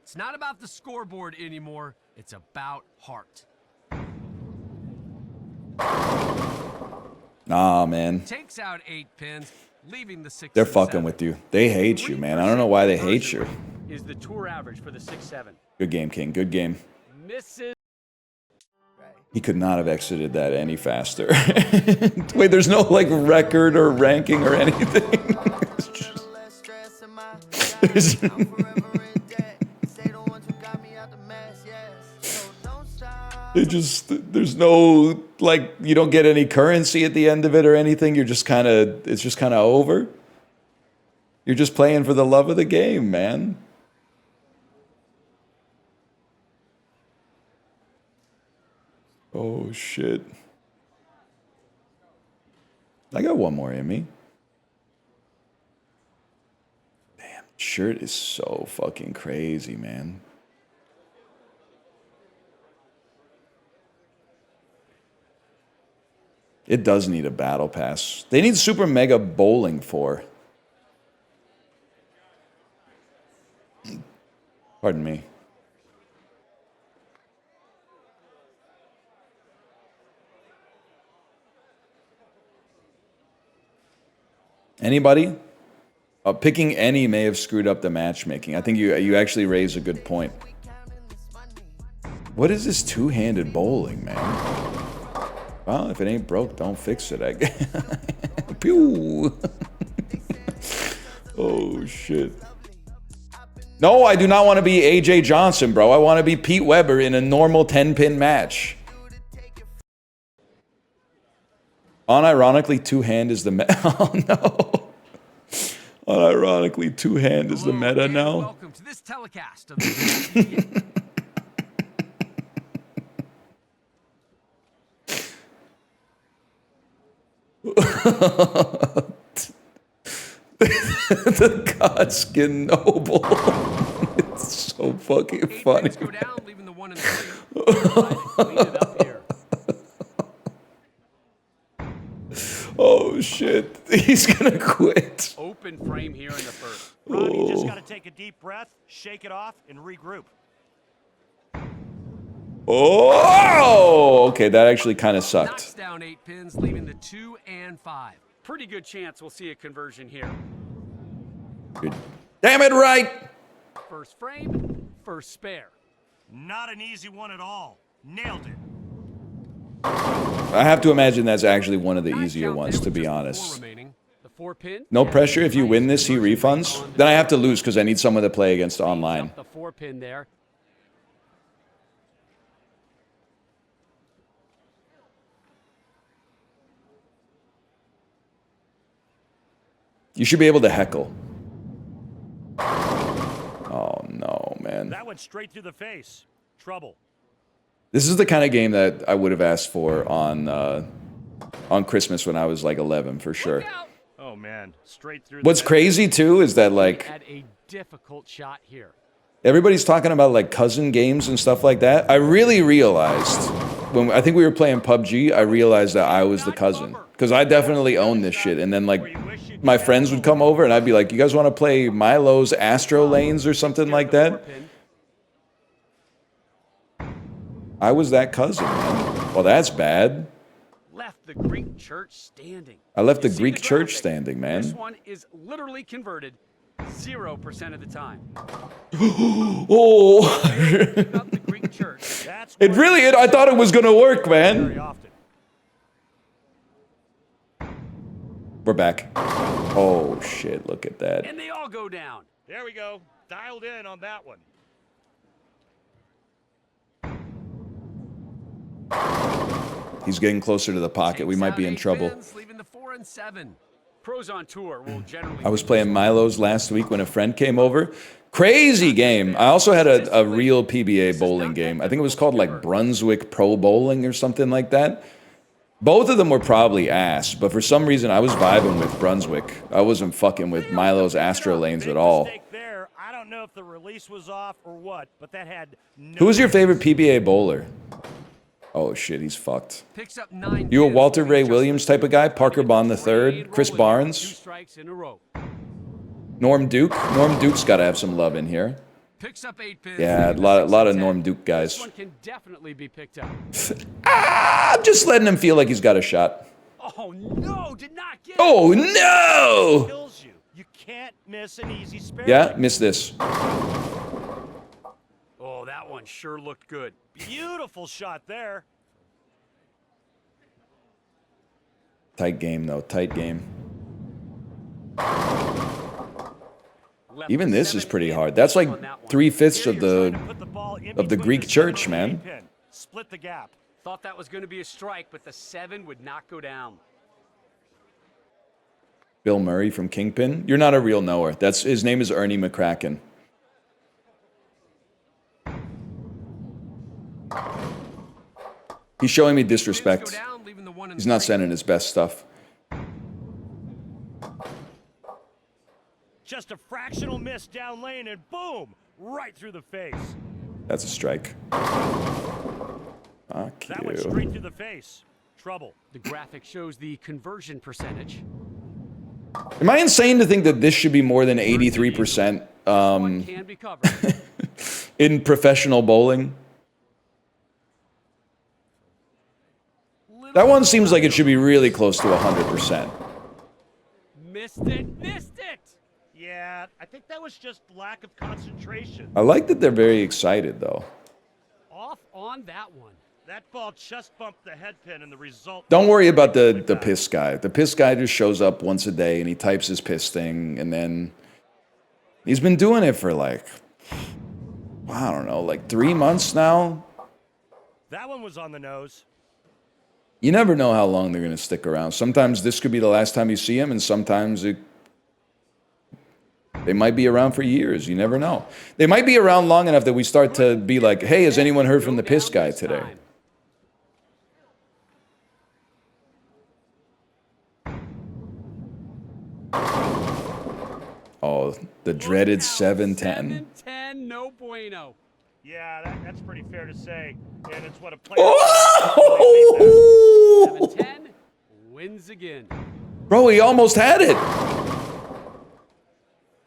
It's not about the scoreboard anymore. It's about heart. Nah, man. Takes out 8 pins, leaving the 6. They're fucking with you. They hate you, man. I don't know why they hate you. Is the tour average for the 6-7. Good game, King. Good game. Misses. He could not have exited that any faster. Wait, there's no, like, record or ranking or anything. It's just... there's no, like, you don't get any currency at the end of it or anything. You're just kind of, it's just kind of over. You're just playing for the love of the game, man. Oh, shit. I got one more in me. Damn, shirt is so fucking crazy, man. It does need a battle pass. They need Super Mega Bowling 4. Pardon me. Anybody? Picking any may have screwed up the matchmaking. I think you actually raise a good point. What is this two-handed bowling, man? Well, if it ain't broke, don't fix it, I guess. Pew! Oh, shit. No, I do not want to be AJ Johnson, bro. I want to be Pete Weber in a normal 10-pin match. Unironically, two-hand is the meta. Oh, no. Unironically, two-hand is the meta now. Welcome to this telecast of the The Godskin Noble. It's so fucking funny. Go down, leaving the 1 and 3. Clean it up here. Oh, shit. He's gonna quit. Open frame here in the first. Ron, you just got to take a deep breath, shake it off, and regroup. Oh! Okay, that actually kind of sucked. Knocks down 8 pins, leaving the 2 and 5. Pretty good chance we'll see a conversion here. Good. Damn it, right! First frame, first spare. Not an easy one at all. Nailed it. I have to imagine that's actually one of the easier ones, to be honest. The 4 pin. No pressure. If you win this, he refunds. Then I have to lose because I need someone to play against online. The 4 pin there. You should be able to heckle. Oh, no, man. That went straight through the face. Trouble. This is the kind of game that I would have asked for on Christmas when I was like 11, for sure. Oh, man. Straight through What's crazy, too, is that, like, Had a difficult shot here. everybody's talking about, like, cousin games and stuff like that. I really realized, when I think we were playing PUBG, I realized that I was the cousin. Because I definitely owned this shit. And then, like, my friends would come over and I'd be like, you guys want to play Milo's Astro Lanes or something like that? I was that cousin, man. Well, that's bad. Left the Greek church standing. I left the You see Greek church graphic? standing, man. This one is literally converted 0% of the time. Oh. Up the Greek church. It really, I thought it was going to work, Very man. often. We're back. Oh, shit. Look at that. And they all go down. There we go. Dialed in on that one. He's getting closer to the pocket. We might be in trouble. Leaving the 4 and 7. Pros on tour will generally. I was playing Milo's last week when a friend came over. Crazy game. I also had a real PBA bowling game. I think it was called like Brunswick Pro Bowling or something like that. Both of them were probably ass, but for some reason I was vibing with Brunswick. I wasn't fucking with Milo's Astro Lanes at all. There. I don't know if the release was off or what, but that had no. Who was your favorite PBA bowler? Oh shit, he's fucked. Picks up 9 You a pins, Walter Ray just Williams type of guy? Parker Bond III? Chris rolling, 2 Barnes? strikes in a row. Norm Duke? Norm Duke's got to have some love in here. Picks up 8 pins. Yeah, a leaving lot 6 of and 10. Norm Duke guys. This one can definitely be picked up. I'm just letting him feel like he's got a shot. Oh no, did not get Oh it. no! Kills you. You can't miss an easy spare. Yeah, missed this. Oh, that one sure looked good. Beautiful shot there. Tight game though, tight game. Left Even the this 7 is pretty in hard. That's like on that one. 3/5 of Here you're the trying to put the ball in of the between Greek the church, 7 and man. 8 pin. Split the gap. Thought that was going to be a strike, but the 7 would not go down. Bill Murray from Kingpin. You're not a real knower. That's his name is Ernie McCracken. He's showing me Pins go disrespect. down, leaving the 1 and He's not 3. sending his best stuff. Just a fractional miss down lane and boom, right through the face. That's a strike. Fuck That went you. straight through the face. Trouble. The graphic shows the conversion percentage. Am I insane to think that this should be more than 83% One can be covered. in professional bowling? That one seems like it should be really close to 100%. Missed it, missed it. Yeah, I think that was just lack of concentration. I like that they're very excited though. Off on that one. That ball just bumped the head pin and the result. Don't worry about the piss guy. The piss guy just shows up once a day and he types his piss thing and then he's been doing it for like, I don't know, like 3 months now. That one was on the nose. You never know how long they're going to stick around. Sometimes this could be the last time you see them and sometimes they might be around for years. You never know. They might be around long enough that we start to be like, hey, has anyone heard from the piss guy today? Oh, the dreaded 7-10. 7-10, no bueno. Yeah, that's pretty fair to say. And it's what a player. Oh! 7-10 wins again. Bro, he almost had it.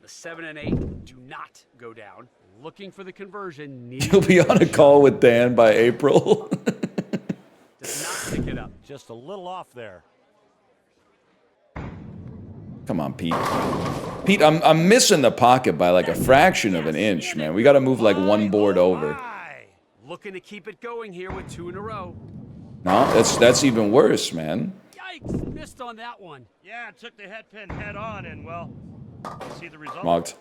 The 7 and 8 do not go down. Looking for the conversion. He'll be on a call with Dan by April. Does not pick it up. Just a little off there. Come on, Pete. Pete, I'm missing the pocket by like a fraction of an inch, man. We got to move like one board over. Looking to keep it going here with 2 in a row. No, that's even worse, man. Yikes, missed on that one. Yeah, took the head pin head on, and well, you see the result. Marked.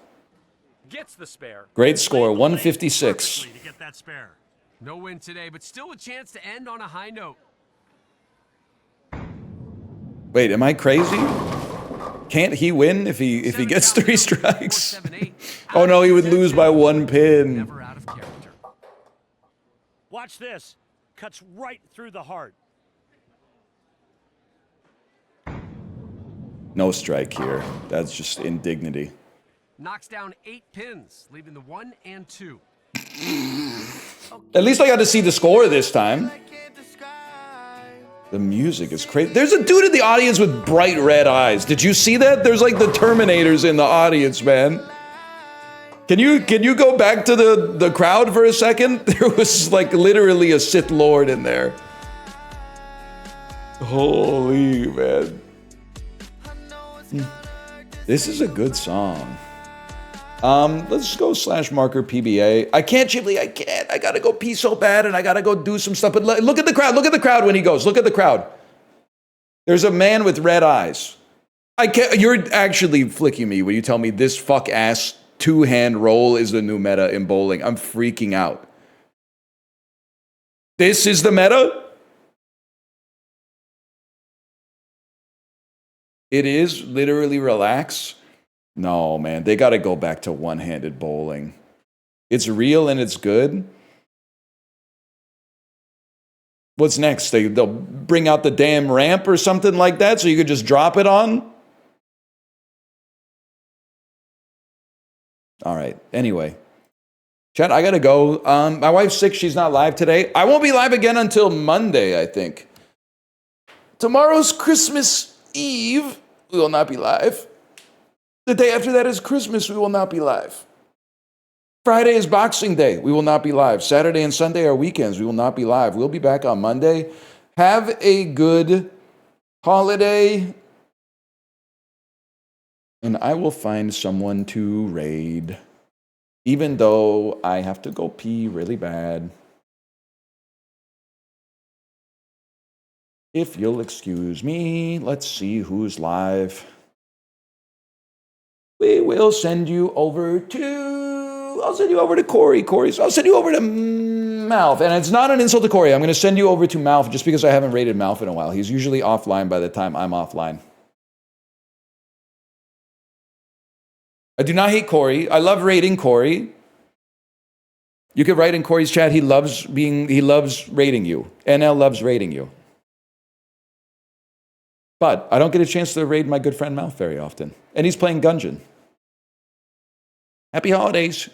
Gets the spare. Great score, 156. To get that spare. No win today, but still a chance to end on a high note. Wait, am I crazy? Can't he win if he gets 3 strikes? 7-8. Oh no, he would lose by 1 pin. Never out of character. Watch this. Cuts right through the heart. No strike here. That's just indignity. Knocks down 8 pins, leaving the 1 and 2. At least I got to see the score this time. The music is crazy. There's a dude in the audience with bright red eyes. Did you see that? There's like the Terminators in the audience, man. Can you go back to the crowd for a second? There was like literally a Sith Lord in there. Holy man. This is a good song. Let's go /marker PBA. I can't, Chiblee, I can't. I gotta go pee so bad and I gotta go do some stuff. But look at the crowd. Look at the crowd when he goes. Look at the crowd. There's a man with red eyes. I can't. You're actually flicking me when you tell me this fuck ass two-hand roll is the new meta in bowling. I'm freaking out. This is the meta? It is literally relax. No, man, they got to go back to one-handed bowling. It's real and it's good. What's next? They'll bring out the damn ramp or something like that so you could just drop it on? All right, anyway. Chat, I got to go. My wife's sick. She's not live today. I won't be live again until Monday, I think. Tomorrow's Christmas Eve. We will not be live. The day after that is Christmas. We will not be live. Friday is Boxing Day. We will not be live. Saturday and Sunday are weekends. We will not be live. We'll be back on Monday. Have a good holiday. And I will find someone to raid. Even though I have to go pee really bad. If you'll excuse me, let's see who's live. We will send you over to... I'll send you over to Corey. I'll send you over to Malf. And it's not an insult to Corey. I'm going to send you over to Malf just because I haven't raided Malf in a while. He's usually offline by the time I'm offline. I do not hate Corey. I love raiding Corey. You could write in Corey's chat, he loves raiding you. NL loves raiding you. But I don't get a chance to raid my good friend Malf very often. And he's playing Gungeon. Happy holidays.